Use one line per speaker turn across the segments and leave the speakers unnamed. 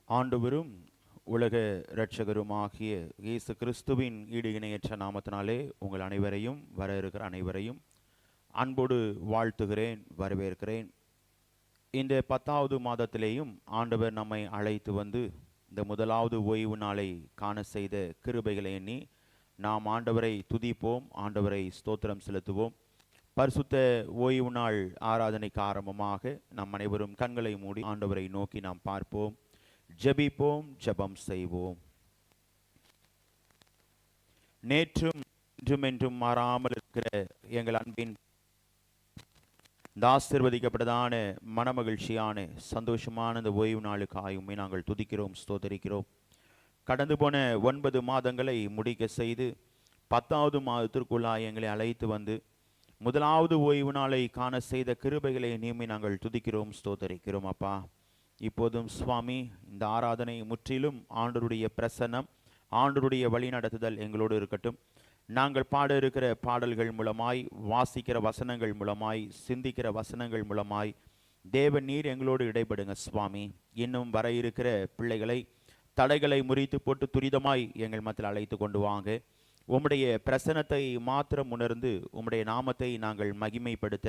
ஆண்டவரும் உலக இரட்சகருமாகிய இயேசு கிறிஸ்துவின் ஈடு இணையற்ற நாமத்தினாலே உங்கள் அனைவரையும் வர இருக்கிற அனைவரையும் அன்போடு வாழ்த்துகிறேன், வரவேற்கிறேன். இந்த 10வது மாதத்திலேயும் ஆண்டவர் நம்மை அழைத்து வந்து இந்த முதலாவது ஓய்வு நாளை காண செய்த கிருபைகளை எண்ணி நாம் ஆண்டவரை துதிப்போம், ஆண்டவரை ஸ்தோத்திரம் செலுத்துவோம். பரிசுத்த ஓய்வு நாள் ஆராதனைக்கு ஆரம்பமாக நம் அனைவரும் கண்களை மூடி ஆண்டவரை நோக்கி நாம் பார்ப்போம், ஜெபிப்போம், ஜெபம் செய்வோம். நேற்றும் இன்றும் என்றும் மாறாமல் இருக்கிற எங்கள் அன்பின் இந்த ஆசீர்வதிக்கப்பட்டதான மனமகிழ்ச்சியான சந்தோஷமான இந்த ஓய்வு நாளுக்காயுமே நாங்கள் துதிக்கிறோம், ஸ்தோத்தரிக்கிறோம். கடந்து போன 9 மாதங்களை முடிக்க செய்து 10வது மாதத்திற்குள்ளாய் எங்களை அழைத்து வந்து முதலாவது ஓய்வு நாளை காண செய்த கிருபைகளை எண்ணியுமே நாங்கள் துதிக்கிறோம், ஸ்தோத்தரிக்கிறோம். அப்பா, இப்போதும் சுவாமி, இந்த ஆராதனை முற்றிலும் ஆண்டவருடைய பிரசன்னம், ஆண்டவருடைய வழி நடத்துதல் எங்களோடு இருக்கட்டும். நாங்கள் பாட இருக்கிற பாடல்கள் மூலமாய், வாசிக்கிற வசனங்கள் மூலமாய், சிந்திக்கிற வசனங்கள் மூலமாய் தேவன் நீர் எங்களோடு இடைபடுங்க சுவாமி. இன்னும் வர இருக்கிற பிள்ளைகளை தடைகளை முறித்து போட்டு துரிதமாய் எங்கள் மத்தியில் அழைத்து கொண்டு வாங்க. உம்முடைய பிரசன்னத்தை மாத்திரம் உணர்ந்து உம்முடைய நாமத்தை நாங்கள் மகிமைப்படுத்த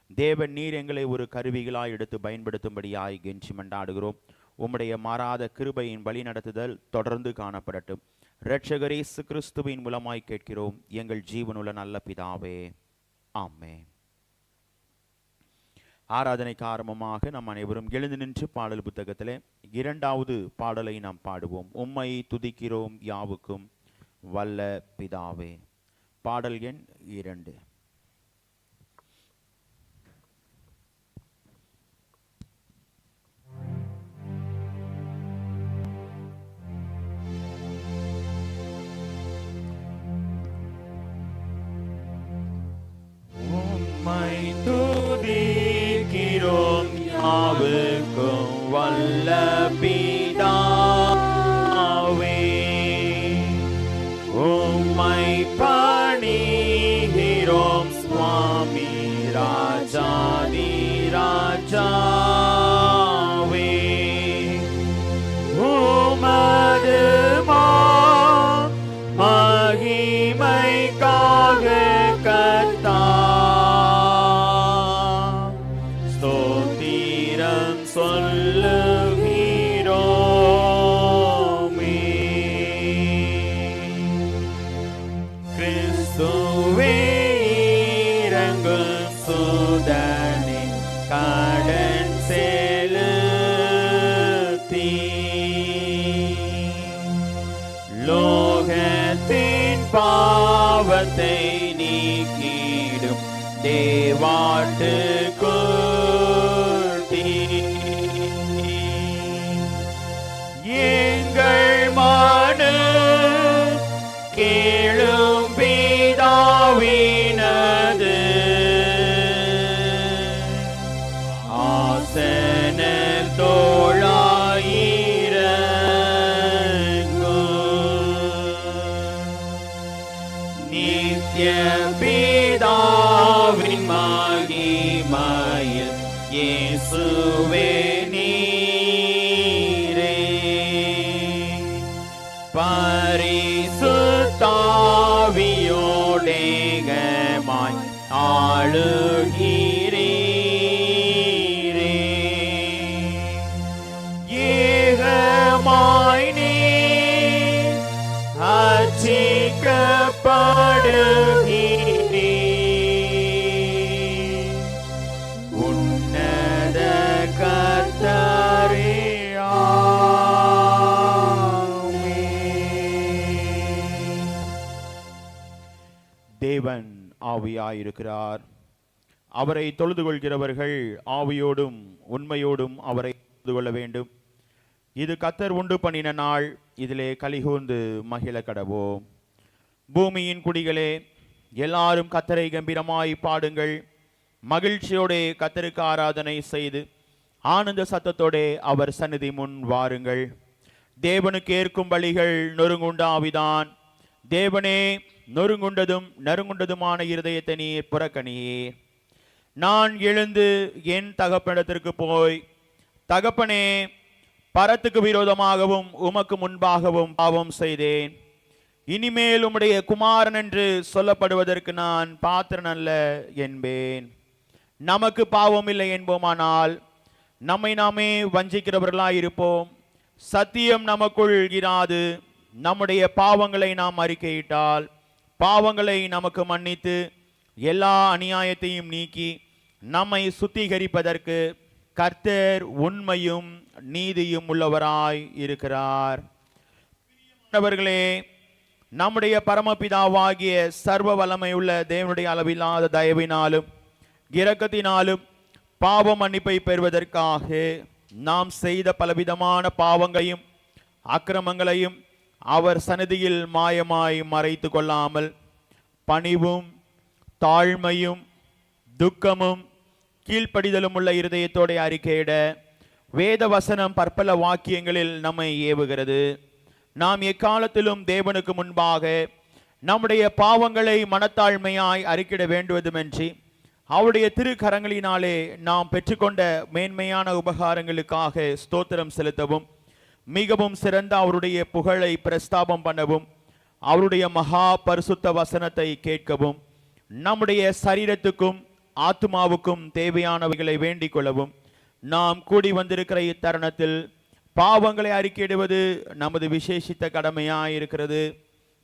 தேவன் நீர் எங்களை ஒரு கருவிகளாய் எடுத்து பயன்படுத்தும்படியாய் கெஞ்சி மன்றாடுகிறோம். உம்முடைய மாறாத கிருபையின் வழி நடத்துதல் தொடர்ந்து காணப்படட்டும். இரட்சகர் இயேசு கிறிஸ்துவின் மூலமாய் கேட்கிறோம் எங்கள் ஜீவனுள்ள நல்ல பிதாவே, ஆமென். ஆராதனைக்கு ஆரம்பமாக நாம் அனைவரும் எழுந்து நின்று பாடல் புத்தகத்திலே 2வது பாடலை நாம் பாடுவோம். உம்மை துதிக்கிறோம் யாவுக்கும் வல்ல பிதாவே. பாடல் எண் 2. உம்மை துதிக்கிறோம் யாவுக்கும் வல்ல பிதாவே. உம்மை பணிகிறோம் சுவாமி ராஜாதி ராஜாவே. உமது மகிமைக்காக ஸ்தோத்திரம் சொல்லுகிறோமே. கிறிஸ்துவே இறங்கும் சுதனே கடன் செலுத்தி லோகத்தின் பாவத்தை நீக்கிடும் தேவாட்டு கூட்டி எங்கள் மனு கேளும் பிதாவினது ஆசன நித்ய பிதாவின் மகிமையில் இயேசுவே நீரே பரிசுத்தாவியோடேகமாய் ஆளுகிறீரே. ஏகமாய் நீர் அர்ச்சிக்கப்படுகிறீர். உன்னத கர்த்தரே, ஆமென். தேவன் ஆவியாயிருக்கிறார். அவரை தொழுது கொள்கிறவர்கள் ஆவியோடும் உண்மையோடும் அவரை தொழுது கொள்ள வேண்டும். இது கர்த்தர் உண்டு பண்ணின நாள், இதிலே கலிகூர்ந்து மகிழ கடவோம். பூமியின் குடிகளே, எல்லாரும் கர்த்தரை கம்பீரமாய் பாடுங்கள். மகிழ்ச்சியோடே கர்த்தருக்கு ஆராதனை செய்து ஆனந்த சத்தத்தோடே அவர் சந்நிதி முன் வாருங்கள். தேவனுக்கு ஏற்கும் பலிகள் நொறுங்குண்ட ஆவிதான். தேவனே, நொறுங்குண்டதும் நறுங்குண்டதுமான இருதயத்தை நீர் புறக்கணியீர். நான் எழுந்து என் தகப்பனிடத்திற்கு போய், தகப்பனே, பரத்துக்கு விரோதமாகவும் உமக்கு முன்பாகவும் பாவம் செய்தேன். இனிமேல் உம்முடைய குமாரன் என்று சொல்லப்படுவதற்கு நான் பாத்திரன் அல்ல என்பேன். நமக்கு பாவம் இல்லை என்போமானால் நம்மை நாமே வஞ்சிக்கிறவர்களாய் இருப்போம். சத்தியம் நமக்குள் இராது. நம்முடைய பாவங்களை நாம் அறிக்கையிட்டால் பாவங்களை நமக்கு மன்னித்து எல்லா அநியாயத்தையும் நீக்கி நம்மை சுத்திகரிப்பதற்கு கர்த்தர் உண்மையும் நீதியும் உள்ளவராய் இருக்கிறார். பிரியமானவர்களே, நம்முடைய பரமபிதாவாகிய சர்வ வல்லமையுள்ள தேவனுடைய அளவில்லாத தயவினாலும் இரக்கத்தினாலும் பாவ மன்னிப்பை பெறுவதற்காக நாம் செய்த பலவிதமான பாவங்களையும் அக்கிரமங்களையும் அவர் சந்நிதியில் மாயமாய் மறைத்து கொள்ளாமல் பணிவும் தாழ்மையும் துக்கமும் கீழ்ப்படிதலும் உள்ள இருதயத்தோட அறிக்கையிட வேத வசனம் பற்பல வாக்கியங்களில் நம்மை ஏவுகிறது. நாம் எக்காலத்திலும் தேவனுக்கு முன்பாக நம்முடைய பாவங்களை மனத்தாழ்மையாய் அறிக்கிட வேண்டுவதுமின்றி அவருடைய திருக்கரங்களினாலே நாம் பெற்றுக்கொண்ட மேன்மையான உபகாரங்களுக்காக ஸ்தோத்திரம் செலுத்தவும் மிகவும் சிறந்த அவருடைய புகழை பிரஸ்தாபம் பண்ணவும் அவருடைய மகா பரிசுத்த வசனத்தை கேட்கவும் நம்முடைய சரீரத்துக்கும் ஆத்மாவுக்கும் தேவையானவைகளை வேண்டிக் கொள்ளவும் நாம் கூடி வந்திருக்கிற இத்தருணத்தில் பாவங்களை அறிக்கையிடுவது நமது விசேஷித்த கடமையாயிருக்கிறது.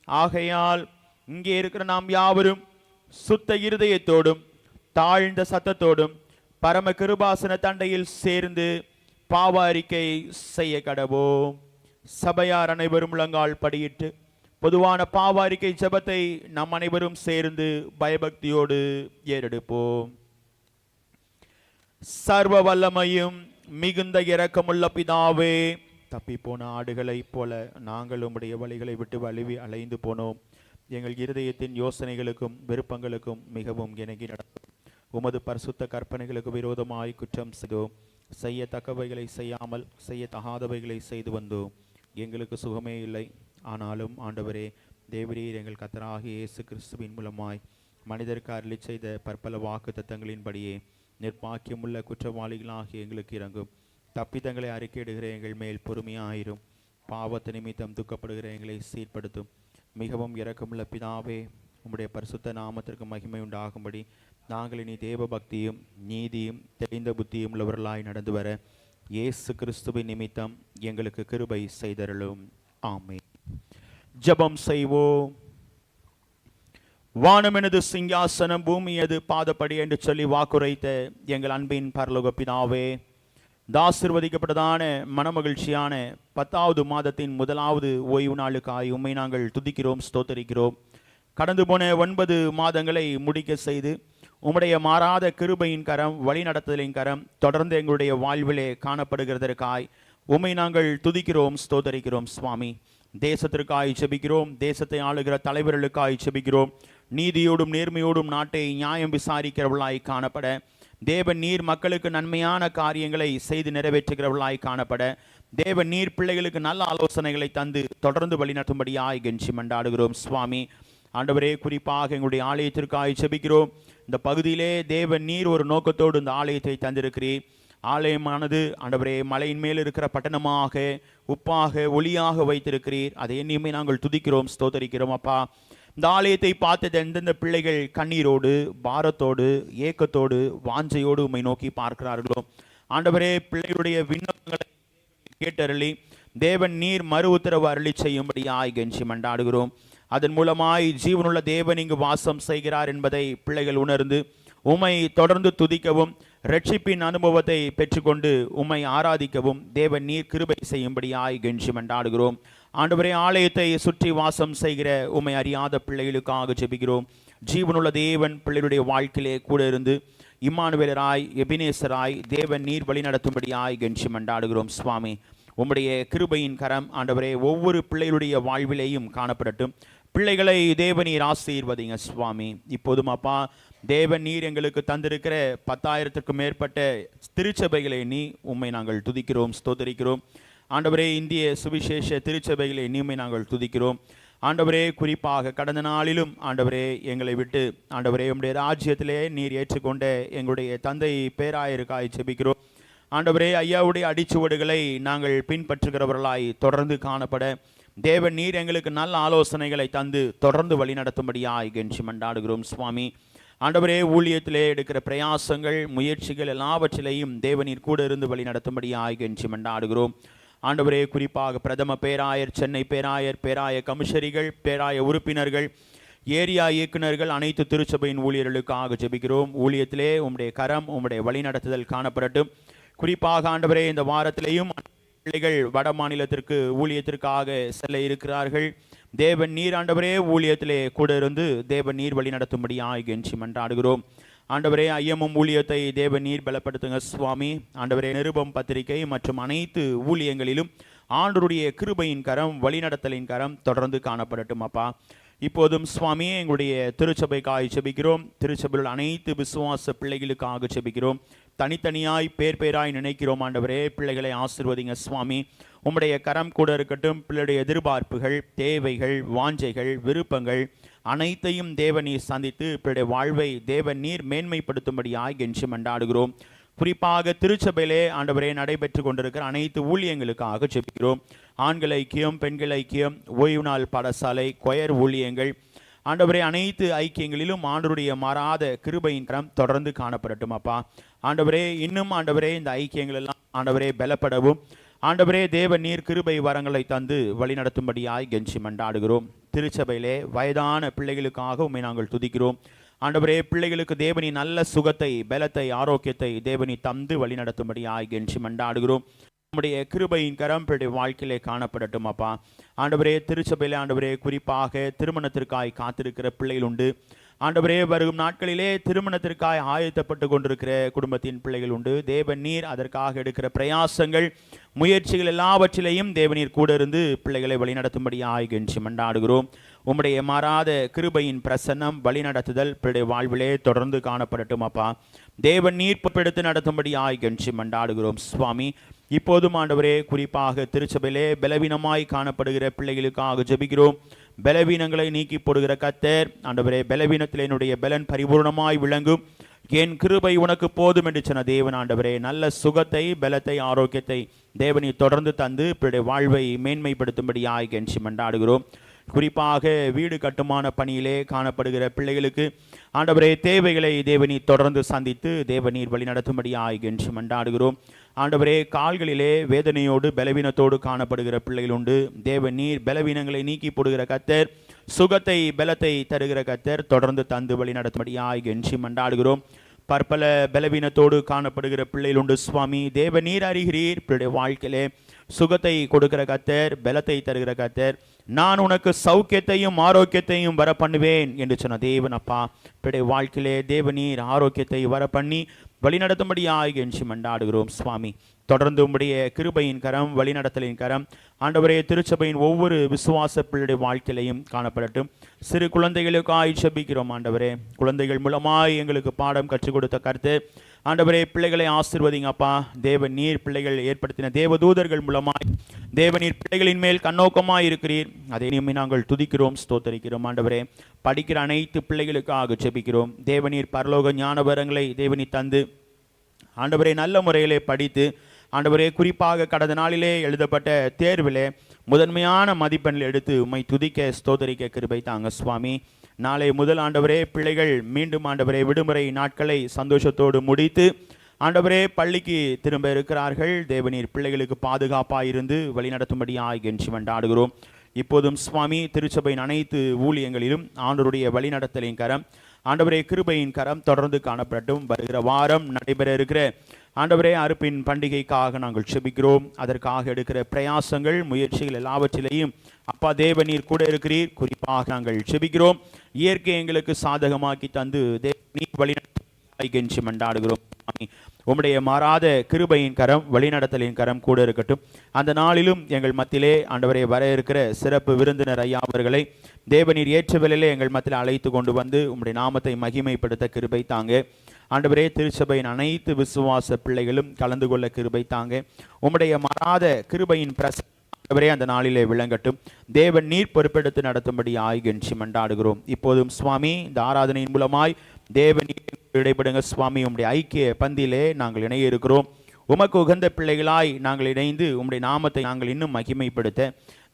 ஆகையால் இங்கே இருக்கிற நாம் யாவரும் சுத்த இருதயத்தோடும் தாழ்ந்த சத்தத்தோடும் பரம கிருபாசன தண்டையில் சேர்ந்து பாவ அறிக்கை செய்ய கடவோம். சபையார் அனைவரும் முழங்கால் படியிட்டு பொதுவான பாவ அறிக்கை ஜெபத்தை நம் அனைவரும் சேர்ந்து பயபக்தியோடு ஏறெடுப்போம். சர்வ வல்லமையும் மிகுந்த இரக்கமுள்ள பிதாவே, தப்பி போன ஆடுகளைப் போல நாங்கள் உம்முடைய வழிகளை விட்டு வழுவி அலைந்து போனோம். எங்கள் இருதயத்தின் யோசனைகளுக்கும் விருப்பங்களுக்கும் மிகவும் இணங்கி நடந்தோம். உமது பரிசுத்த கற்பனைகளுக்கு விரோதமாய் குற்றம் செய்தோம். செய்யத்தக்கவைகளை செய்யாமல் செய்யத்தகாதவைகளை செய்து வந்தோம். எங்களுக்கு சுகமே இல்லை. ஆனாலும் ஆண்டவரே, தேவரீர் எங்கள் கர்த்தராகிய இயேசு கிறிஸ்துவின் மூலமாய் மனிதருக்கு அருளி செய்த பற்பல வாக்கு தத்தங்களின்படியே நிர்பாக்கியமுள்ள குற்றவாளிகளாகிய எங்களுக்கு இறங்கும். தப்பிதங்களை அறிக்கையிடுகிற எங்கள் மேல் பொறுமையாயிரும். பாவத்து நிமித்தம் துக்கப்படுகிற எங்களை சீர்படுத்தும். மிகவும் இரக்கமுள்ள பிதாவே, உம்முடைய பரிசுத்த நாமத்திற்கு மகிமை உண்டாகும்படி நாங்கள் இனி தேவ பக்தியும் நீதியும் தெளிந்த புத்தியும் உள்ளவர்களாய் நடந்து வர இயேசு கிறிஸ்துவின் நிமித்தம் எங்களுக்கு கிருபை செய்தருளும். ஆமென். ஜெபம் செய்வோம். வானம் எனது சிங்காசனம், பூமி எது பாதப்படி என்று சொல்லி வாக்குரைத்த எங்கள் அன்பின் பரலோக பிதாவே, ஆசீர்வதிக்கப்பட்டதான மனமகிழ்ச்சியான 10வது மாதத்தின் முதலாவது ஓய்வு நாளுக்காய் உம்மை நாங்கள் துதிக்கிறோம், ஸ்தோத்தரிக்கிறோம். கடந்து போன 9 மாதங்களை முடிக்க செய்து உம்முடைய மாறாத கிருபையின் கரம், வழி நடத்துதலின் கரம் தொடர்ந்து எங்களுடைய வாழ்விலே காணப்படுகிறதற்காய் உம்மை நாங்கள் துதிக்கிறோம், ஸ்தோத்தரிக்கிறோம். சுவாமி, தேசத்திற்காய் ஜெபிக்கிறோம். தேசத்தை ஆளுகிற தலைவர்களுக்காய் ஜெபிக்கிறோம். நீதியோடும் நேர்மையோடும் நாட்டை நியாயம் விசாரிக்கிறவர்களாய் காணப்பட, தேவன் நீர் மக்களுக்கு நன்மையான காரியங்களை செய்து நிறைவேற்றுகிறவர்களாய் காணப்பட, தேவன் நீர் பிள்ளைகளுக்கு நல்ல ஆலோசனைகளை தந்து தொடர்ந்து வழிநடத்தும்படியாய் கெஞ்சி மண்டாடுகிறோம். சுவாமி ஆண்டவரே, குறிப்பாக எங்களுடைய ஆலயத்திற்காய் ஜெபிக்கிறோம். இந்த பகுதியிலே தேவன் நீர் ஒரு நோக்கத்தோடு இந்த ஆலயத்தை தந்திருக்கிறீர். ஆலயமானது ஆண்டவரே மலையின் மேல் இருக்கிற பட்டணமாக, உப்பாக, ஒளியாக வைத்திருக்கிறீர். அதை எண்ணியுமே நாங்கள் துதிக்கிறோம், ஸ்தோத்தரிக்கிறோம். அப்பா, இந்த ஆலயத்தை பார்த்து எந்தெந்த பிள்ளைகள் கண்ணீரோடு, பாரத்தோடு, ஏக்கத்தோடு, வாஞ்சையோடு உம்மை நோக்கி பார்க்கிறார்களோ ஆண்டவரே, பிள்ளைகளுடைய விண்ணப்பங்களை கேட்டருளி தேவன் நீர் மறு உத்தரவு அருளி செய்யும்படியாய் கெஞ்சி மண்டாடுகிறோம். அதன் மூலமாய் ஜீவனுள்ள தேவன் இங்கு வாசம் செய்கிறார் என்பதை பிள்ளைகள் உணர்ந்து உம்மை தொடர்ந்து துதிக்கவும், ரட்சிப்பின் அனுபவத்தை பெற்றுக்கொண்டு உம்மை ஆராதிக்கவும் தேவன் நீர் கிருபை செய்யும்படியாய் கெஞ்சி மண்டாடுகிறோம். ஆண்டவரே, ஆலயத்தை சுற்றி வாசம் செய்கிற உம்மை அறியாத பிள்ளைகளுக்காக ஜெபிக்கிறோம். ஜீவனுள்ள தேவன் பிள்ளைகளுடைய வாழ்க்கையிலே கூட இருந்து இம்மானுவேலராய், எபினேசராய் தேவன் நீர் வழி நடத்தும்படியாய் கெஞ்சி மண்டாடுகிறோம். சுவாமி, உம்முடைய கிருபையின் கரம் ஆண்டவரே ஒவ்வொரு பிள்ளைகளுடைய வாழ்விலேயும் காணப்படட்டும். பிள்ளைகளை தேவநீர் ஆசீர்வதிங்க சுவாமி. இப்போதும் அப்பா, தேவன் நீர் எங்களுக்கு தந்திருக்கிற 10,000க்கும் மேற்பட்ட திருச்சபைகளை நீ உம்மை நாங்கள் துதிக்கிறோம், ஸ்தோத்தரிக்கிறோம். ஆண்டவரே, இந்திய சுவிசேஷ திருச்சபைகளை நீமை நாங்கள் துதிக்கிறோம். ஆண்டவரே, குறிப்பாக கடந்த நாளிலும் ஆண்டவரே எங்களை விட்டு ஆண்டவரே உம்முடைய ராஜ்யத்திலே நீர் ஏற்றுக்கொண்ட எங்களுடைய தந்தை பேராயருக்காய் ஜெபிக்கிறோம். ஆண்டவரே, ஐயாவுடைய அடிச்சுவடுகளை நாங்கள் பின்பற்றுகிறவர்களாய் தொடர்ந்து காணப்பட தேவன் நீர் எங்களுக்கு நல்ல ஆலோசனைகளை தந்து தொடர்ந்து வழி நடத்தும்படியாய் கெஞ்சி மன்றாடுகிறோம் சுவாமி. ஆண்டவரே, ஊழியத்திலே எடுக்கிற பிரயாசங்கள் முயற்சிகள் எல்லாவற்றிலையும் தேவநீர் கூட இருந்து வழி நடத்தும்படியாய் கெஞ்சி மன்றாடுகிறோம். ஆண்டவரே, குறிப்பாக பிரதம பேராயர், சென்னை பேராயர், பேராய கமிஷரிகள், பேராய உறுப்பினர்கள், ஏரியா இயக்குநர்கள், அனைத்து திருச்சபையின் ஊழியர்களுக்காக ஜெபிக்கிறோம். ஊழியத்திலே உம்முடைய கரம், உம்முடைய வழிநடத்துதல் காணப்படட்டும். குறிப்பாக ஆண்டவரே, இந்த வாரத்திலேயும் பிள்ளைகள் வட மாநிலத்திற்கு ஊழியத்திற்காக செல்ல இருக்கிறார்கள். தேவன் நீர் ஆண்டவரே ஊழியத்திலே கூட இருந்து தேவன் நீர் வழி நடத்தும்படியாய் கெஞ்சி மன்றாடுகிறோம். ஆண்டவரே, ஐயமும் ஊழியத்தை தேவன் நீர் பலப்படுத்துங்க சுவாமி. ஆண்டவரே, நிருபம் பத்திரிகை மற்றும் அனைத்து ஊழியங்களிலும் ஆண்டவருடைய கிருபையின் கரம், வழிநடத்தலின் கரம் தொடர்ந்து காணப்படட்டும் அப்பா. இப்போதும் சுவாமி, எங்களுடைய திருச்சபைக்காக செபிக்கிறோம். திருச்சபையில் அனைத்து விசுவாச பிள்ளைகளுக்காக செபிக்கிறோம். தனித்தனியாய் பேராய் நினைக்கிறோம். ஆண்டவரே, பிள்ளைகளை ஆசீர்வதிங்க சுவாமி. உம்முடைய கரம் கூட இருக்கட்டும். பிள்ளையுடைய எதிர்பார்ப்புகள், தேவைகள், வாஞ்சைகள், விருப்பங்கள் அனைத்தையும் தேவன் நீர் சந்தித்து பிள்ளையுடைய வாழ்வை தேவன் நீர் மேன்மைப்படுத்தும்படியாய் கெஞ்சி மன்றாடுகிறோம். குறிப்பாக திருச்சபையிலே ஆண்டவரே நடைபெற்று கொண்டிருக்கிற அனைத்து ஊழியங்களுக்காக ஜெபிக்கிறோம். ஆண்கள் ஐக்கியம், பெண்கள் ஐக்கியம், ஓய்வு நாள் பாடசாலை, கொயர் ஊழியங்கள், ஆண்டவரே அனைத்து ஐக்கியங்களிலும் ஆண்டவருடைய மாறாத கிருபையின் கரம் தொடர்ந்து காணப்படட்டும் அப்பா. ஆண்டவரே, இன்னும் ஆண்டவரே இந்த ஐக்கியங்கள் எல்லாம் ஆண்டவரே பலப்படவும் ஆண்டவரே தேவ நீர் கிருபை வரங்களை தந்து வழி நடத்தும்படியாய் கெஞ்சி மன்றாடுகிறோம். திருச்சபையிலே வயதான பிள்ளைகளுக்காக உம்மை நாங்கள் துதிக்கிறோம். ஆண்டவரே, பிள்ளைகளுக்கு தேவனி நல்ல சுகத்தை, பலத்தை, ஆரோக்கியத்தை தேவனி தந்து வழி நடத்தும்படியாய் கெஞ்சி மன்றாடுகிறோம். நம்முடைய கிருபையின் கரம் பிள்ளைய வாழ்க்கையிலே காணப்படட்டும் அப்பா. ஆண்டவரே, திருச்சபையிலே ஆண்டவரே குறிப்பாக திருமணத்திற்காய் காத்திருக்கிற பிள்ளைகள் உண்டு. ஆண்டவரே, வரும் நாட்களிலே திருமணத்திற்காய் ஆயத்தப்பட்டு கொண்டிருக்கிற குடும்பத்தின் பிள்ளைகள் உண்டு. தேவன் நீர் அதற்காக எடுக்கிற பிரயாசங்கள், முயற்சிகள் எல்லாவற்றிலையும் தேவநீர் கூட இருந்து பிள்ளைகளை வழிநடத்தும்படியாய் கெஞ்சி மன்றாடுகிறோம். உம்முடைய மாறாத கிருபையின் பிரசன்னம், வழிநடத்துதல் பிள்ளைய வாழ்விலே தொடர்ந்து காணப்படட்டும் அப்பா. தேவன் நீர் பொறுப்பெடுத்து நடத்தும்படியாய் கெஞ்சி மன்றாடுகிறோம் சுவாமி. இப்போதும் ஆண்டவரே, குறிப்பாக திருச்சபையிலே பலவீனமாய் காணப்படுகிற பிள்ளைகளுக்காக ஜெபிக்கிறோம். பலவீனங்களை நீக்கி போடுகிற கர்த்தர் ஆண்டவரே, பலவீனத்தில் என்னுடைய பலன் பரிபூர்ணமாய் விளங்கும், என் கிருபை உனக்கு போதும் என்று சொன்ன தேவன் ஆண்டவரே, நல்ல சுகத்தை, பலத்தை, ஆரோக்கியத்தை தேவனை தொடர்ந்து தந்து பிள்ளைய வாழ்வை மேன்மைப்படுத்தும்படியாய் கெஞ்சி மன்றாடுகிறோம். குறிப்பாக வீடு கட்டுமான பணியிலே காணப்படுகிற பிள்ளைகளுக்கு ஆண்டவரே தேவைகளை தேவனீர் தொடர்ந்து சந்தித்து தேவநீர் வழி நடத்தும்படியாய் கெஞ்சி மன்றாடுகிறோம். ஆண்டவரே, கால்களிலே வேதனையோடு பலவீனத்தோடு காணப்படுகிற பிள்ளைகள் உண்டு. தேவநீர் பலவீனங்களை நீக்கி போடுகிற கர்த்தர், சுகத்தை, பலத்தை தருகிற கர்த்தர் தொடர்ந்து தந்து வழி நடத்தும்படியாய் கெஞ்சி மன்றாடுகிறோம். பற்பல பலவீனத்தோடு காணப்படுகிற பிள்ளைகள் உண்டு சுவாமி. தேவநீர் அறிகிறீர். பிள்ளைய வாழ்க்கையிலே சுகத்தை கொடுக்கிற கர்த்தர், பலத்தை தருகிற கர்த்தர், நான் உனக்கு சௌக்கியத்தையும் ஆரோக்கியத்தையும் வர பண்ணுவேன் என்று சொன்ன தேவன் அப்பா. பிள்ளைய வாழ்க்கையிலே தேவநீர் ஆரோக்கியத்தை வர பண்ணி வழிநடத்தும்படியாய் கெஞ்சி மன்றாடுகிறோம் சுவாமி. தொடர்ந்து உம்முடைய கிருபையின் கரம், வழிநடத்தலின் கரம் ஆண்டவரே திருச்சபையின் ஒவ்வொரு விசுவாச பிள்ளையுடைய வாழ்க்கையிலையும் காணப்படட்டும். சிறு குழந்தைகளுக்காய் ஜெபிக்கிறோம் ஆண்டவரே. குழந்தைகள் மூலமாய் எங்களுக்கு பாடம் கற்றுக் கொடுத்த கர்த்தர் ஆண்டவரே, பிள்ளைகளை ஆசீர்வதிங்க அப்பா. தேவ நீர் பிள்ளைகள் ஏற்படுத்தின தேவதூதர்கள் மூலமாய் தேவநீர் பிள்ளைகளின் மேல் கண்ணோக்கமாய் இருக்கிறீர். அதை நாங்கள் துதிக்கிறோம், ஸ்தோத்தரிக்கிறோம் ஆண்டவரே. படிக்கிற அனைத்து பிள்ளைகளுக்காக ஜெபிக்கிறோம். தேவநீர் பரலோக ஞானவரங்களை தேவனீர் தந்து ஆண்டவரே நல்ல முறையிலே படித்து ஆண்டவரே, குறிப்பாக கடந்த நாளிலே எழுதப்பட்ட தேர்விலே முதன்மையான மதிப்பெண்கள் எடுத்து உம்மை துதிக்க, ஸ்தோத்தரிக்க கிருபை தாங்க சுவாமி. நாளை முதல் ஆண்டவரே பிள்ளைகள் மீண்டும் ஆண்டவரே விடுமுறை நாட்களை சந்தோஷத்தோடு முடித்து ஆண்டவரே பள்ளிக்கு திரும்ப இருக்கிறார்கள். தேவநீர் பிள்ளைகளுக்கு பாதுகாப்பாக இருந்து வழி நடத்தும்படியாய் கெஞ்சி மன்றாடுகிறோம். இப்போதும் சுவாமி, திருச்சபையின் அனைத்து ஊழியங்களிலும் ஆண்டவருடைய வழிநடத்தலின் கரம், ஆண்டவரே கிருபையின் கரம் தொடர்ந்து காணப்படட்டும். வருகிற வாரம் நடைபெற இருக்கிற ஆண்டவரே அறுப்பின் பண்டிகைக்காக நாங்கள் செபிக்கிறோம். அதற்காக எடுக்கிற பிரயாசங்கள், முயற்சிகள் எல்லாவற்றிலையும் அப்பா தேவநீர் கூட இருக்கிறீர். குறிப்பாக நாங்கள் செபிக்கிறோம். இயற்கை எங்களுக்கு சாதகமாக்கி தந்து தேவநீர் வழிநடத்தி கெஞ்சி மன்றாடுகிறோம். உம்முடைய மாறாத கிருபையின் கரம், வழிநடத்தலின் கரம் கூட இருக்கட்டும். அந்த நாளிலும் எங்கள் மத்தியிலே ஆண்டவரை வர இருக்கிற சிறப்பு விருந்தினர் ஐயா அவர்களை தேவநீர் ஏற்ற வேளையிலே எங்கள் மத்தியில் அழைத்து கொண்டு வந்து உம்முடைய நாமத்தை மகிமைப்படுத்த கிருபை தாங்க ஆண்டவரே. திருச்சபையின் அனைத்து விசுவாச பிள்ளைகளும் கலந்து கொள்ள கிருபை தாங்க. உம்முடைய மாறாத கிருபையின் பிரசவரே அந்த நாளிலே விளங்கட்டும். தேவன் நீர் பொறுப்பெடுத்து நடத்தும்படி ஆய்கெஞ்சி மன்றாடுகிறோம். இப்போதும் சுவாமி, இந்த ஆராதனையின் மூலமாய் தேவன் இடைப்படுங்க சுவாமி. உம்முடைய ஐக்கிய பந்தியிலே நாங்கள் இணைய இருக்கிறோம். உமக்கு உகந்த பிள்ளைகளாய் நாங்கள் இணைந்து உம்முடைய நாமத்தை நாங்கள் இன்னும் மகிமைப்படுத்த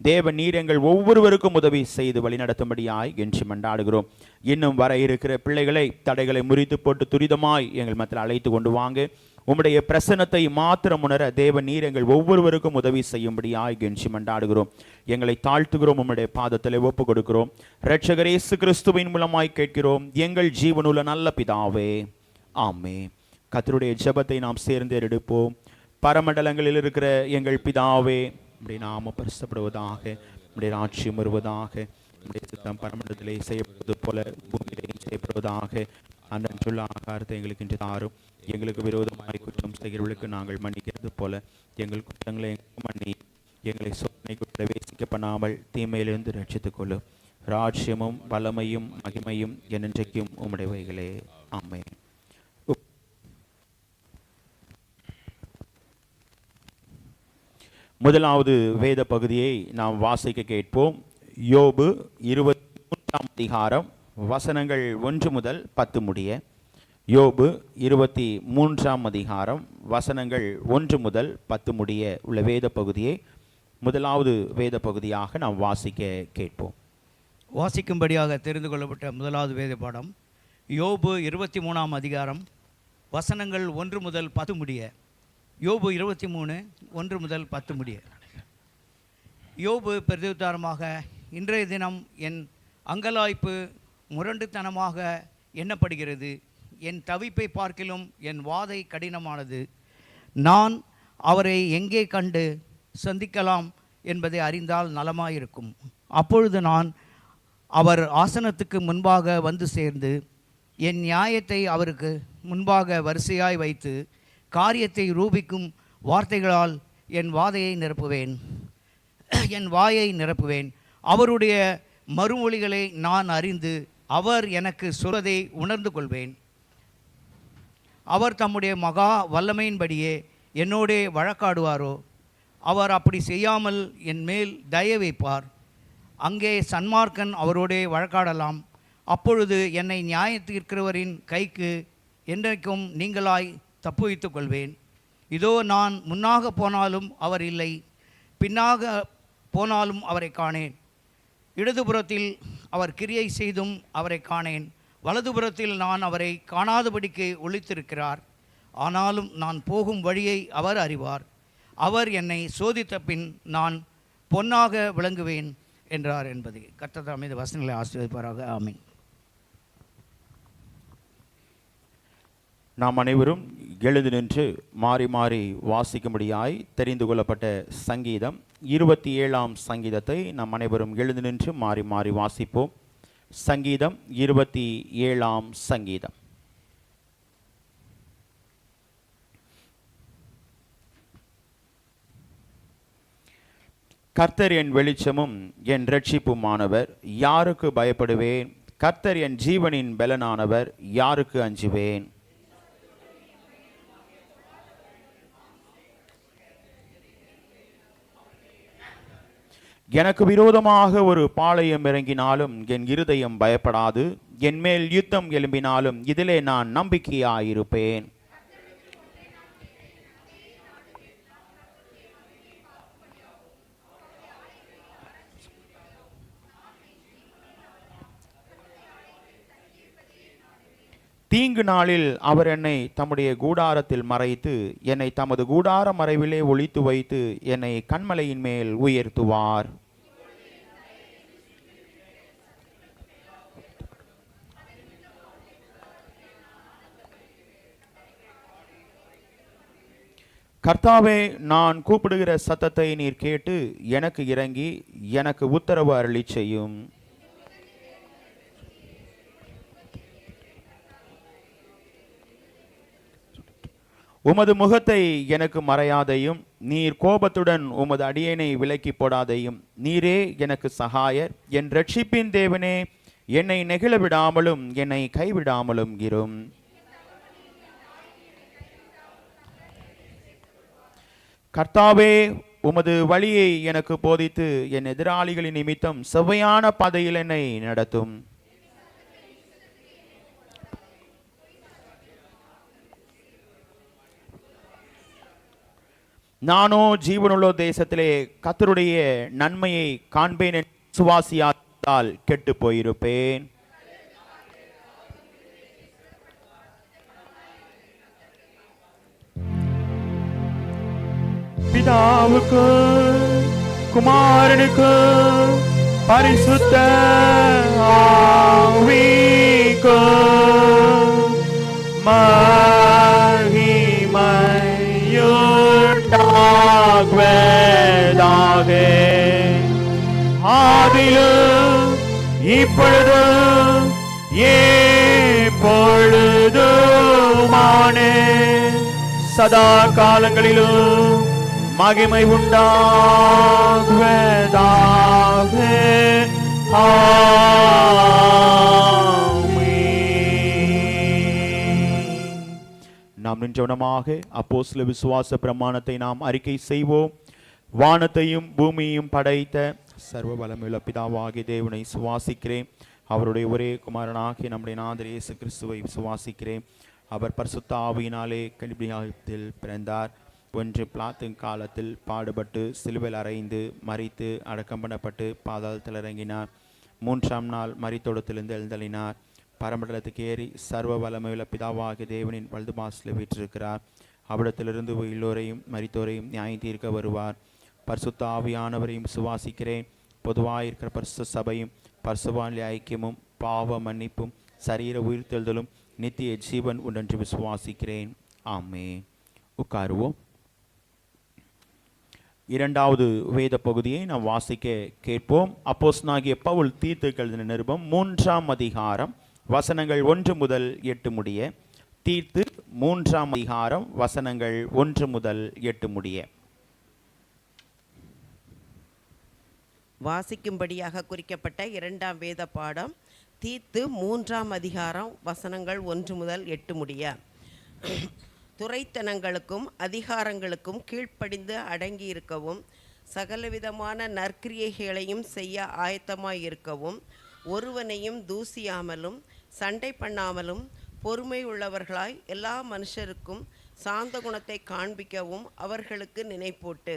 தேவ நீர் எங்கள் ஒவ்வொருவருக்கும் உதவி செய்து வழிநடத்தும்படியாய் என்று மன்றாடுகிறோம். இன்னும் வர இருக்கிற பிள்ளைகளை தடைகளை முறித்து போட்டு துரிதமாய் எங்கள் மத்தியில் அழைத்து கொண்டு வாங்க. உம்முடைய பிரசன்னத்தை மாத்திரம் உணர தேவ நீர் எங்கள் ஒவ்வொருவருக்கும் உதவி செய்யும்படியாய் என்று மன்றாடுகிறோம். எங்களை தாழ்த்துகிறோம், உம்முடைய பாதத்தில் ஒப்பு கொடுக்கிறோம். இரட்சகர் இயேசு கிறிஸ்துவின் மூலமாய் கேட்கிறோம் எங்கள் ஜீவனுள்ள நல்ல பிதாவே, ஆமென். கர்த்தருடைய ஜெபத்தை நாம் சேர்ந்து எடுப்போம். பரமண்டலங்களில் இருக்கிற எங்கள் பிதாவே, உம்முடைய நாமம் பரிசுத்தப்படுவதாக, உம்முடைய ராஜ்யம் வருவதாக, உம்முடைய சித்தம் பரமண்டலத்திலே செய்யப்படுவது போல பூமியிலே செய்யப்படுவதாக. அன்றன்றுள்ள ஆகாரத்தை எங்களுக்கு இன்று தாரும். எங்களுக்கு விரோதமாய் குற்றம் செய்கிறவர்களுக்கு நாங்கள் மன்னிக்கிறது போல எங்கள் குற்றங்களை மன்னி, எங்களை சோதனைக்கு பிரவேசிக்க பண்ணாமல் தீமையிலிருந்து ரட்சித்துக் கொள்ளும். ராஜ்யமும் வல்லமையும் மகிமையும் என்றென்றைக்கும் உம்முடையவைகளே, ஆமென். முதலாவது வேத பகுதியை நாம் வாசிக்க கேட்போம். யோபு 23ஆம் அதிகாரம் வசனங்கள் 1 முதல் 10 முடிய. யோபு 23ஆம் அதிகாரம் வசனங்கள் 1 முதல் 10 முடிய உள்ள வேத பகுதியை முதலாவது வேத பகுதியாக நாம் வாசிக்க கேட்போம்.
வாசிக்கும்படியாக தெரிந்து கொள்ளப்பட்ட முதலாவது வேத பாடம் யோபு 23ஆம் அதிகாரம் வசனங்கள் 1 முதல் 10 முடிய. யோபு 23 1 முதல் 10 முடிய. யோபு பிரதியுத்தாரமாக, இன்றைய தினம் என் அங்கலாய்ப்பு முரண்டுத்தனமாக எண்ணப்படுகிறது. என் தவிப்பை பார்க்கிலும் என் வாதை கடினமானது. நான் அவரை எங்கே கண்டு சந்திக்கலாம் என்பதை அறிந்தால் நலமாயிருக்கும். அப்பொழுது நான் அவர் ஆசனத்துக்கு முன்பாக வந்து சேர்ந்து என் நியாயத்தை அவருக்கு முன்பாக வரிசையாய் வைத்து காரியத்தை ரூபிக்கும் வார்த்தைகளால் என் வாயை நிரப்புவேன். அவருடைய மறுமொழிகளை நான் அறிந்து அவர் எனக்கு சொல்வதை உணர்ந்து கொள்வேன். அவர் தம்முடைய மகா வல்லமையின்படியே என்னோடே வழக்காடுவாரோ? அவர் அப்படி செய்யாமல் என் மேல் தயை வைப்பார். அங்கே சன்மார்க்கன் அவரோடே வழக்காடலாம். அப்பொழுது என்னை நியாயத்தீர்க்கிறவரின் கைக்கு என்றைக்கும் நீங்களாய் தப்புவித்துக் கொள்வேன். இதோ நான் முன்னாக போனாலும் அவர் இல்லை, பின்னாக போனாலும் அவரை காணேன். இடதுபுறத்தில் அவர் கிரியை செய்தும் அவரை காணேன். வலதுபுறத்தில் நான் அவரை காணாதபடிக்கு ஒளித்திருக்கிறார். ஆனாலும் நான் போகும் வழியை அவர் அறிவார். அவர் என்னை சோதித்த பின் நான் பொன்னாக விளங்குவேன் என்றார் என்பது. கர்த்தர் தாமே இந்த வசனங்களை ஆசீர்வதிப்பாராக. ஆமென்.
நாம் அனைவரும் எழுந்து நின்று மாறி மாறி வாசிக்கும்படியாய் தெரிந்து கொள்ளப்பட்ட சங்கீதம் 27ஆம் சங்கீதத்தை நாம் அனைவரும் எழுந்து நின்று மாறி மாறி வாசிப்போம். சங்கீதம் 27ஆம் சங்கீதம். கர்த்தர் என் வெளிச்சமும் என் இரட்சிப்புமானவர், யாருக்கு பயப்படுவேன்? கர்த்தர் என் ஜீவனின் பலனானவர், யாருக்கு அஞ்சுவேன்? எனக்கு விரோதமாக ஒரு பாளையம் இறங்கினாலும் என் இருதயம் பயப்படாது. என் மேல் யுத்தம் எழும்பினாலும் இதிலே நான் நம்பிக்கையாயிருப்பேன். தீங்கு நாளில் அவர் என்னை தம்முடைய கூடாரத்தில் மறைத்து என்னை தமது கூடார மறைவிலே ஒளித்து வைத்து என்னை கன்மலையின் மேல் உயர்த்துவார். கர்த்தாவே, நான் கூப்பிடுகிற சத்தத்தை நீர் கேட்டு எனக்கு இறங்கி எனக்கு உத்தரவு அருளி செய்யும். உமது முகத்தை எனக்கு மறையாதையும், நீர் கோபத்துடன் உமது அடியேனை விலக்கி போடாதையும். நீரே எனக்கு சகாயர், என் இரட்சிப்பின் தேவனே, என்னை நெகிழ விடாமலும் என்னை கைவிடாமலும் இரும். கர்த்தாவே, உமது வழியை எனக்கு போதித்து என் எதிராளிகளின் நிமித்தம் செவ்வையான பாதையில் என்னை நடத்தும். நானோ ஜீவனுள்ள தேசத்திலே கர்த்தருடைய நன்மையை காண்பேன் என்று விசுவாசியால் கெட்டு போயிருப்பேன். பிதாவுக்கு குமாரனுக்கு பரிசுத்த ஆவிக்கு மகிமையுண்டாகுவதாக. ஆதியிலும் இப்பொழுதும் எப்பொழுதுமான சதா காலங்களிலும் மகிமை உண்டாகுவதாக. நாம் நின்றவனமாக அப்போஸ்தல விசுவாச பிரமாணத்தை நாம் அறிக்கை செய்வோம். வானத்தையும் பூமியையும் படைத்த சர்வ வல்லமையுள்ள பிதாவாகிய தேவனை விசுவாசிக்கிறேன். அவருடைய ஒரே குமாரனாகிய நம்முடைய நாதர் இயேசு கிறிஸ்துவை விசுவாசிக்கிறேன். அவர் பரிசுத்த ஆவியினாலே கன்னிகையில் பிறந்தார். ஒன்று பிலாத்தின் காலத்தில் பாடுபட்டு சிலுவையில் அறைந்து மரித்து அடக்கம் பண்ணப்பட்டு பாதாளத்தில் இறங்கினார். மூன்றாம் நாள் மரித்தோடத்திலிருந்து எழுந்தளினார். பரமண்டலத்துக்கு ஏறி சர்வ வல்லமையுள்ள பிதாவாகிய தேவனின் வலதுபார்சில் வீற்றிருக்கிறார். அவ்விடத்திலிருந்து எல்லோரையும் மரித்தோரையும் நியாயம் தீர்க்க வருவார். பரிசுத்த ஆவியானவரையும் விசுவாசிக்கிறேன். பொதுவாயிருக்கிற பரிசுத்த சபையும் பரிசுத்த ஐக்கியமும் பாவ மன்னிப்பும் சரீர உயிர்த்தெழுதலும் நித்திய ஜீவன் உண்டென்று விசுவாசிக்கிறேன். ஆமென். உட்காருவோம். இரண்டாவது வேத பகுதியை நாம் வாசிக்க கேட்போம். அப்போஸ்தலனாகிய பவுல் தீத்துக்கு எழுதின நிருபம் 3ஆம் அதிகாரம் வசனங்கள் 1 முதல் 8 முடிய. தீத்து 3ஆம் அதிகாரம் வசனங்கள் 1 முதல் 8 முடிய.
வாசிக்கும்படியாக குறிக்கப்பட்ட இரண்டாம் வேத பாடம் தீத்து 3ஆம் அதிகாரம் வசனங்கள் 1 முதல் 8 முடிய. துரைத்தனங்களுக்கும் அதிகாரங்களுக்கும் கீழ்ப்படிந்து அடங்கியிருக்கவும் சகலவிதமான நற்கிரியைகளையும் செய்ய ஆயத்தமாயிருக்கவும் ஒருவனையும் தூசியாமலும் சண்டை பண்ணாமலும் பொறுமை உள்ளவர்களாய் எல்லா மனுஷருக்கும் சாந்த குணத்தை காண்பிக்கவும் அவர்களுக்கு நினைப்பூட்டு.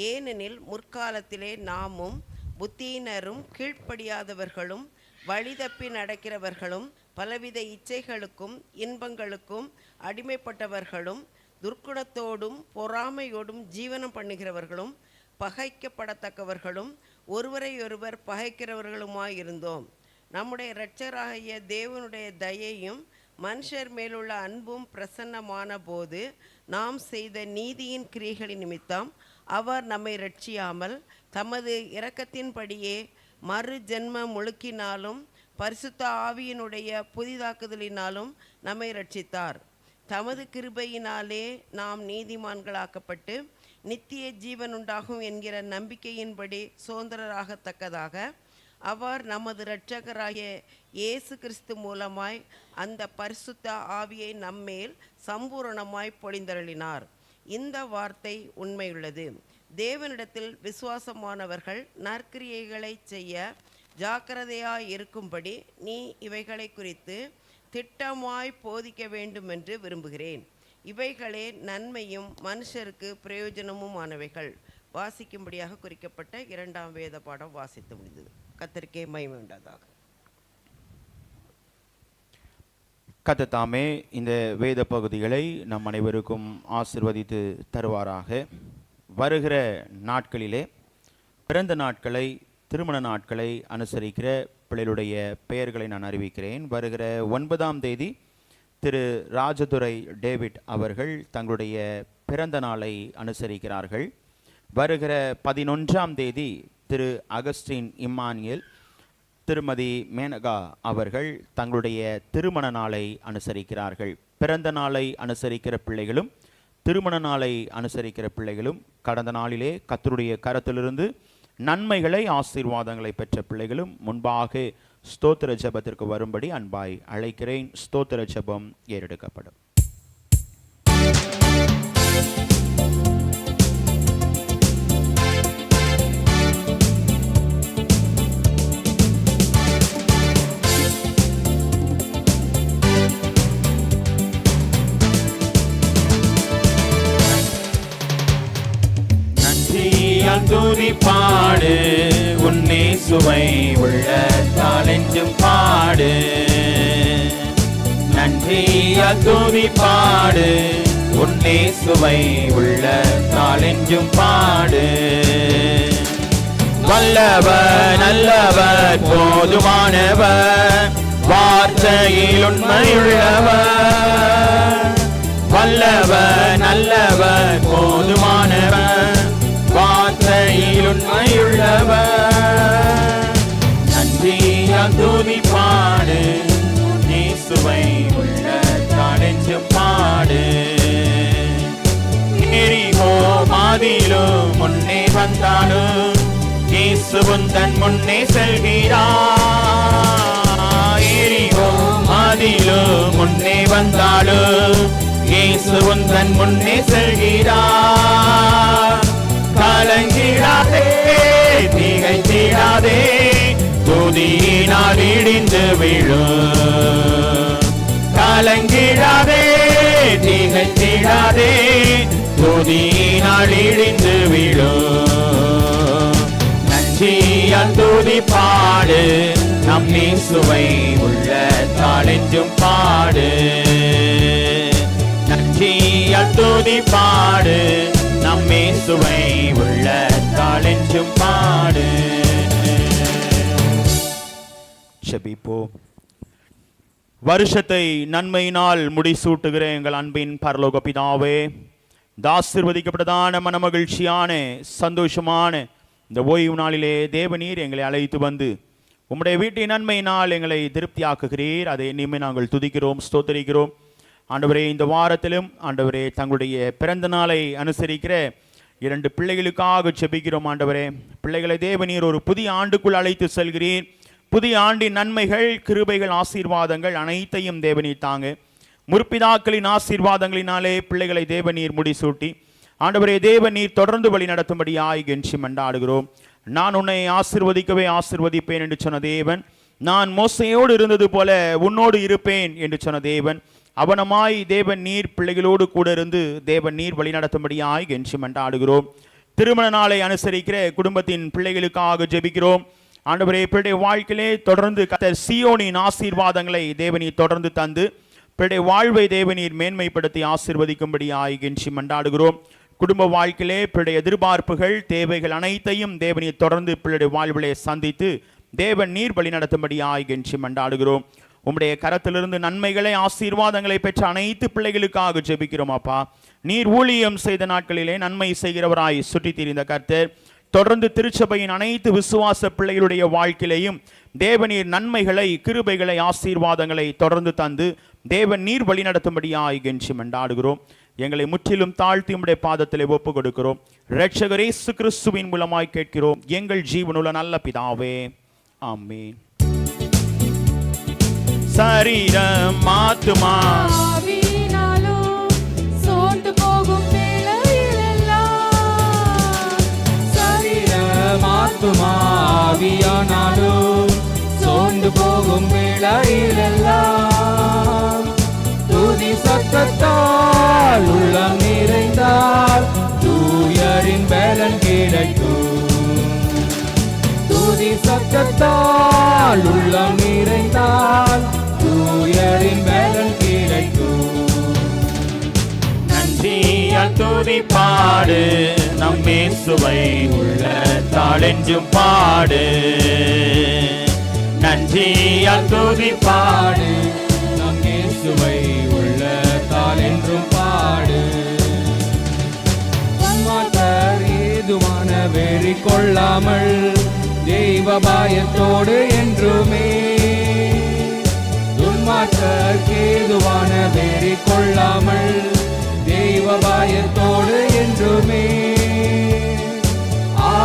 ஏனெனில் முற்காலத்திலே நாமும் புத்தியினரும் கீழ்ப்படியாதவர்களும் வழி தப்பி நடக்கிறவர்களும் பலவித இச்சைகளுக்கும் இன்பங்களுக்கும் அடிமைப்பட்டவர்களும் துர்க்குணத்தோடும் பொறாமையோடும் ஜீவனம் பண்ணுகிறவர்களும் பகைக்கப்படத்தக்கவர்களும் ஒருவரையொருவர் பகைக்கிறவர்களுமாயிருந்தோம். நம்முடைய இரட்சகராகிய தேவனுடைய தயையும் மனுஷர் மேலுள்ள அன்பும் பிரசன்னமான போது நாம் செய்த நீதியின் கிரியைகளின் நிமித்தம் அவர் நம்மை இரட்சியாமல் தமது இரக்கத்தின்படியே மறு ஜென்ம முழுக்கினாலும் பரிசுத்த ஆவியினுடைய புதிதாக்குதலினாலும் நம்மை இரட்சித்தார். தமது கிருபையினாலே நாம் நீதிமான்களாக்கப்பட்டு நித்திய ஜீவன் உண்டாகும் என்கிற நம்பிக்கையின்படி சுதந்திரராகத்தக்கதாக அவர் நமது இரட்சகராகிய இயேசு கிறிஸ்து மூலமாய் அந்த பரிசுத்த ஆவியை நம்மேல் சம்பூரணமாய் பொழிந்தருளினார். இந்த வார்த்தை உண்மையுள்ளது. தேவனிடத்தில் விசுவாசமானவர்கள் நற்கிரியைகளை செய்ய ஜாக்கிரதையாய் இருக்கும்படி நீ இவைகளை குறித்து திட்டமாய் போதிக்க வேண்டுமென்று விரும்புகிறேன். இவைகளே நன்மையும் மனுஷருக்கு பிரயோஜனமுமானவைகள். வாசிக்கும்படியாக குறிக்கப்பட்ட இரண்டாம் வேத பாடம் வாசித்து முடிந்தது. கர்த்தருக்கே மகிமை உண்டாதாக.
கர்த்தர் தாமே இந்த வேத பகுதிகளை நம் அனைவருக்கும் ஆசீர்வதித்து தருவாராக. வருகிற நாட்களிலே பிறந்த நாட்களை திருமண நாட்களை அனுசரிக்கிற பிள்ளைகளுடைய பெயர்களை நான் அறிவிக்கிறேன். வருகிற 9ஆம் தேதி திரு ராஜதுரை டேவிட் அவர்கள் தங்களுடைய பிறந்த நாளை அனுசரிக்கிறார்கள். வருகிற 11ஆம் தேதி திரு அகஸ்டின் இம்மானுவேல் திருமதி மேனகா அவர்கள் தங்களுடைய திருமண நாளை அனுசரிக்கிறார்கள். பிறந்த நாளை அனுசரிக்கிற பிள்ளைகளும் திருமண நாளை அனுசரிக்கிற பிள்ளைகளும் கடந்த நாளிலே கர்த்தருடைய கரத்திலிருந்து நன்மைகளை ஆசீர்வாதங்களை பெற்ற பிள்ளைகளும் முன்பாக ஸ்தோத்திர ஜெபத்திற்கு வரும்படி அன்பாய் அழைக்கிறேன். ஸ்தோத்திர ஜெபம் ஏறெடுக்கப்படும். தூதி பாடு உன்னே சுவை உள்ளத்தால் என்றும் பாடு நன்றியால் தூதி பாடு உன்னே சுவை உள்ளத்தால் என்றும் பாடு வல்லவர் நல்லவர் போதுமானவர் வார்த்தையில் உண்மையுள்ளவர் வல்லவர் நல்லவர் போதுமானவர் வார்த்தையில் உண்மையுள்ளவர் நன்றியால் தூதி பாடு இயேசுவை உள்ளத்தால் என்றும் பாடு எரிகோ மாதிலும் முன்னே வந்தாலும் இயேசுவும் தன் முன்னே செல்கிறார் எரிகோ மாதிலும் முன்னே வந்தாலும் இயேசுவும் தன் முன்னே செல்கிறார் கலங்கிடாதே திகைத்திடாதே துதியினால் இடிந்து விழும் கலங்கிடாதே திகைத்திடாதே துதியினால் இடிந்து விழும் நன்றியால் துதி பாடு நம் இயேசுவை உள்ளத்தால் என்றும் பாடு நன்றியால் துதி பாடு நம் இயேசுவை உள்ளத்தால் என்றும் பாடு. ஜெபிப்போம். வருஷத்தை நன்மையினால் முடிசூட்டுகிற எங்கள் அன்பின் பரலோக பிதாவே, ஆசீர்வதிக்கப்பட்டதான மனமகிழ்ச்சியான சந்தோஷமான இந்த ஓய்வு நாளிலே தேவநீர் எங்களை அழைத்து வந்து உம்முடைய வீட்டின் நன்மையினால் எங்களை திருப்தியாக்குகிறீர். அதை இனிமே நாங்கள் துதிக்கிறோம், ஸ்தோத்தரிக்கிறோம். ஆண்டவரே, இந்த வாரத்திலும் ஆண்டவரே தங்களுடைய பிறந்த நாளை அனுசரிக்கிற 2 பிள்ளைகளுக்காக ஜெபிக்கிறோம். ஆண்டவரே, பிள்ளைகளை தேவநீர் ஒரு புதிய ஆண்டுக்குள் அழைத்து செல்கிறீர். புதிய ஆண்டின் நன்மைகள், கிருபைகள், ஆசீர்வாதங்கள் அனைத்தையும் தேவநீர் தாங்க. முற்பிதாக்களின் ஆசீர்வாதங்களினாலே பிள்ளைகளை தேவநீர் முடிசூட்டி ஆண்டவரே தேவநீர் தொடர்ந்து வழி நடத்தும்படியாய் கெஞ்சி மன்றாடுகிறோம். நான் உன்னை ஆசீர்வதிக்கவே ஆசீர்வதிப்பேன் என்று சொன்ன தேவன், நான் மோசையோடு இருந்தது போல உன்னோடு இருப்பேன் என்று சொன்ன தேவன், அவனமாய் தேவன் நீர் பிள்ளைகளோடு கூட இருந்து தேவன் நீர் வழி நடத்தும்படியாய் கெஞ்சி மன்றாடுகிறோம். திருமண நாளை அனுசரிக்கிற குடும்பத்தின் பிள்ளைகளுக்காக ஜெபிக்கிறோம். ஆண்டவரே, பிள்ளைய வாழ்க்கையிலே தொடர்ந்து கர்த்தர் சீயோனின் ஆசீர்வாதங்களை தேவநீர் தொடர்ந்து தந்து பிள்ளைய வாழ்வை தேவநீர் மேன்மைப்படுத்தி ஆசீர்வதிக்கும்படியாய் கெஞ்சி மன்றாடுகிறோம். குடும்ப வாழ்க்கையிலே பிள்ளைய எதிர்பார்ப்புகள், தேவைகள் அனைத்தையும் தேவநீர் தொடர்ந்து பிள்ளைய வாழ்விலே சந்தித்து தேவன் நீர் வழி நடத்தும்படியாய் கெஞ்சி மன்றாடுகிறோம். உம்முடைய கரத்திலிருந்து நன்மைகளை, ஆசீர்வாதங்களை பெற்ற அனைத்து பிள்ளைகளுக்காக ஜெபிக்கிறோம். அப்பா, நீர் ஊழியம் செய்த நாட்களிலே நன்மை செய்கிறவராய் சுற்றி திரிந்த கர்த்தர் தொடர்ந்து திருச்சபையின் அனைத்து விசுவாச பிள்ளைகளுடைய வாழ்க்கையிலையும் தேவநீர் நன்மைகளை, கிருபைகளை, ஆசீர்வாதங்களை தொடர்ந்து தந்து தேவன் நீர் வழி நடத்தும்படியாய் கெஞ்சி மன்றாடுகிறோம். எங்களை முற்றிலும் தாழ்த்தி உம்முடைய பாதத்திலே ஒப்பு கொடுக்கிறோம். இரட்சகர் இயேசு கிறிஸ்துவின் மூலமாய் கேட்கிறோம் எங்கள் ஜீவனுள்ள நல்ல பிதாவே, ஆமென். சரீரம் ஆத்துமா
சோர்ந்து போகும் வேளையிலெல்லாம், சரீரம் ஆத்துமா ஆவியானாலும் சோர்ந்து போகும் வேளையிலெல்லாம், துதி சத்தத்தால் உள்ளம் நிறைந்தால் தூயரின் பலன் கிடைக்கும். துதி சத்தத்தால் உள்ளம் நிறைந்தால் தூயரின் பலன் கிடைக்கும்.
நன்றியால் துதி பாடு நம் இயேசுவை உள்ளத்தால் என்றும் பாடு. நன்றியால் துதி பாடு
நம் இயேசுவை உள்ளத்தால் என்றும் பாடு. மாதர் ஏதுவான வெறி கொள்ளாமல் தெய்வ பயத்தோடு என்றுமே, துன்மார்க்கேதுவான வெறி கொள்ளாமல் தெய்வ பயத்தோடு என்றுமே,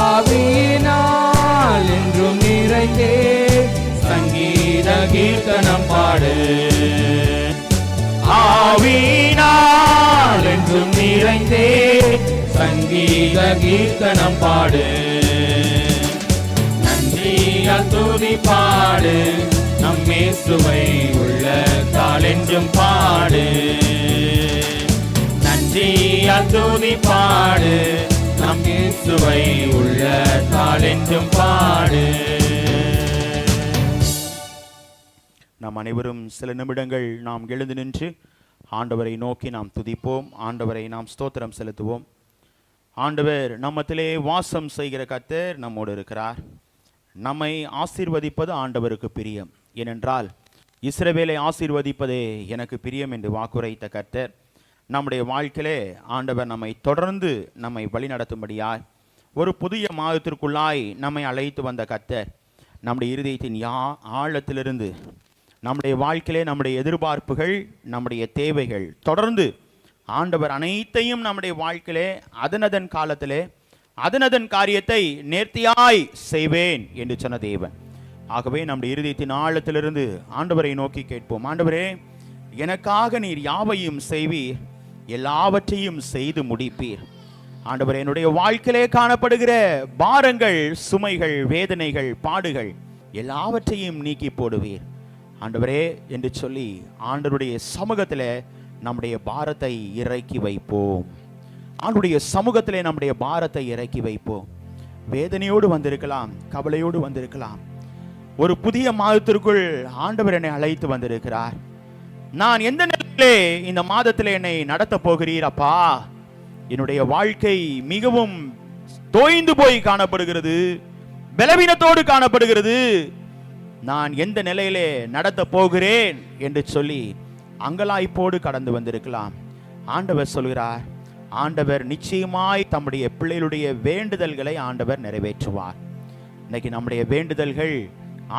ஆவியினால் என்றும் நிறைந்தே சங்கீத கீர்த்தனம் பாடு. ஆவியினால் என்றும் நிறைந்தே சங்கீத கீர்த்தனம் பாடு. நன்றியால் துதி பாடு நம் இயேசுவை உள்ளத்தால் என்றும் பாடு. நன்றியால் துதி பாடு நம் இயேசுவை உள்ளத்தால் என்றும் பாடு.
நாம் அனைவரும் சில நிமிடங்கள் நாம் எழுந்து நின்று ஆண்டவரை நோக்கி நாம் துதிப்போம். ஆண்டவரை நாம் ஸ்தோத்திரம் செலுத்துவோம். ஆண்டவர் நம்மத்திலே வாசம் செய்கிற கர்த்தர் நம்மோடு இருக்கிறார். நம்மை ஆசீர்வதிப்பது ஆண்டவருக்கு பிரியம். ஏனென்றால் இஸ்ரவேலை ஆசீர்வதிப்பதே எனக்கு பிரியம் என்று வாக்குரைத்த கர்த்தர் நம்முடைய வாழ்க்கையிலே ஆண்டவர் நம்மை தொடர்ந்து நம்மை வழிநடத்தும்படியாய் ஒரு புதிய மாதத்திற்குள்ளாய் நம்மை அழைத்து வந்த கர்த்தர் நம்முடைய இருதயத்தின் ஆழத்திலிருந்து நம்முடைய வாழ்க்கையிலே நம்முடைய எதிர்பார்ப்புகள், நம்முடைய தேவைகள் தொடர்ந்து ஆண்டவர் அனைத்தையும் நம்முடைய வாழ்க்கையிலே அதனதன் காலத்திலே அதனதன் காரியத்தை நேர்த்தியாய் செய்வேன் என்று சொன்ன தேவன். ஆகவே நம்முடைய இருதயத்தின் ஆழத்திலிருந்து ஆண்டவரை நோக்கி கேட்போம். ஆண்டவரே, எனக்காக நீர் யாவையும் செய்வீர், எல்லாவற்றையும் செய்து முடிப்பீர். ஆண்டவரே, என்னுடைய வாழ்க்கையிலே காணப்படுகிற பாரங்கள், சுமைகள், வேதனைகள், பாடுகள் எல்லாவற்றையும் நீக்கி போடுவீர் ஆண்டவரே என்று சொல்லி ஆண்டவருடைய சமூகத்தில் நம்முடைய பாரத்தை இறக்கி வைப்போம். ஆண்டவருடைய சமூகத்திலே நம்முடைய பாரத்தை இறக்கி வைப்போம். வேதனையோடு வந்திருக்கலாம், கவலையோடு வந்திருக்கலாம். ஒரு புதிய மாதத்திற்குள் ஆண்டவர் என்னை அழைத்து வந்திருக்கிறார். நான் எந்த நிலையிலே இந்த மாதத்திலே என்னை நடத்த போகிறீர் அப்பா? என்னுடைய வாழ்க்கை மிகவும் தோய்ந்து போய் காணப்படுகிறது, பலவீனத்தோடு காணப்படுகிறது. நான் எந்த நிலையிலே நடத்த போகிறேன் என்று சொல்லி அங்கலாய்ப்போடு கடந்து வந்திருக்கலாம். ஆண்டவர் சொல்கிறார், ஆண்டவர் நிச்சயமாய் தம்முடைய பிள்ளைகளுடைய வேண்டுதல்களை ஆண்டவர் நிறைவேற்றுவார். இன்னைக்கு நம்முடைய வேண்டுதல்கள்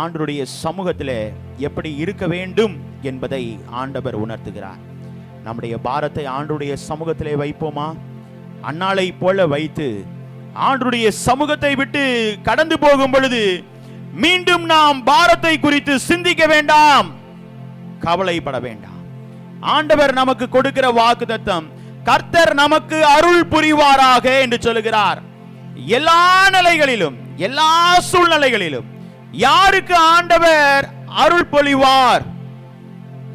ஆண்டவருடைய சமூகத்தில் எப்படி இருக்க வேண்டும் என்பதை ஆண்டவர் உணர்த்துகிறார். நம்முடைய பாரத்தை ஆண்டவருடைய சமூகத்திலே வைப்போமா? அன்னாளை போல வைத்து ஆண்டவருடைய சமூகத்தை விட்டு கடந்து போகும் பொழுது மீண்டும் நாம் பாரத்தை குறித்து சிந்திக்க வேண்டாம், கவலைப்பட வேண்டாம். ஆண்டவர் நமக்கு கொடுக்கிற வாக்குத்தத்தம், கர்த்தர் நமக்கு அருள் புரிவாராக என்று சொல்லுகிறார். எல்லா நிலைகளிலும், எல்லா சூழ்நிலைகளிலும் யாருக்கு ஆண்டவர் அருள் பொழிவார்?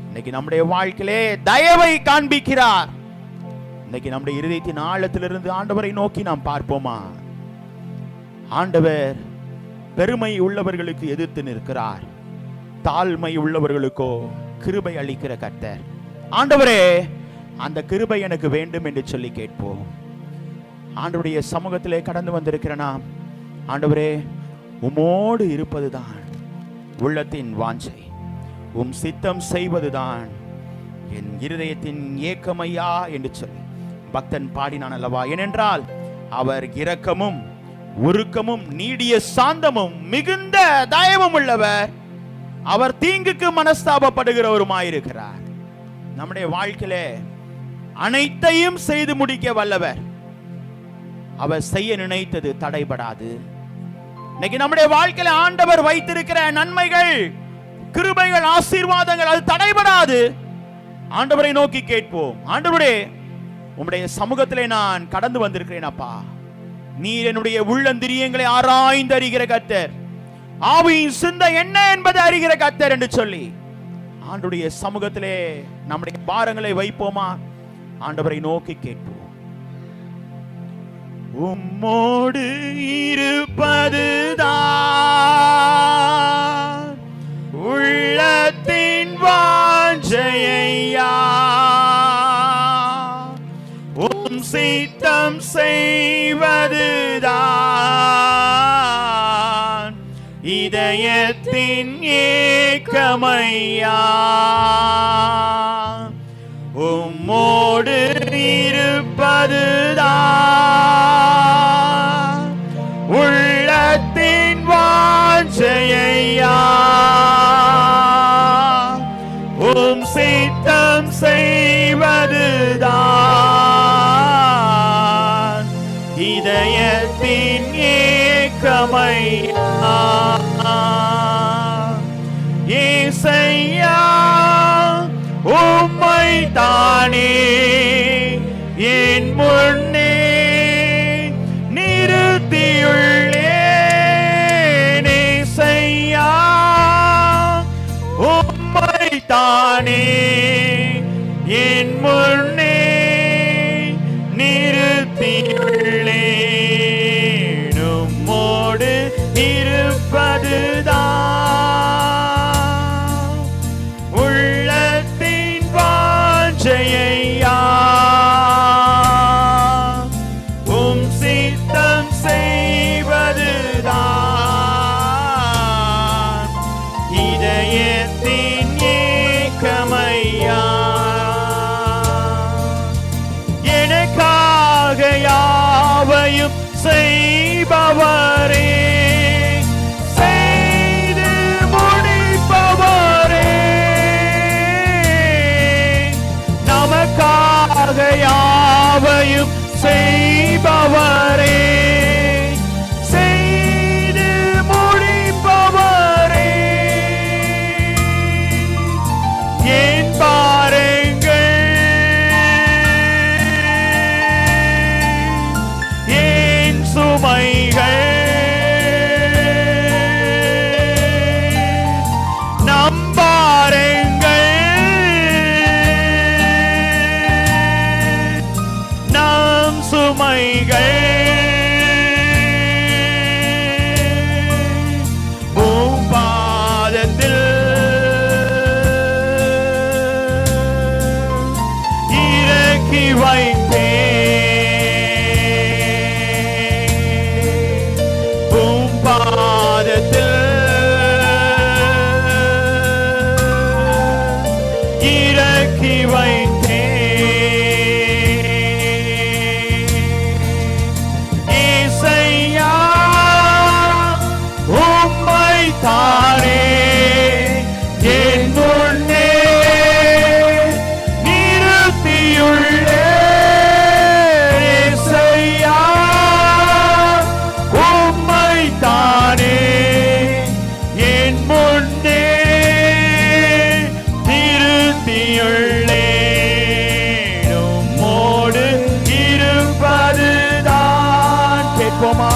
இன்னைக்கு நம்முடைய வாழ்க்கையிலே தயவை காண்பிக்கிறார். இன்னைக்கு நம்முடைய இருதயத்தின் ஆழத்திலிருந்து ஆண்டவரை நோக்கி நாம் பார்ப்போமா? ஆண்டவர் பெருமை உள்ளவர்களுக்கு எதிர்த்து நிற்கிறார், தாழ்மை உள்ளவர்களுக்கோ கிருபை அளிக்கிற கர்த்தர். ஆண்டவரே, அந்த கிருபை எனக்கு வேண்டும் என்று சொல்லி கேட்போம். ஆண்டவருடைய சமூகத்திலே கடந்து வந்திருக்கிற நாம், ஆண்டவரே, உமோடு இருப்பதுதான் உள்ளத்தின் வாஞ்சை, உம் சித்தம் செய்வதுதான் என் இருதயத்தின் ஏக்கமையா என்று சொல்லி பக்தன் பாடினான் அல்லவா? ஏனென்றால் அவர் இரக்கமும் உருக்கமும் நீடிய சாந்தமும் மிகுந்த தயவும் உள்ளவர். அவர் தீங்குக்கு மனஸ்தாபப்படுகிறவருமாயிருக்கிறார். நம்முடைய வாழ்க்கையிலே அனைத்தையும் செய்து முடிக்க வல்லவர். அவர் செய்ய நினைத்தது தடைபடாது. இன்னைக்கு நம்முடைய வாழ்க்கையில ஆண்டவர் வைத்திருக்கிற நன்மைகள், கிருபைகள், ஆசீர்வாதங்கள் அது தடைபடாது. ஆண்டவரை நோக்கி கேட்போம். ஆண்டவரே, உம்முடைய சமூகத்திலே நான் கடந்து வந்திருக்கிறேன் அப்பா. நீர் என்னுடைய உள்ளந்திரியங்களை ஆராய்ந்து அறிகிற கர்த்தர், ஆவியின் சிந்தை என்ன என்பதை அறிகிற கர்த்தர் என்று சொல்லி ஆண்டவருடைய சமூகத்திலே நம்முடைய பாரங்களை வைப்போமா? ஆண்டவரை நோக்கி கேட்போம். உம்மோடு இருப்பதுதான் உள்ளத்தின் வாஞ்சையா, உம் சித்தம் செய்வதுதான் இதயத்தின் ஏக்கமையா. உம்மோடு இருப்பதுதான் உள்ளத்தின் வாஞ்சையா, உம் சித்தம் செய்வதுதான் இதயத்தின் ஏக்கமையா. ஏசையா, உம்மை தானே என் முன்னே நிறுத்தியுள்ளேன். ஏசையா, உம்மை தானே என் முன்னே நிறுத்தியுள்ளேன். செய்பவரே, செய்து முடிப்பவரே, நமக்காக யாவையும் செய்பவரே, செய்து முடிப்பவரே, ஏன் பாருங்கள், ஏன் சுமைகள் நம்பாருங்கள், நம் சுமைகள் பூபாதத்தில் இறக்கி வைத்தேன், பூபாதத்தில் இறக்கி வைத்தேன். இசையா உம்மை தானே என் முன்னே நிறுத்தியுள்ளேன். இசையா உம்மை தானே என் முன்னே நிறுத்தியுள்ளேன். உம்மோடு இருப்பதுதான் கேட்போமா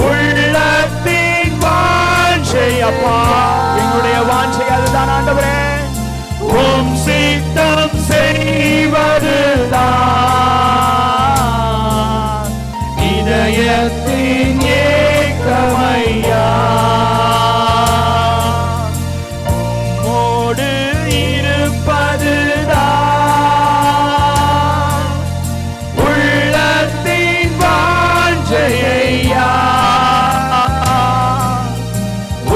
உள்ளத்தின் வாஞ்சை. அப்பா, எங்களுடைய வாஞ்சை அதுதான் ஆண்டவரே, உம் சித்தம் செய்வதுதான் இதயத்தின் ஏக்கமையா. உம்மோடு இருப்பதுதான் உள்ளத்தின் வாஞ்சையா.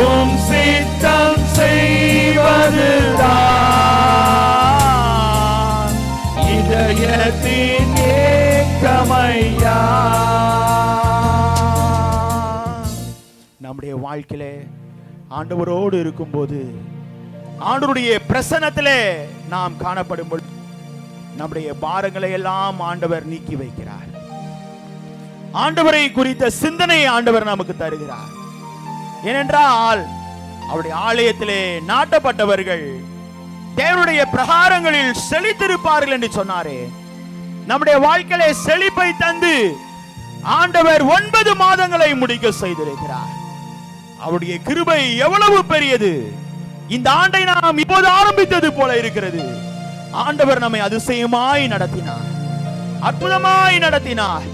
உம் சித்தம் செய்வதுதான் இதயத்தின் ஏக்கமையா. நம்முடைய வாழ்க்கையிலே ஆண்டவரோடு இருக்கும்போது, ஆண்டவருடைய பிரசன்னத்திலே நாம் காணப்படும் பொழுது நம்முடைய பாரங்களை எல்லாம் ஆண்டவர் நீக்கி வைக்கிறார். ஆண்டவரை குறித்த சிந்தனை ஆண்டவர் நமக்கு தருகிறார். ஏனென்றால் அவருடைய ஆலயத்திலே நாட்டப்பட்டவர்கள் தேவனுடைய பிரகாரங்களில் செழித்திருப்பார்கள் என்று சொன்னாரே. நம்முடைய வாழ்க்கையிலே செழிப்பை தந்து ஆண்டவர் 9 மாதங்களை முடிக்க செய்திருக்கிறார். அவருடைய கிருபை எவ்வளவு பெரியது! இந்த ஆண்டை நாம் இப்போது ஆரம்பித்தது போல இருக்கிறது. ஆண்டவர் நம்மை அதிசயமாய் நடத்தினார், அற்புதமாய் நடத்தினார்.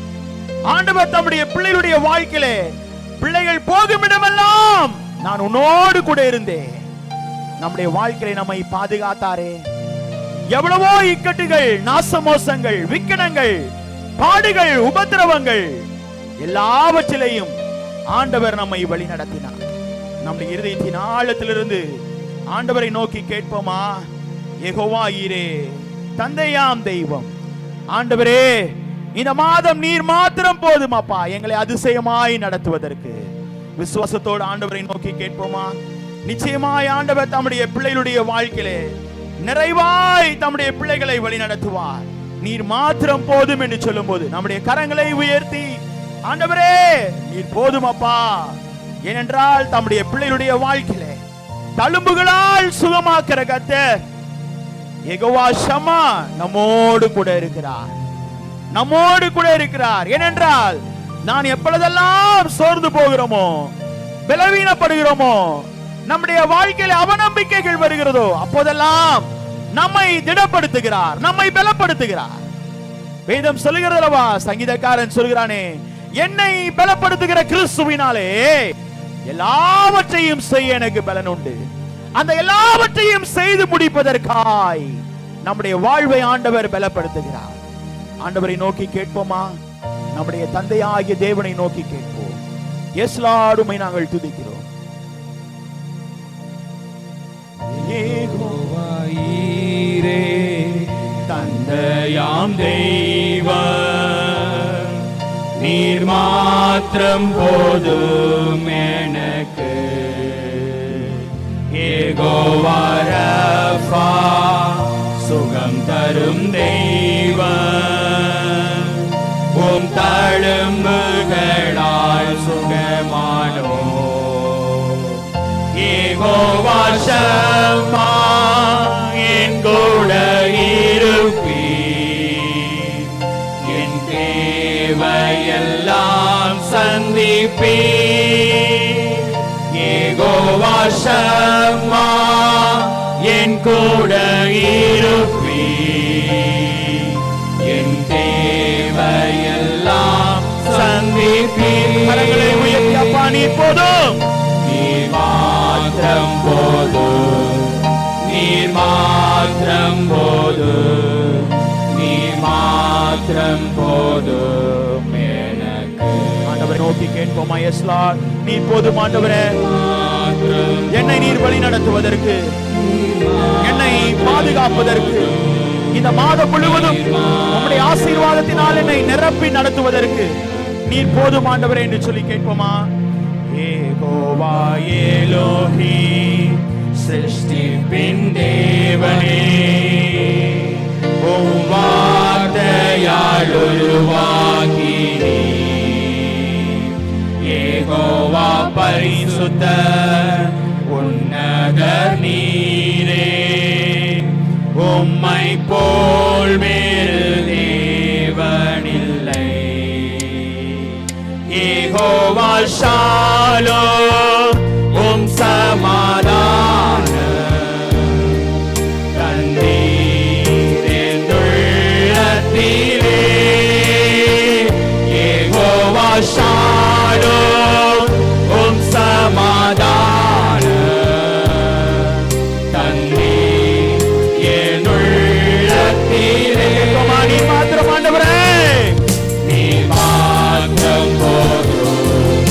ஆண்டவர் தம்முடைய பிள்ளைகளுடைய வாழ்க்கையிலே பிள்ளைகள் போகும் இடமெல்லாம் நான் உன்னோடு கூட இருந்தேன். நம்முடைய வாழ்க்கையை நம்மை பாதுகாத்தாரே. எவ்வளவோ இக்கட்டுகள், நாசமோசங்கள், விக்கனங்கள், பாடுகள், உபத்திரவங்கள் எல்லாவற்றிலையும் ஆண்டவர் நம்மை வழி நடத்தினார். நம்முடைய இருதயத்தின் ஆழத்திலிருந்து ஆண்டவரை நோக்கி கேட்போமா? யெகோவா ஈரே, தந்தையாம் தெய்வம், ஆண்டவரே, இந்த மாதம் நீர் மாத்திரம் போதும் அப்பா எங்களை அதிசயமாய் நடத்துவதற்கு. விசுவாசத்தோடு ஆண்டவரை நோக்கி கேட்போமா? நிச்சயமாய் ஆண்டவர் தம்முடைய பிள்ளைகளுடைய வாழ்க்கையிலே நிறைவாய் தம்முடைய பிள்ளைகளை வழி நடத்துவார். நீர் மாத்திரம் போதும் என்று சொல்லும் போது நம்முடைய கரங்களை உயர்த்தி, ஆண்டவரே நீர் போதும் அப்பா, ஏனென்றால் தம்முடைய பிள்ளைகளுடைய வாழ்க்கையிலே தழும்புகளால் சுகமாக்கிற கர்த்தர் யெகோவா ஷம்மா நம்மோடு கூட இருக்கிறார், நம்மோடு கூட இருக்கிறார். ஏனென்றால் நான் எப்பொழுதெல்லாம் சோர்ந்து போகிறோமோ, பலவீனப்படுகிறோமோ, நம்முடைய வாழ்க்கையில் அவநம்பிக்கைகள் வருகிறதோ, அப்போதெல்லாம் நம்மை திடப்படுத்துகிறார், நம்மை பலப்படுத்துகிறார். வேதம் சொல்லுகிறதல்லவா, சங்கீதக்காரன் சொல்கிறானே, என்னை பலப்படுத்துகிற கிறிஸ்துவினாலே எல்லாவற்றையும் செய்ய எனக்கு பலன் உண்டு. அந்த எல்லாவற்றையும் செய்து முடிப்பதற்காய் நம்முடைய வாழ்வை ஆண்டவர் பலப்படுத்துகிறார். ஆண்டவரை நோக்கி கேட்போமா? நம்முடைய தந்தையாகிய தேவனை நோக்கி கேட்போம். எல்லாருமே நாங்கள் துதிக்கிறோம். யெகோவா ஈரே, தந்தையாம் தெய்வம்,
நீர் மாத்திரம் போதும் எனக்கு. யெகோவா ரஃபா, சுகம் தரும் தெய்வம், உம் தழும்புகளால் சுகமானோ. யெகோவா ஷம்மா, என் கூட இருப்பீர், என் தேவையெல்லாம் சந்திப்பீர். யெகோவா ஷம்மா, என் கூட இருப்பீர், என் தேவையெல்லாம் சந்திப்பீர். கரங்களை உயர்த்தி அப்பா நீர் போதும், நீர் மாத்திரம் போதும், நீர் மாத்திரம் போதும், நீர் மாத்திரம் போதும் எனக்கு.
ஆண்டவரை நோக்கி கேட்போமா? எஸ் லார்ட், நீர் போதும் ஆண்டவரே. என்னை நீர் வழி நடத்துவதற்கு, என்னை பாதுகாப்பதற்கு, இந்த மாதம் முழுவதும் உம்முடைய ஆசீர்வாதத்தினால் என்னை நிரப்பி நடத்துவதற்கு நீர் போதும் ஆண்டவரே என்று சொல்லி கேட்போமா? யெகோவா எலோஹி,
சிருஷ்டிப்பின் தேவனே, உம் வார்த்தையால் உருவாக்கினீர். யெகோவா பரிசுத்தர், உன்னதர் நீரே, உம்மை போல் வேறு தேவனில்லை. யெகோவா ஷாலோம், உம் சமாதானம் தந்தீர் என் உள்ளத்திலே. யெகோவா ஷாலோம், உம் சமாதானம் தந்தீர் என் உள்ளத்திலே.
நீர் மாத்திரம் ஆண்டவரே,
நீர் மாத்திரம் போதும்,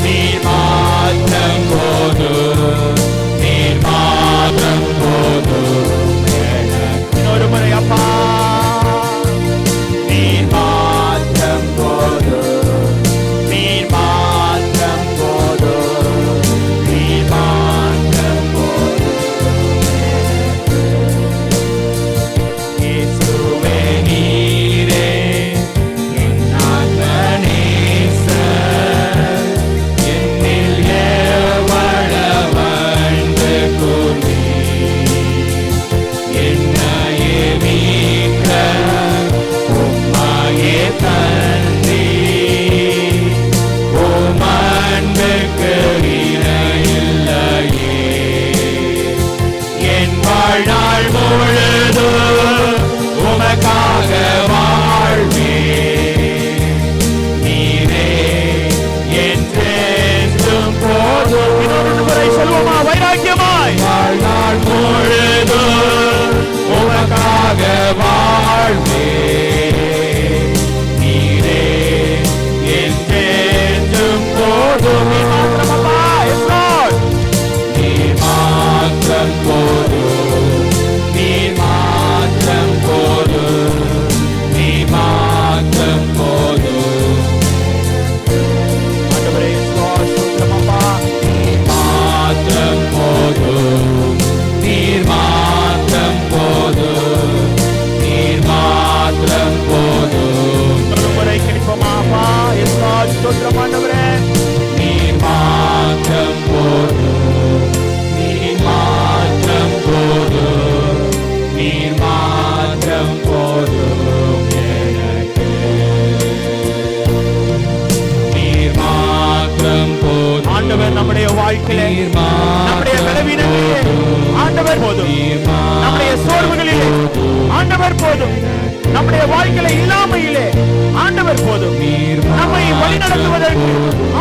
நீர் மாத்திரம் போதும், நீர் மாத்திரம் போதும் எனக்கு.
இன்னொரு முறை அப்பா,
நீர் மாத்திரம் போதும், நீர் மாத்திரம் போதும், நீர் மாத்திரம் போதும் எனக்கு. இயேசுவே நீரே என் ஆத்மநேசர், என்னில் எவ்வளவு அன்பு கூர்ந்தீர். என்னையே மீட்க உம்மையே தந்தீர். உம் அன்புக்கு இணையில்லையே. என் வாழ்நாள் முழுதும் உமக்காக வாழ்வேன். நீரே என்றென்றும் போதும்.
இன்னொரு முறை சொல்வோமா? வைராக்கியமாய்
வாழ்நாள் முழுதும் உமக்காக வாழ்வேன். நீரே என்றென்றும் போதும்.
நீர் மாத்திரம் அப்பா. எஸ் லார்ட்,
நீர் மாத்திரம் போதும், நீர் மாத்திரம் போதும், நீர் மாத்திரம் போதும்.
ஆண்டவரே எஸ் லார்ட், ஸ்தோத்திரம் அப்பா.
நீர் மாத்திரம் போதும், நீர் மாத்திரம் போதும், நீர் மாத்திரம் போதும்.
இன்னொரு முறை கேட்போமா அப்பா? எஸ் லார்ட், ஸ்தோத்திரம் ஆண்டவரே.
நீர் மாத்திரம் போதும், நீர் மாத்திரம் போதும், நீர் மாத்திரம் போதும் எனக்கு. நீர் மாத்திரம் போதும்.
ஆண்டவர் நம்முடைய வாழ்க்கையிலே,
நீர்
நம்முடைய
மாத்திரம்
பலவீனங்களிலே ஆண்டவர் போதும்,
நீர்
நம்முடைய சோர்வுகளிலே ஆண்டவர் போதும், நம்முடைய வாழ்க்கையில இல்லாமையிலே ஆண்டவர் போதும்,
நீர்
நம்மை வழி நடத்துவதற்கு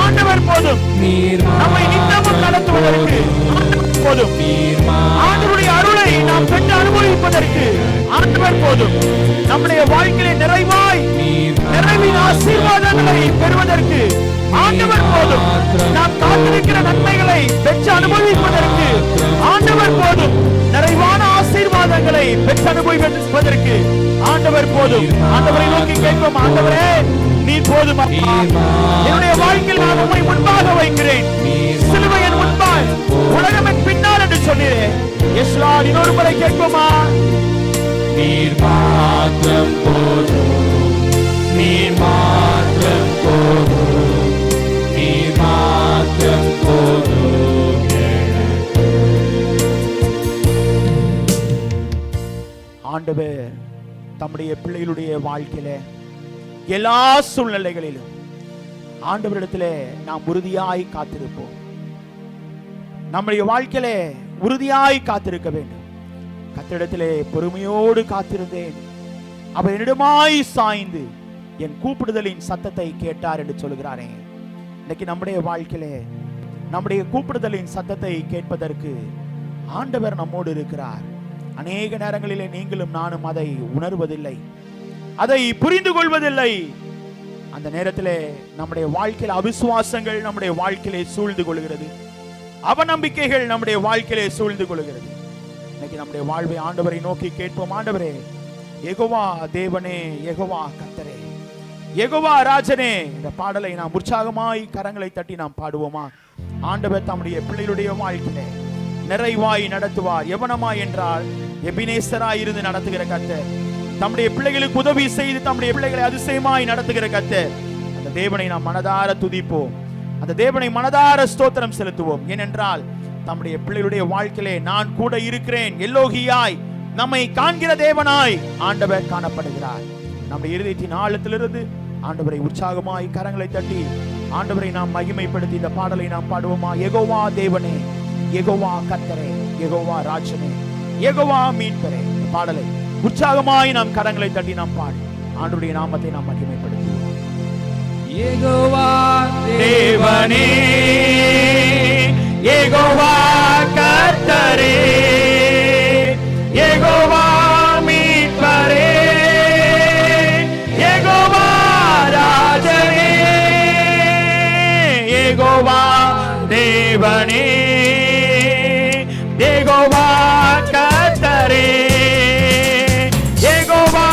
ஆண்டவர் போதும்,
நீர்
நம்மை நித்தமும் நடத்துவதற்கு ஆண்டவர் போதும்,
நீர்
ஆண்டவருடைய அருளை நாம் பெற்று அனுபவிப்பதற்கு ஆண்டவர் போதும், நம்முடைய வாழ்க்கையிலே நிறைவாய் நிறைவின் ஆசீர்வாதங்களை பெறுவதற்கு ஆண்டவர் போதும், நாம் காத்திருக்கிற நன்மைகளை பெற்று அனுபவிப்பதற்கு ஆண்டவர் போதும், நிறைவான ஆசீர்வாதங்களை பெற்று அனுபவிப்பதற்கு ஆண்டவர் போதும். ஆண்டவரை நோக்கி கேட்போம், ஆண்டவரே நீ போதும் அப்பா. என்னுடைய வாழ்க்கையில் நான் உம்மை முன்பாக வைக்கிறேன். சிலுவை என் முன்பாய், உலகம் என் பின்னால் என்று சொன்னீரே. இயேசுவா, இன்னொரு முறை கேட்போமா?
நீர் மாத்திரம் போதும், நீர் மாத்திரம் போதும், நீர் மாத்திரம் போதும் எனக்கு.
ஆண்டவர் தம்முடைய பிள்ளைகளுடைய வாழ்க்கையில எல்லா சூழ்நிலைகளிலும் ஆண்டவரிடத்திலே நாம் உறுதியாய் காத்திருப்போம். நம்முடைய வாழ்க்கையில உறுதியாய் காத்திருக்க வேண்டும். கர்த்தரிடத்திலே பொறுமையோடு காத்திருந்தேன், அவர் என்னிடமாய் சாய்ந்து என் கூப்பிடுதலின் சத்தத்தை கேட்டார் என்று சொல்கிறாரே. இன்னைக்கு நம்முடைய வாழ்க்கையிலே நம்முடைய கூப்பிடுதலின் சத்தத்தை கேட்பதற்கு ஆண்டவர் நம்மோடு இருக்கிறார். அநேக நேரங்களிலே நீங்களும் நானும் அதை உணர்வதில்லை, அதை புரிந்து கொள்வதில்லை. அந்த நேரத்திலே நம்முடைய வாழ்க்கையில் அவிசுவாசங்கள் நம்முடைய வாழ்க்கையிலே சூழ்ந்து கொள்கிறது, அவநம்பிக்கைகள் நம்முடைய வாழ்க்கையிலே சூழ்ந்து கொள்கிறது. இன்னைக்கு நம்முடைய வாழ்வை ஆண்டவரை நோக்கி கேட்போம். ஆண்டவரே, யெகோவா தேவனே, யெகோவா கர்த்தரே, யெகோவா ராஜனே. இந்த பாடலை நாம் உற்சாகமாய் கரங்களை தட்டி நாம் பாடுவோமா? ஆண்டவர் தம்முடைய பிள்ளைகளுடைய வாழ்க்கையிலே நிறைவாய் நடத்துவார். எவனமாய் என்றால் எபினேசராய் இருந்து நடத்துகிற கர்த்தர், தம்முடைய பிள்ளைகளுக்கு உதவி செய்து தம்முடைய பிள்ளைகளை அதிசயமாய் நடத்துகிற கர்த்தர். அந்த தேவனை நாம் மனதார துதிப்போம், அந்த தேவனை மனதார ஸ்தோத்திரம் செலுத்துவோம். ஏனென்றால் தம்முடைய பிள்ளைகளுடைய வாழ்க்கையிலே நான் கூட இருக்கிறேன், எல்லோகியாய் நம்மை காண்கிற தேவனாய் ஆண்டவர் காணப்படுகிறார். நம்முடைய இருதயத்தின் ஆழத்திலிருந்து ஆண்டவரை உற்சாகமாய் கரங்களை தட்டி ஆண்டவரை நாம் மகிமைப்படுத்தி இந்த பாடலை நாம் பாடுவோமா? யெகோவா தேவனே, யெகோவா கர்த்தரே, யெகோவா ராஜனே, யெகோவா மீட்பரே. இந்த பாடலை உற்சாகமாய் நாம் கரங்களை தட்டி நாம் பாடி ஆண்டவருடைய நாமத்தை நாம் மகிமைப்படுத்துவோம்.
யெகோவா
தேவனே, யெகோவா கர்த்தரே, யெகோவா மீட்பரே, யெகோவா ராஜனே, யெகோவா தேவனே, யெகோவா கர்த்தரே, யெகோவா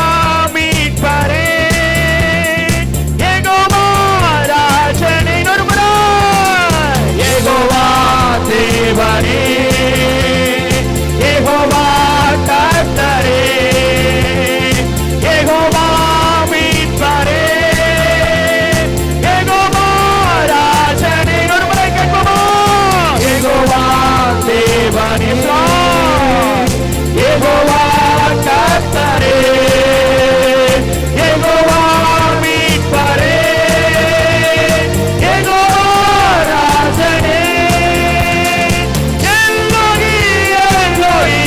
மீட்பரே, யெகோவா ராஜனே. இன்னொரு முறை, யெகோவா தேவனே, யெகோவா கர்த்தரே, யெகோவா மீட்பரே, யெகோவா ராஜனே. இன்னொரு முறை கேட்போமா? யெகோவா தேவனே, யெகோவா கர்த்தரே, யெகோவா மீட்பரே, யெகோவா ராஜனே. எல்லோகி, எல்லோகி,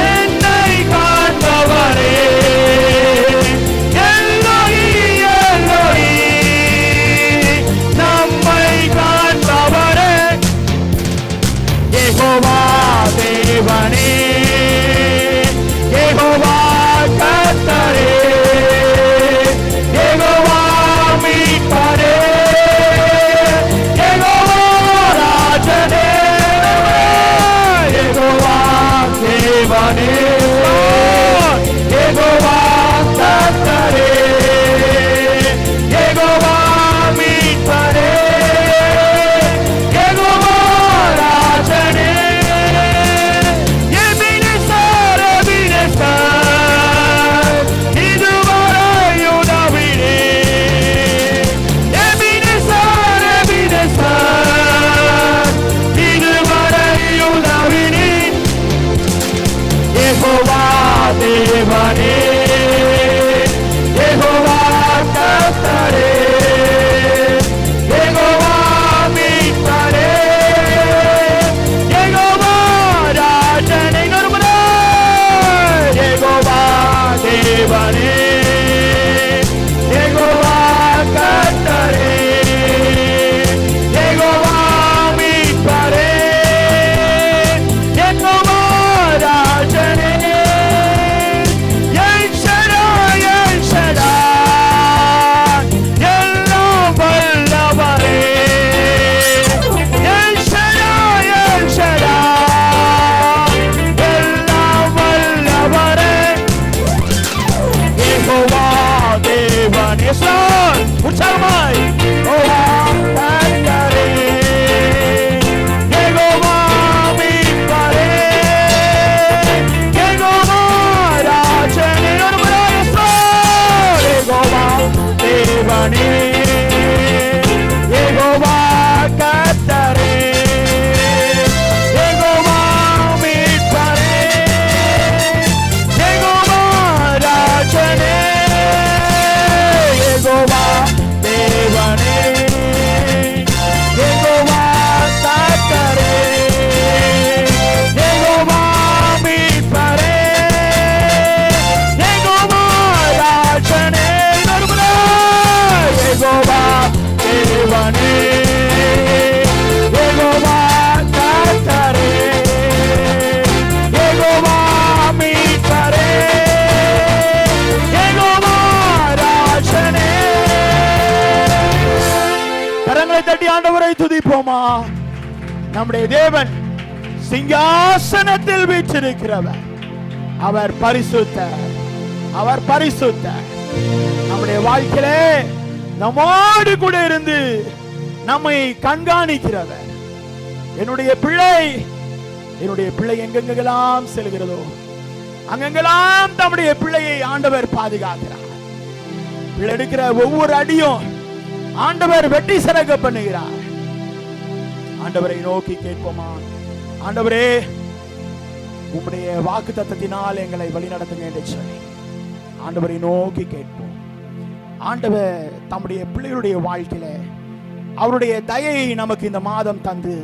என்னை காண்பவரே, எல்லோகி, எல்லோகி, நம்மை காண்பவரே, யெகோவா தேவனே, யெகோவா கர்த்தரே, யெகோவா மீட்பரே, யெகோவா ராஜனே, யெகோவா தேவனே, யெகோவா கர்த்தரே, யெகோவா மீட்பரே, யெகோவா ராஜனே. எபினேசர், எபினேசர், இதுவரை உதவினே. எபினேசர், எபினேசர், இதுவரை உதவினே. யெகோவா கேட்போமா? நம்முடைய தேவன் சிங்காசனத்தில் வீற்றிருக்கிறவர். அவர் பரிசுத்தர், அவர் பரிசுத்தர். நம்முடைய வாழ்க்கையிலே நம்மோடு கூட இருந்து நம்மை கண்காணிக்கிறவர். என்னுடைய பிள்ளை எங்கெங்கெல்லாம் செல்கிறதோ அங்கெங்கெல்லாம் தம்முடைய பிள்ளையை ஆண்டவர் பாதுகாக்கிறார். பிள்ளை எடுக்கிற ஒவ்வொரு அடியும் ஆண்டவர் வெட்டி சிறக்க பண்ணுகிறார். ஆண்டவரை நோக்கி கேட்போமா? ஆண்டவரே, உம்முடைய வாக்குத்தத்தத்தினால் எங்களை வழிநடத்துங்க என்று சொல்லி ஆண்டவரை நோக்கி கேட்போம். ஆண்டவர் தம்முடைய பிள்ளைகளுடைய வாழ்க்கையில அவருடைய தயையை நமக்கு இந்த மாதம் தந்து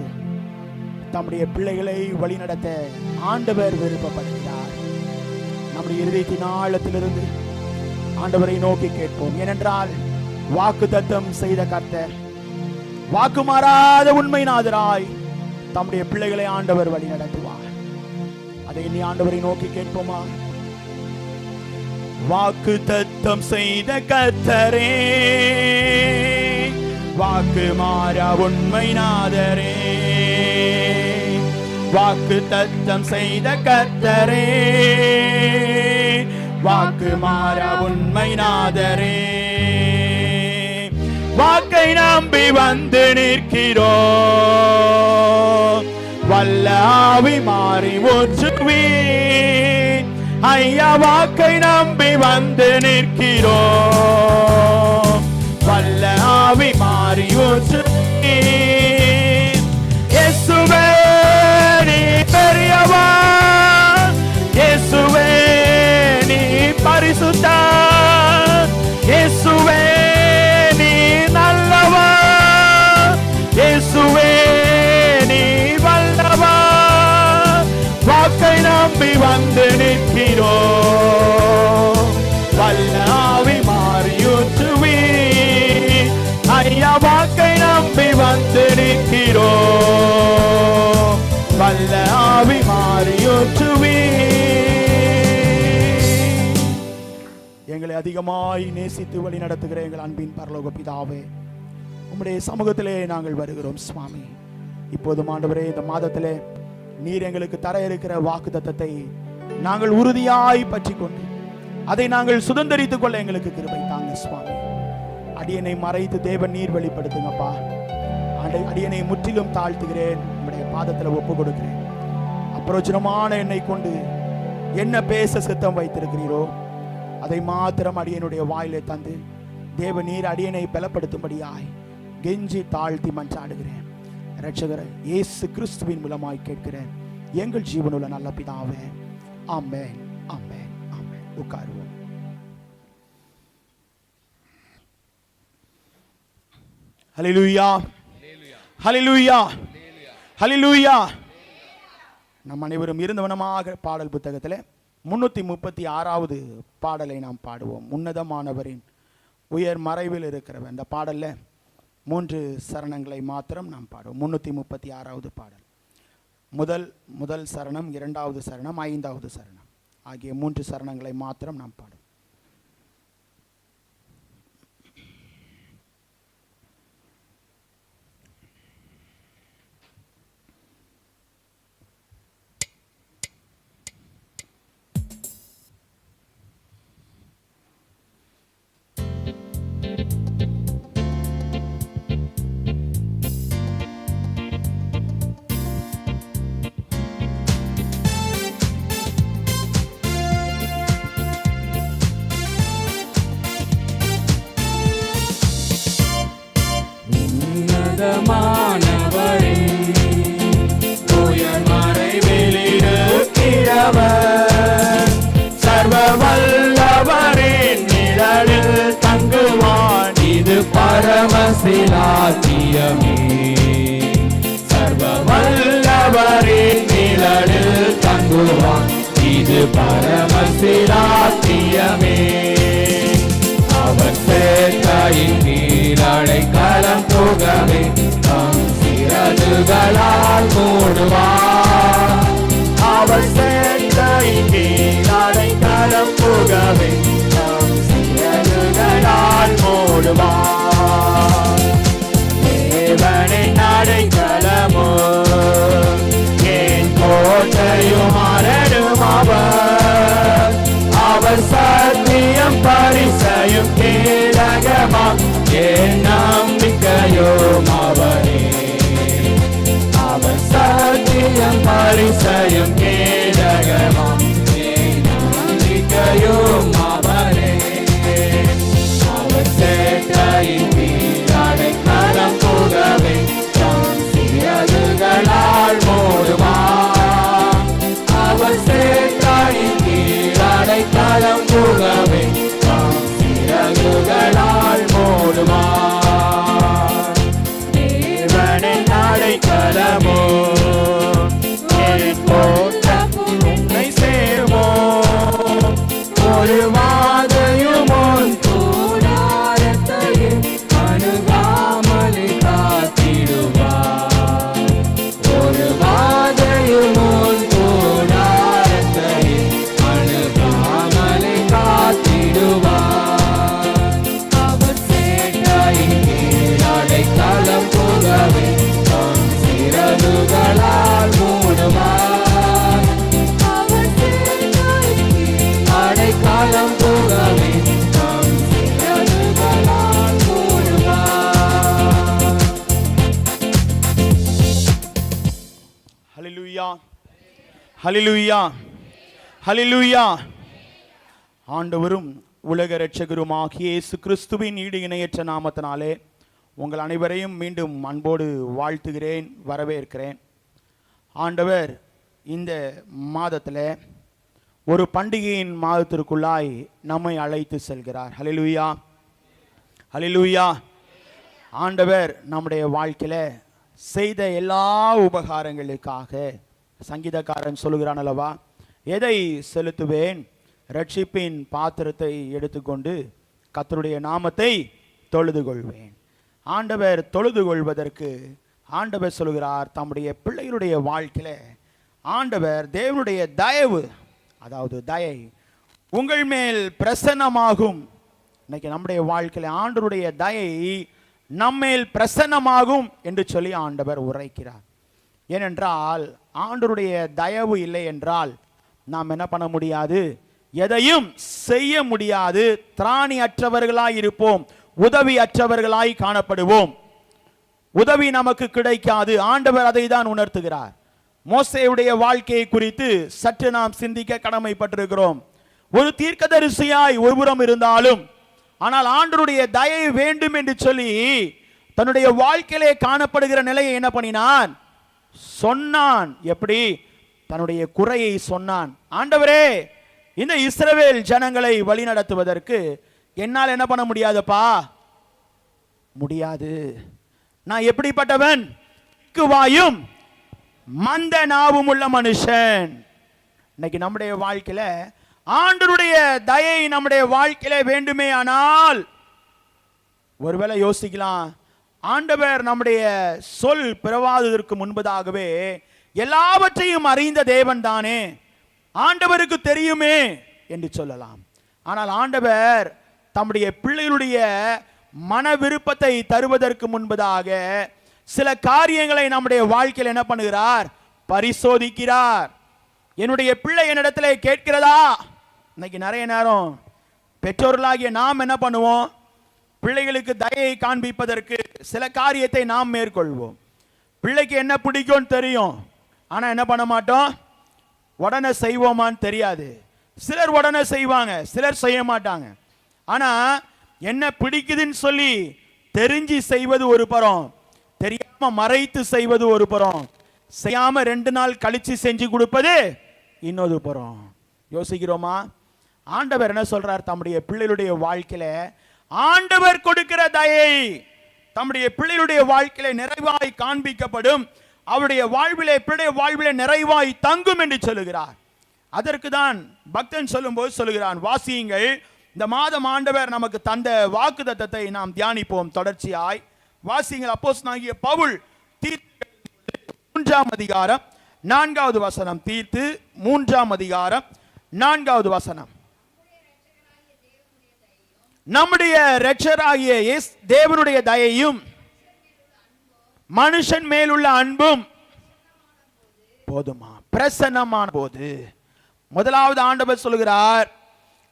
தம்முடைய பிள்ளைகளை வழிநடத்த ஆண்டவர் விருப்பப்படுகிறார். நம்முடைய இருதயத்தின் ஆழத்திலிருந்து ஆண்டவரை நோக்கி கேட்போம். ஏனென்றால் வாக்குத்தத்தம் செய்த கர்த்தர், வாக்கு மாறாத உண்மை நாதராய் தம்முடைய பிள்ளைகளை ஆண்டவர் வழி நடத்துவார். அதை நீ ஆண்டவரை நோக்கி கேட்போமா? வாக்குத்தத்தம் செய்த கர்த்தரே, வாக்கு மாறா உண்மை நாதரே, வாக்குத்தத்தம் செய்த கர்த்தரே, வாக்கு மாறா உண்மை நாதரே, வாக்கை நம்பி வந்து நிற்கிறோம், வல்ல ஆவி மாறி ஊற்றுவி. ஐயா, வாக்கை நம்பி வந்து நிற்கிறோம், வல்ல ஆவி மாறி ஊற்றுவி. இயேசுவே நீ பெரியவர், இயேசுவே நீ பரிசுத்தர், இயேசுவே நீ நல்லவர், இயேசுவே நீ வல்லவர். வாக்கை நம்பி வந்து நிற்கிறோம், வல்ல ஆவி மாறியூற்றுவி. ஐயா, வாக்கை நம்பி வந்து நிற்கிறோம், வல்ல ஆவி மாறியூற்றுவி. எங்களை அதிகமாய் நேசித்து வழி நடத்துகிற எங்கள் அன்பின் பரலோக பிதாவே, உம்முடைய சமூகத்திலே நாங்கள் வருகிறோம் சுவாமி. இப்போதும் ஆண்டவரே, இந்த மாதத்திலே நீர் எங்களுக்கு தர இருக்கிற வாக்குத்தத்தத்தை நாங்கள் உறுதியாய் பற்றி கொண்டு அதை நாங்கள் சுதந்திரித்துக் கொள்ள எங்களுக்கு கிருபை தாங்க சுவாமி. அடியனை மறைத்து தேவன் நீர் வெளிப்படுத்துங்கப்பா. அடியனை முற்றிலும் தாழ்த்துகிறேன், உம்முடைய பாதத்தில் ஒப்பு கொடுக்கிறேன். அப்பிரோஜனமான என்னை கொண்டு என்ன பேச சித்தம் வைத்திருக்கிறீரோ அதை மாத்திரம் அடியனுடைய வாயிலே தந்து தேவ நீர் அடியனை பலப்படுத்தும்படியாய் கெஞ்சி தாழ்த்தி மன்றாடுகிறேன். இரட்சகர் இயேசு கிறிஸ்துவின் மூலமாய் கேட்கிறேன் எங்கள் ஜீவனுள்ள நல்ல பிதாவே, ஆமென், ஆமென், ஆமென். உட்காருவோம். ஹல்லேலூயா, ஹல்லேலூயா, ஹல்லேலூயா. நம் அனைவரும் இருந்தவனமாக பாடல் புத்தகத்தில் 336வது பாடலை நாம் பாடுவோம். உன்னதமானவரின் உயர் மறைவில் இருக்கிறவன். இந்த பாடல்ல 3 சரணங்களை மாத்திரம் நாம் பாடுவோம். 336வது பாடல். முதல் சரணம், 2வது சரணம், 5வது சரணம் ஆகிய 3 சரணங்களை மாத்திரம் நாம் பாடுவோம்.
சர்வ வல்லவரின் நிழலில் தங்குவான், இது பரமசிலாக்கியமே. சர்வ வல்லவரின் நிழலில் தங்குவான், இது பரமசிலாக்கியமே. அவர் சேர்க்கையின் நீரலை களம் போகவே தம் சிறகுகளால் மூடுவார். அவர் சேர்க்கையின் நீரலை களம் போகவே தம் சிறகுகளால் மூடுவார். தேவனை நடை கேடகமாம் என் நம்பிக்கையும் அவரே. அவர் சேட்டையின் கீழ் அடைக்கலம் புகவே தம் சிறகுகளால் மூடுவார். அவர் சேட்டையின் கீழ் அடைக்கலம் புகவே தம் சிறகுகளால் மூடுவார். தேவனின் அடைக்கலமோ என் கோட்டையும் உன்னை சேருமோ. ஒரு வாதையும் உன் கூடாரத்தையும் அணுகாமலே காத்திடுவார். ஒரு வாதையும் உன் கூடாரத்தையும் அணுகாமலே காத்திடுவார். அவர் சேட்டையின் கீழ் அடைக்கலம் புகவே தம் சிறகுகளால் மூடுவார். அவர் சேட்டையின் கீழ் அடைக்கலம் புகவே தம் சிறகுகளால் மூடுவார்.
ஹல்லேலூயா, ஹல்லேலூயா, ஹல்லேலூயா. ஆண்டவரும் உலக இரட்சகருமாகிய இயேசு கிறிஸ்துவின் ஈடு இணையற்ற நாமத்தினாலே உங்கள் அனைவரையும் மீண்டும் அன்போடு வாழ்த்துகிறேன், வரவேற்கிறேன். ஆண்டவர் இந்த மாதத்தில் ஒரு பண்டிகையின் மாதத்திற்குள்ளாய் நம்மை அழைத்து செல்கிறார். ஹல்லேலூயா, ஹல்லேலூயா. ஆண்டவர் நம்முடைய வாழ்க்கையில் செய்த எல்லா உபகாரங்களுக்காக சங்கீதக்காரன் சொல்லுகிறான் அல்லவா, எதை செலுத்துவேன்? ரட்சிப்பின் பாத்திரத்தை எடுத்துக்கொண்டு கர்த்தருடைய நாமத்தை தொழுது கொள்வேன். ஆண்டவர் தொழுது கொள்வதற்கு ஆண்டவர் சொல்கிறார், தம்முடைய பிள்ளைகளுடைய வாழ்க்கையில ஆண்டவர் தேவனுடைய தயவு, அதாவது தயை உங்கள் மேல் பிரசன்னமாகும். இன்னைக்கு நம்முடைய வாழ்க்கையில ஆண்டவருடைய தயை நம்மேல் பிரசன்னமாகும் என்று சொல்லி ஆண்டவர் உரைக்கிறார். ஏனென்றால் ஆண்டவருடைய தயவு இல்லை என்றால் நாம் என்ன பண்ண முடியாது? எதையும் செய்ய முடியாது. திராணி அற்றவர்களாய் இருப்போம், உதவி அற்றவர்களாய் காணப்படுவோம். உதவி நமக்கு கிடைக்காது. ஆண்டவர் அதை தான் உணர்த்துகிறார். மோசேயுடைய வாழ்க்கையை குறித்து சற்று நாம் சிந்திக்க கடமைப்பட்டிருக்கிறோம். ஒரு தீர்க்கதரிசியாய் ஒருபுறம் இருந்தாலும், ஆனால் ஆண்டவருடைய தயை வேண்டும் என்று சொல்லி தன்னுடைய வாழ்க்கையிலே காணப்படுகிற நிலையை என்ன பண்ணினான்? சொன்னான். எப்படி? தன்னுடைய குறையை சொன்னான். ஆண்டவரே, இந்த இஸ்ரவேல் ஜனங்களை வழிநடத்துவதற்கு என்னால் என்ன பண்ண முடியாதுப்பா? முடியாது. நான் எப்படிப்பட்டவன்? வாயும் மந்த நாவும் உள்ள மனுஷன். இன்னைக்கு நம்முடைய வாழ்க்கையில ஆண்டவருடைய தயை நம்முடைய வாழ்க்கையில வேண்டுமே ஆனால், ஒருவேளை யோசிக்கலாம், ஆண்டவர் நம்முடைய சொல் பிறவாததற்கு முன்பதாகவே எல்லாவற்றையும் அறிந்த தேவன் தானே, ஆண்டவருக்கு தெரியுமே என்று சொல்லலாம். ஆனால் ஆண்டவர் தம்முடைய பிள்ளைகளுடைய மன விருப்பத்தை தருவதற்கு முன்பதாக சில காரியங்களை நம்முடைய வாழ்க்கையில் என்ன பண்ணுகிறார்? பரிசோதிக்கிறார். என்னுடைய பிள்ளை என்னிடத்துல கேட்கிறதா? இன்னைக்கு நிறைய நேரம் பெற்றோர்களாகிய நாம் என்ன பண்ணுவோம்? பிள்ளைகளுக்கு தயையை காண்பிப்பதற்கு சில காரியத்தை நாம் மேற்கொள்வோம். பிள்ளைக்கு என்ன பிடிக்கும்னு தெரியும், ஆனா என்ன பண்ண மாட்டோம்? உடனே செய்வோமான்னு தெரியாது. சிலர் உடனே செய்வாங்க, சிலர் செய்ய மாட்டாங்க. ஆனா என்ன பிடிக்குதுன்னு சொல்லி தெரிஞ்சு செய்வது ஒரு புறம், தெரியாம மறைத்து செய்வது ஒரு புறம், செய்யாம 2 நாள் கழிச்சு செஞ்சு கொடுப்பது இன்னொரு புறம். யோசிக்கிறோமா? ஆண்டவர் என்ன சொல்றார்? தம்முடைய பிள்ளைகளுடைய வாழ்க்கையில ஆண்டவர் கொடுக்கிற தயை தம்முடைய பிள்ளைகளுடைய வாழ்க்கையில நிறைவாய் காண்பிக்கப்படும். அவருடைய வாழ்விலே, பிள்ளைய வாழ்விலே நிறைவாய் தங்கும் என்று சொல்லுகிறார். அதற்கு தான் பக்தன் சொல்லும்போது சொல்லுகிறான், வாசியுங்கள். இந்த மாதம் ஆண்டவர் நமக்கு தந்த வாக்குத்தத்தத்தை நாம் தியானிப்போம் தொடர்ச்சியாய். வாசியுங்கள். அப்போஸ்தலனாகிய பவுல் தீத்து 3ஆம் அதிகாரம் 4வது வசனம். தீத்து 3ஆம் அதிகாரம் 4வது வசனம். நம்முடைய இரட்சகராகிய தேவனுடைய தயையும் மனுஷன் மேலுள்ள அன்பும் போதுமா? பிரசன்னமான போது முதலாவது ஆண்டவர் சொல்கிறார்,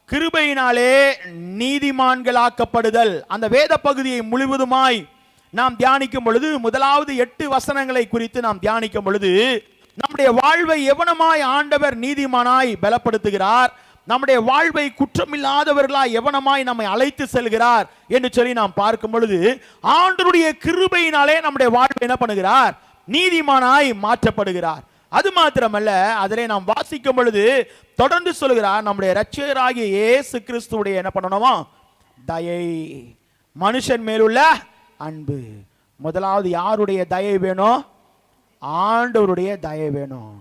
கிருபையினாலே நீதிமான்களாக்கப்படுதல். அந்த வேத பகுதியை முழுவதுமாய் நாம் தியானிக்கும் பொழுது, முதலாவது 8 வசனங்களை குறித்து நாம் தியானிக்கும் பொழுது, நம்முடைய வாழ்வை எவனமாய் ஆண்டவர் நீதிமானாய் பலப்படுத்துகிறார், நம்முடைய வாழ்வை குற்றமில்லாதவர்களாய் எவனமாய் நம்மை அழைத்து செல்கிறார் என்று சொல்லி நாம் பார்க்கும் பொழுது, ஆண்டவருடைய கிருபையினாலே நம்முடைய வாழ்வை என்ன பண்ணுகிறார், நீதிமானாய் மாற்றப்படுகிறார். அது மாத்திரமல்ல, அதிலே நாம் வாசிக்கும் பொழுது தொடர்ந்து சொல்கிறார், நம்முடைய இரட்சகராகிய இயேசு கிறிஸ்துவுடைய என்ன பண்ணணுமா, தயை, மனுஷன் மேலுள்ள அன்பு. முதலாவது யாருடைய தயை வேணும், ஆண்டவருடைய தயை வேணும்,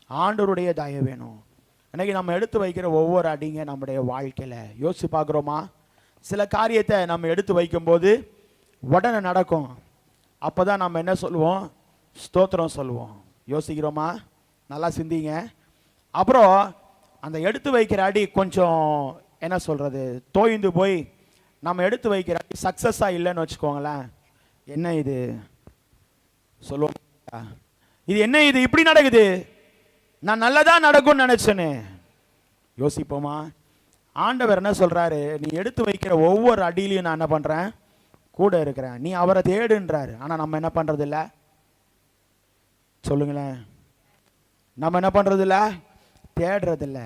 ஆண்டவருடைய தயை வேணும். இன்னைக்கு நம்ம எடுத்து வைக்கிற ஒவ்வொரு அடிங்க நம்முடைய வாழ்க்கையில யோசிச்சு பார்க்குறோமா? சில காரியத்தை நம்ம எடுத்து வைக்கும்போது உடனே நடக்கும், அப்பதான் நம்ம என்ன சொல்லுவோம், ஸ்தோத்திரம் சொல்லுவோம். யோசிக்கிறோமா? நல்லா சிந்திங்க. அப்புறம் அந்த எடுத்து வைக்கிற அடி கொஞ்சம் என்ன சொல்றது, தோய்ந்து போய் நம்ம எடுத்து வைக்கிற அடி சக்சஸா இல்லைன்னு வச்சுக்கோங்களேன், என்ன இது சொல்லுவோம், இது என்ன இது இப்படி நடக்குது, நான் நல்லதா நடக்கும்னு நினைச்சேன்னு யோசிப்போமா? ஆண்டவர் என்ன சொல்றாரு, நீ எடுத்து வைக்கிற ஒவ்வொரு அடியிலையும் நான் என்ன பண்றேன், கூட இருக்கிறேன், நீ அவரை தேடுன்றாரு. ஆனா நம்ம என்ன பண்றது இல்ல, சொல்லுங்களேன், நம்ம என்ன பண்றது இல்ல, தேடுறது இல்ல.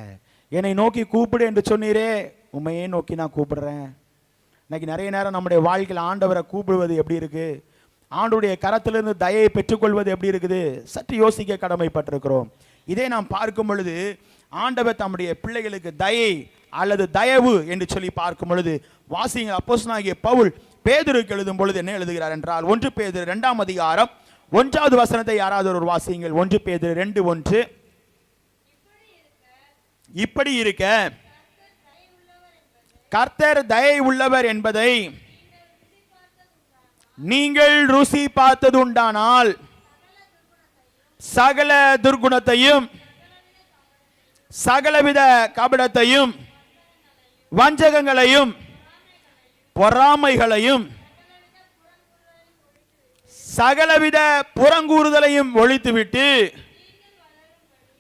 என்னை நோக்கி கூப்பிடு என்று சொன்னீரே, உண்மையே நோக்கி நான் கூப்பிடுறேன். இன்னைக்கு நிறைய நேரம் நம்முடைய வாழ்க்கையில் ஆண்டவரை கூப்பிடுவது எப்படி இருக்கு, ஆண்டவருடைய கரத்திலிருந்து தயையை பெற்றுக்கொள்வது எப்படி இருக்குது, சற்று யோசிக்க கடமைப்பட்டிருக்கிறோம். இதை நாம் பார்க்கும் பொழுது ஆண்டவர் தம்முடைய பிள்ளைகளுக்கு தயை அல்லது தயவு என்று சொல்லி பார்க்கும் பொழுது வாசிங்க, அப்போஸ்தலனாகிய பவுல் பேதுருக்கு எழுதும் பொழுது என்ன எழுதுகிறார் என்றால், 1 பேதுரு 2ஆம் அதிகாரம் 1வது வசனத்தை யாராவது ஒரு வாசியுங்கள். 1 பேதுரு 2:1. இப்படி இருக்க கர்த்தர் தயை உள்ளவர் என்பதை நீங்கள் ருசி பார்த்தது உண்டானால் சகல துர்குணத்தையும் சகலவித கபடத்தையும் வஞ்சகங்களையும் பொறாமைகளையும் சகலவித புறங்கூறுதலையும் ஒழித்துவிட்டு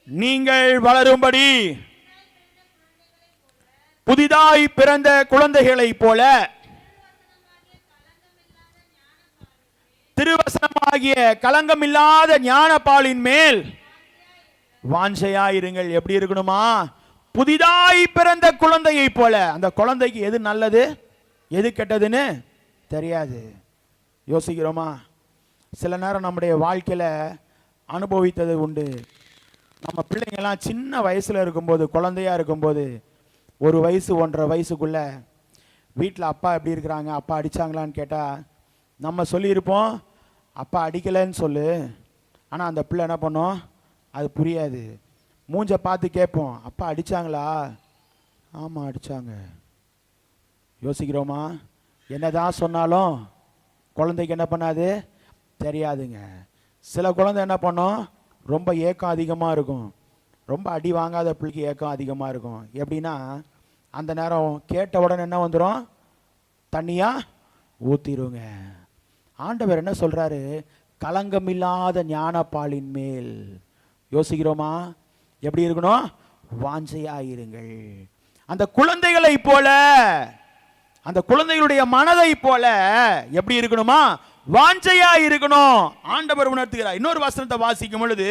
நீங்கள் வளரும்படி புதிதாய் பிறந்த குழந்தைகளைப் போல திருவசனமாகிய கலங்கமில்லாத ஞானப்பாலின் மேல் வாஞ்சையாயிருங்கள். எப்படி இருக்கணுமா? புதிதாய் பிறந்த குழந்தையை போல. அந்த குழந்தைக்கு எது நல்லது எது கெட்டதுன்னு தெரியாது. யோசிக்கிறோமா? சில நேரம் நம்முடைய வாழ்க்கையில அனுபவித்தது உண்டு. நம்ம பிள்ளைங்கெல்லாம் சின்ன வயசுல இருக்கும்போது, குழந்தையா இருக்கும்போது, 1 வயசு 1.5 வயசுக்குள்ள வீட்டில் அப்பா எப்படி இருக்கிறாங்க, அப்பா அடிச்சாங்களான்னு கேட்டா நம்ம சொல்லியிருப்போம், அப்பா அடிக்கலைன்னு சொல்லு. ஆனால் அந்த பிள்ளை என்ன பண்ணோம், அது புரியாது. மூஞ்ச பார்த்து கேட்போம், அப்பா அடிச்சாங்களா? ஆமாம் அடிச்சாங்க. யோசிக்கிறோமா? என்னதான் சொன்னாலும் குழந்தைக்கு என்ன பண்ணாது, தெரியாதுங்க. சில குழந்தை என்ன பண்ணோம், ரொம்ப ஏக்கம் அதிகமாக இருக்கும். ரொம்ப அடி வாங்காத பிள்ளைக்கு ஏக்கம் அதிகமாக இருக்கும். எப்படின்னா, அந்த நேரம் கேட்ட உடனே என்ன வந்துடும், தண்ணியா ஊத்திருங்க. ஆண்டவர் என்ன சொல்றாரு, கலங்கமில்லாத ஞானப்பாலின் மேல். யோசிக்கிறோமா? எப்படி இருக்கணும், வாஞ்சையாயிருங்கள். அந்த குழந்தைகளை போல, அந்த குழந்தைகளுடைய மனதை போல எப்படி இருக்கணுமா, வாஞ்சையா இருக்கணும். ஆண்டவர் உணர்த்துகிறார். இன்னொரு வசனத்தை வாசிக்கும் பொழுது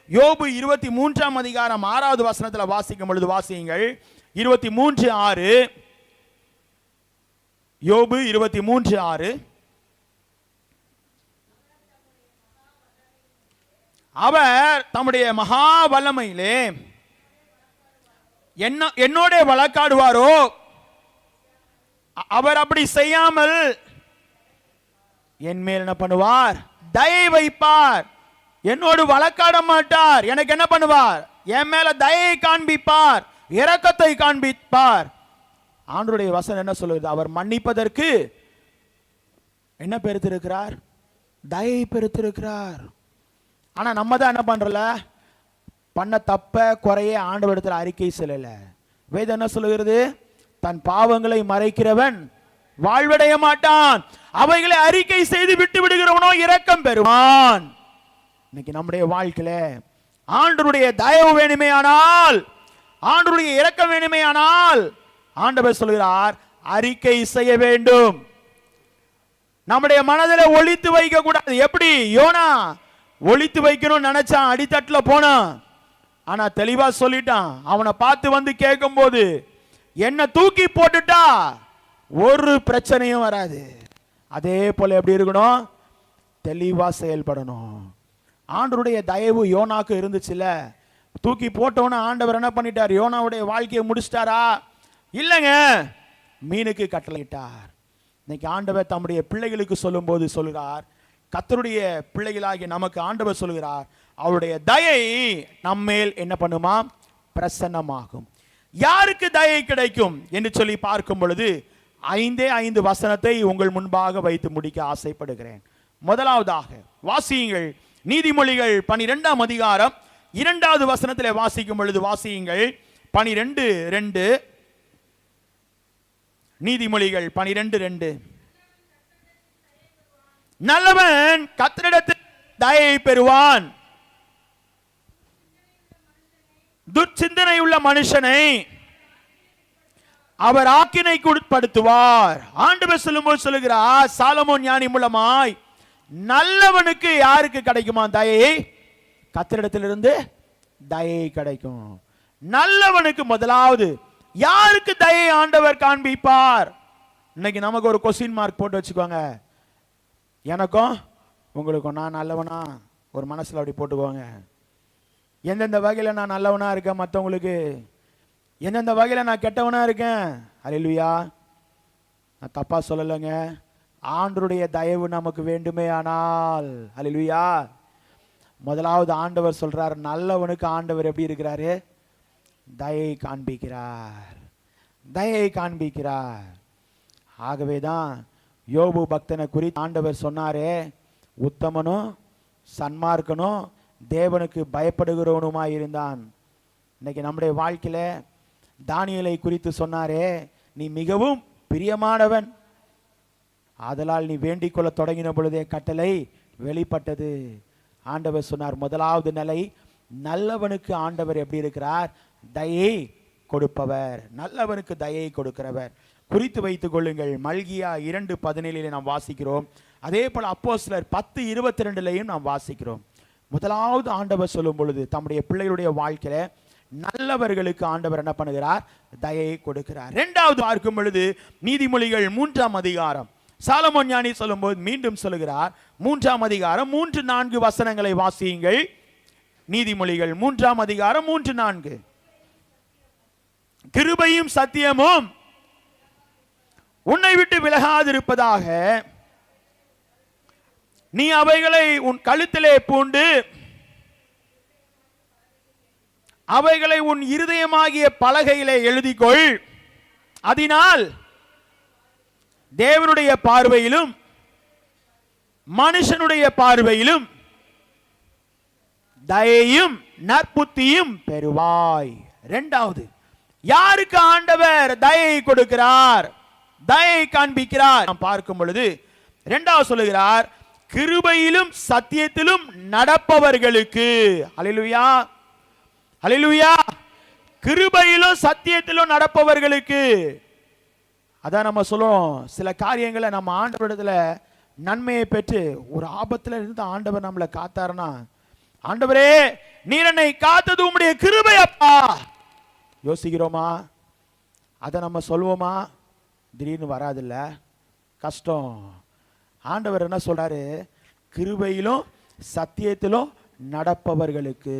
யோபு 23ஆம் அதிகாரம் 6வது வசனத்தில் வாசிக்கும் பொழுது வாசியுங்கள். 23:6. யோபு 23:6. அவர் தம்முடைய மகா வல்லமையிலே என்னோட வழக்காடுவாரோ, அவர் அப்படி செய்யாமல் என் மேல் என்ன பண்ணுவார், தயை வைப்பார். என்னோடு வழக்காட மாட்டார், எனக்கு என்ன பண்ணுவார், என் மேல தயை காண்பிப்பார், இரக்கத்தை காண்பிப்பார். ஆண்டவருடைய வசனம் என்ன சொல்லுது, அவர் மன்னிப்பதற்கு என்ன பெருத்திருக்கிறார், தயை பெருத்திருக்கிறார். ஆனா நம்ம தான் என்ன பண்றல, பண்ண தப்ப குறைய ஆண்டவரிடத்தில் அறிக்கை சொல்லல. வேதம் என்ன சொல்லுகிறது, தன் பாவங்களை மறைக்கிறவன் வாழ்வடைய மாட்டான், அவைகளை அறிக்கை செய்து விட்டு விடுகிறவனோ இரக்கம் பெறுவான். இன்னைக்கு நம்முடைய வாழ்க்கையில ஆண்டவருடைய தயவு வேணுமே ஆனால், ஆண்டவருடைய இரக்கம் வேணுமே ஆனால், ஆண்டவர் சொல்கிறார் அறிக்கை செய்ய வேண்டும். நம்முடைய மனதில் ஒளித்து வைக்க கூடாது. எப்படி யோனா ஒளித்து வைக்கணும்னு நினைச்சான், அடித்தட்டுல போனான். ஆனா தெளிவா சொல்லிட்டான். அவனை பார்த்து வந்து கேட்கும் போது, என்ன தூக்கி போட்டுட்டா ஒரு பிரச்சனையும் வராது. அதே போல எப்படி இருக்கணும்? தெளிவா செயல்படணும். ஆண்டவருடைய தயவு யோனாக்கு இருந்துச்சுல. தூக்கி போட்டவன ஆண்டவர் என்ன பண்ணிட்டார்? யோனாவுடைய வாழ்க்கையை முடிச்சிட்டாரா? இல்லைங்க, மீனுக்கு கட்டளையிட்டார். இன்னைக்கு ஆண்டவர் தம்முடைய பிள்ளைகளுக்கு சொல்லும் போது சொல்கிறார், கர்த்தருடைய பிள்ளைகளாகிய நமக்கு ஆண்டவர் சொல்கிறார், அவருடைய தயை நம்மேல் என்ன பண்ணுமாம்? பிரசன்னமாகும். யாருக்கு தயை கிடைக்கும் என்று சொல்லி பார்க்கும் பொழுது 5 வசனத்தை உங்கள் முன்பாக வைத்து முடிக்க ஆசைப்படுகிறேன். முதலாவதாக வாசியுங்கள், நீதிமொழிகள் 12ஆம் அதிகாரம் 2வது வசனத்திலே வாசிக்கும் பொழுது வாசியுங்கள். 12:2. நீதிமொழிகள் 12:2. நல்லவன் கர்த்தரிடத்தில் தயை பெறுவான், துர்ச்சிந்தனை உள்ள மனுஷனை அவர் ஆக்கினைக்கு உட்படுத்துவார். ஆண்டவர் சொல்லும்போது சொல்லுகிறார், சாலமோன் ஞானி மூலமாய், நல்லவனுக்கு யாருக்கு கிடைக்குமா தயை? கர்த்தரிடத்திலிருந்து தயை கிடைக்கும். நல்லவனுக்கு முதலாவது யாருக்கு தயை ஆண்டவர் காண்பிப்பார்? இன்னைக்கு நமக்கு ஒரு கொஸ்டின் மார்க் போட்டு வச்சுக்கோங்க. எனக்கும் உங்களுக்கும், நான் நல்லவனா? ஒரு மனசுல அப்படி போட்டுக்கோங்க. எந்தெந்த வகையில நான் நல்லவனா இருக்கேன், மற்றவங்களுக்கு எந்தெந்த வகையில நான் கெட்டவனா இருக்கேன். அல்லேலூயா. நான் தப்பா சொல்லலைங்க. ஆண்டவருடைய தயவு நமக்கு வேண்டுமே ஆனால், அல்லேலூயா, முதலாவது ஆண்டவர் சொல்றார், நல்லவனுக்கு ஆண்டவர் எப்படி இருக்கிறாரு? தயை காண்பிக்கிறார், தயை காண்பிக்கிறார். ஆகவேதான் யோபு பக்தனை குறித்து ஆண்டவர் சொன்னாரே, உத்தமனும் சன்மார்க்கனும் தேவனுக்கு பயப்படுகிறவனுமாய் இருந்தான். இன்னைக்கு நம்முடைய வாழ்க்கையில தானியேலை குறித்து சொன்னாரே, நீ மிகவும் பிரியமானவன், ஆதலால் நீ வேண்டிக் கொள்ள தொடங்கின பொழுதே கட்டளை வெளிப்பட்டது. ஆண்டவர் சொன்னார், முதலாவது நிலை, நல்லவனுக்கு ஆண்டவர் எப்படி இருக்கிறார்? தயை கொடுப்பவர், நல்லவனுக்கு தயை கொடுக்கிறவர். குறித்து வைத்துக் கொள்ளுங்கள். மல்கியா 2:17 நாம் வாசிக்கிறோம். அதே போல அப்போஸ்தலர் 10:22 நாம் வாசிக்கிறோம். முதலாவது ஆண்டவர் சொல்லும் பொழுது தம்முடைய பிள்ளைகளுடைய வாழ்க்கையில நல்லவர்களுக்கு ஆண்டவர் என்ன பண்ணுகிறார்? தயை கொடுக்கிறார். இரண்டாவது பார்க்கும் பொழுது நீதிமொழிகள் 3ஆம் அதிகாரம், சாலமோன் ஞானி சொல்லும் போது மீண்டும் சொல்லுகிறார். 3ஆம் அதிகாரம் 3-4 வசனங்களை வாசியுங்கள். நீதிமொழிகள் 3ஆம் அதிகாரம் 3-4. கிருபையும் சத்தியமும் உன்னை விட்டு விலகாதிருப்பதாக, நீ அவைகளை உன் கழுத்திலே பூண்டு அவைகளை உன் இருதயமாகிய பலகையிலே எழுதிக்கொள். அதனால் தேவனுடைய பார்வையிலும் மனுஷனுடைய பார்வையிலும் தயையும் நற்புத்தியும் பெறுவாய். இரண்டாவது, யாருக்கு ஆண்டவர் தயை கொடுக்கிறார், தயை காண்பிக்கிறார் நாம் பார்க்கும் பொழுது இரண்டாவது சொல்லுகிறார், கிருபையிலும் சத்தியத்திலும் நடப்பவர்களுக்கு. அல்லேலூயா, அல்லேலூயா. கிருபையிலும் சத்தியத்திலும் நடப்பவர்களுக்கு. அதான் நம்ம சொல்லுவோம், சில காரியங்களை நம்ம ஆண்டவரிடத்துல நன்மையை பெற்று ஒரு ஆபத்துல இருந்து ஆண்டவர் நம்மளை காத்தாருன்னா, ஆண்டவரே நீர் என்னை காத்தது உம்முடைய கிருபை அப்பா, யோசிக்கிறோமா? அதை நம்ம சொல்லுவோமா? திடீர்னு வராதுல்ல, கஷ்டம். ஆண்டவர் என்ன சொல்றாரு? கிருபையிலும் சத்தியத்திலும் நடப்பவர்களுக்கு,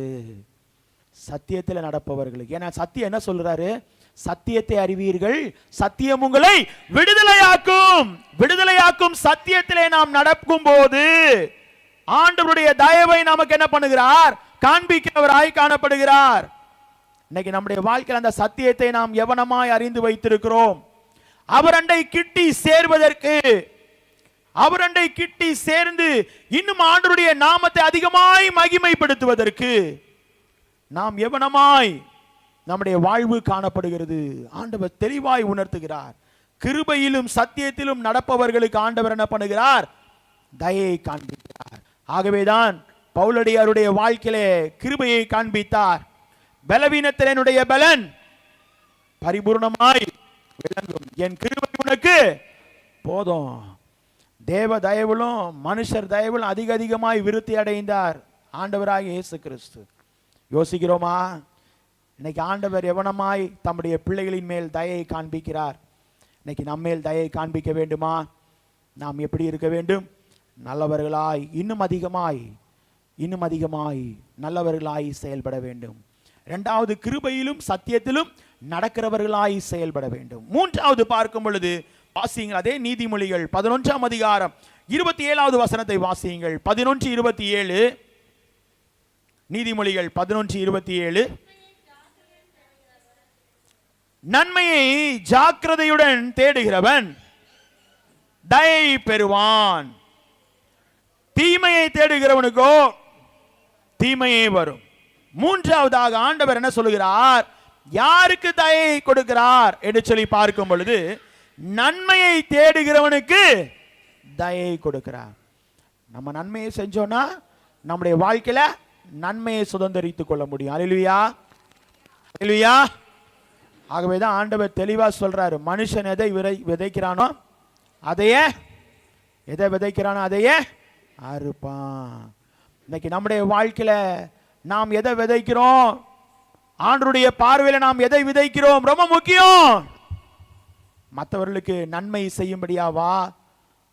சத்தியத்தில் நடப்பவர்களுக்கு. ஏன்னா சத்தியம் என்ன சொல்றாரு? சத்தியத்தை அறிவீர்கள், சத்தியம் உங்களை விடுதலையாக்கும். விடுதலையாக்கும் சத்தியத்திலே நாம் நடக்கும் போது ஆண்டவருடைய தயவை நமக்கு என்ன பண்ணுகிறார்? காண்பிக்கிறவராய் காணப்படுகிறார். இன்னைக்கு நம்முடைய வாழ்க்கையில் அந்த சத்தியத்தை நாம் எவனமாய் அறிந்து வைத்திருக்கிறோம். அவரண்டை கிட்டி சேர்வதற்கு, அவரண்டை கிட்டி சேர்ந்து இன்னும் ஆண்டவருடைய நாமத்தை அதிகமாய் மகிமைப்படுத்துவதற்கு நாம் எவனமாய் நம்முடைய வாழ்வு காணப்படுகிறது. ஆண்டவர் தெளிவாய் உணர்த்துகிறார். கிருபையிலும் சத்தியத்திலும் நடப்பவர்களுக்கு ஆண்டவர் என்ன பண்ணுகிறார்? தயையை காண்பிக்கிறார். ஆகவேதான் பவுலடியாருடைய வாழ்க்கையிலே கிருபையை காண்பித்தார். பலவீனத்தில் என்னுடைய பலன் பரிபூர்ணமாய் விளங்கும், என் கிருபை உனக்கு போதும். தேவ தயவிலும் மனுஷர் தயவிலும் அதிகமாய் விருத்தி அடைந்தார். ஆண்டவராகிய இயேசு கிறிஸ்து. யோசிக்கிறோமா? இன்னைக்கு ஆண்டவர் எவனமாய் தம்முடைய பிள்ளைகளின் மேல் தயையை காண்பிக்கிறார். இன்னைக்கு நம்மேல் தயையை காண்பிக்க வேண்டுமா? நாம் எப்படி இருக்க வேண்டும்? நல்லவர்களாய், இன்னும் அதிகமாய் நல்லவர்களாய் செயல்பட வேண்டும். இரண்டாவது, கிருபையிலும் சத்தியத்திலும் நடக்கிறவர்களாய் செயல்பட வேண்டும். மூன்றாவது பார்க்கும் பொழுது வாசியுங்கள், அதே நீதிமொழிகள் 11ஆம் அதிகாரம் 27வது வசனத்தை வாசியுங்கள். 11:27, நீதிமொழிகள் 11:27. நன்மையை ஜாக்கிரதையுடன் தேடுகிறவன் தயை பெறுவான், தீமையை தேடுகிறவனுக்கோ தீமையே வரும். மூன்றாவதாக ஆண்டவர் என்ன சொல்லுகிறார்? யாருக்கு தயை கொடுக்கிறார் என்று சொல்லி பார்க்கும் பொழுது நன்மையை தேடுகிறவனுக்கு தயை கொடுக்கிறார். நம்ம நன்மையை செஞ்சோம்னா நம்முடைய வாழ்க்கையில நன்மையை சுதந்திரித்துக் கொள்ள முடியும். அல்லேலூயா, அல்லேலூயா. ஆகவேதான் ஆண்டவர் தெளிவா சொல்றாரு, மனுஷன் எதை விதைக்கிறானோ அதையே அறுப்பான். இன்னைக்கு நம்முடைய வாழ்க்கையில நாம் எதை விதைக்கிறோம், ஆண்டவருடைய பார்வையில நாம் எதை விதைக்கிறோம் ரொம்ப முக்கியம். மற்றவர்களுக்கு நன்மை செய்யும்படியாவா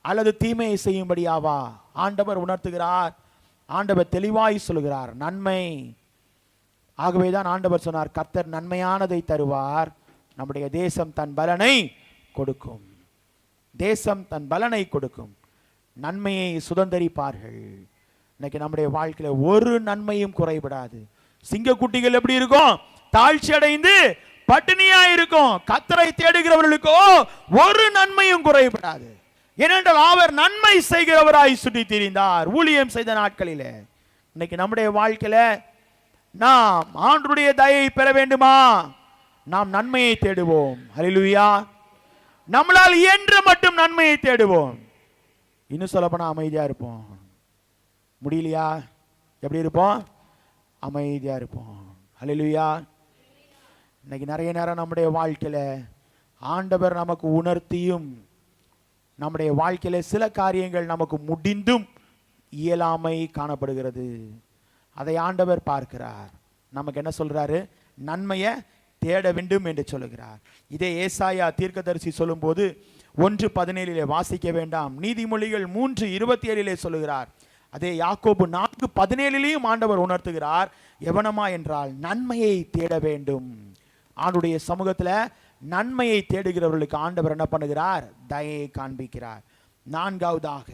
அல்லது தீமையை செய்யும்படியாவா ஆண்டவர் உணர்த்துகிறார். ஆண்டவர் தெளிவாய் சொல்கிறார், நன்மை. ஆகவேதான் ஆண்டவர் சொன்னார், கர்த்தர் நன்மையானதை தருவார், நம்முடைய தேசம் தன் பலனை கொடுக்கும். தேசம் தன் பலனை கொடுக்கும், நன்மையை சுதந்தரிப்பார்கள். இன்னைக்கு நம்முடைய வாழ்க்கையில ஒரு நன்மையும் குறைபடாது. சிங்கக்குட்டிகள் எப்படி இருக்கும்? தாழ்ச்சி அடைந்து பட்டினியா இருக்கும். கர்த்தரை தேடுகிறவர்களுக்கோ ஒரு நன்மையும் குறைபடாது. ஏனென்றால் அவர் நன்மை செய்கிறவராய் சுற்றி திரிந்தார் ஊழியம் செய்த நாட்களிலே. இன்னைக்கு நம்முடைய வாழ்க்கையில நாம் ஆண்டவருடைய தயையை பெற வேண்டுமா? நாம் நன்மையை தேடுவோம். அல்லேலூயா. நம்மளால் இயன்ற மட்டும் நன்மையை தேடுவோம். இன்னும் சொல்லப்போனா அமைதியா இருப்போம். முடியலையா? எப்படி இருப்போம்? அமைதியா இருப்போம். அல்லேலூயா. இன்னைக்கு நிறைய நேரம் நம்முடைய வாழ்க்கையில ஆண்டவர் நமக்கு உணர்த்தியும், நம்முடைய வாழ்க்கையில சில காரியங்கள் நமக்கு முடிந்தும் இயலாமை காணப்படுகிறது. அதை ஆண்டவர் பார்க்கிறார். நமக்கு என்ன சொல்றாரு? நன்மையை தேட வேண்டும் என்று சொல்லுகிறார். இதே ஏசாயா தீர்க்கதரிசி சொல்லும் போது 1:17 வாசிக்க வேண்டாம், நீதிமொழிகள் 3:27 சொல்லுகிறார். அதே யாக்கோபு 4:17 ஆண்டவர் உணர்த்துகிறார். எவனமா என்றால் நன்மையை தேட வேண்டும். ஆண்டுடைய சமூகத்துல நன்மையை தேடுகிறவர்களுக்கு ஆண்டவர் என்ன பண்ணுகிறார்? தயையை காண்பிக்கிறார். நான்காவதாக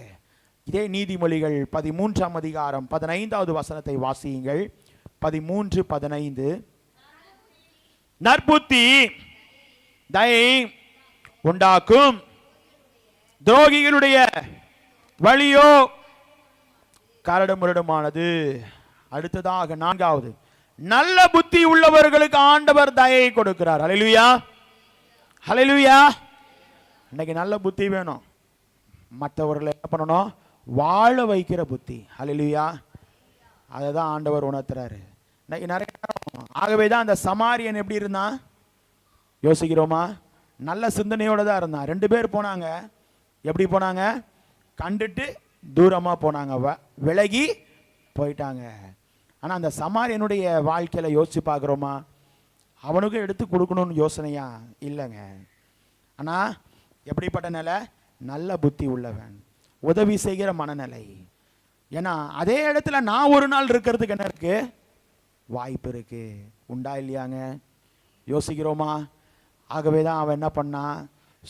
இதே நீதிமொழிகள் 13ஆம் அதிகாரம் 15வது வசனத்தை வாசியுங்கள். 13:15. நற்புத்தி தயை உண்டாக்கும், துரோகிகளுடைய வழியோ கரடுமுரடுமானது. அடுத்ததாக நான்காவது, நல்ல புத்தி உள்ளவர்களுக்கு ஆண்டவர் தயை கொடுக்கிறார். ஹல்லேலூயா, ஹல்லேலூயா. இன்னைக்கு நல்ல புத்தி வேணும். மற்றவர்களை என்ன பண்ணணும்? வாழ வைக்கிற புத்தி. ஹல்லேலூயா. அதை தான் ஆண்டவர் உணர்த்துறாரு. இன்னைக்கு நிறைய. ஆகவே தான் அந்த சமாரியன் எப்படி இருந்தான் யோசிக்கிறோமா? நல்ல சிந்தனையோட தான் இருந்தான். 2 பேர் போனாங்க. எப்படி போனாங்க? கண்டுட்டு தூரமா போனாங்க, விலகி போயிட்டாங்க. ஆனா அந்த சமாரியனுடைய வாழ்க்கையில யோசிச்சு பார்க்கிறோமா? அவனுக்கும் எடுத்து கொடுக்கணும்னு யோசனையா? இல்லைங்க. ஆனா எப்படிப்பட்ட நிலை? நல்ல புத்தி உள்ளவன், உதவி செய்கிற மனநிலை. ஏன்னா அதே இடத்துல நான் ஒரு நாள் இருக்கிறதுக்கு என்ன இருக்கு? வாய்ப்பு இருக்கு. உண்டா இல்லையாங்க? யோசிக்கிறோமா? ஆகவே தான் அவன் என்ன பண்ணான்?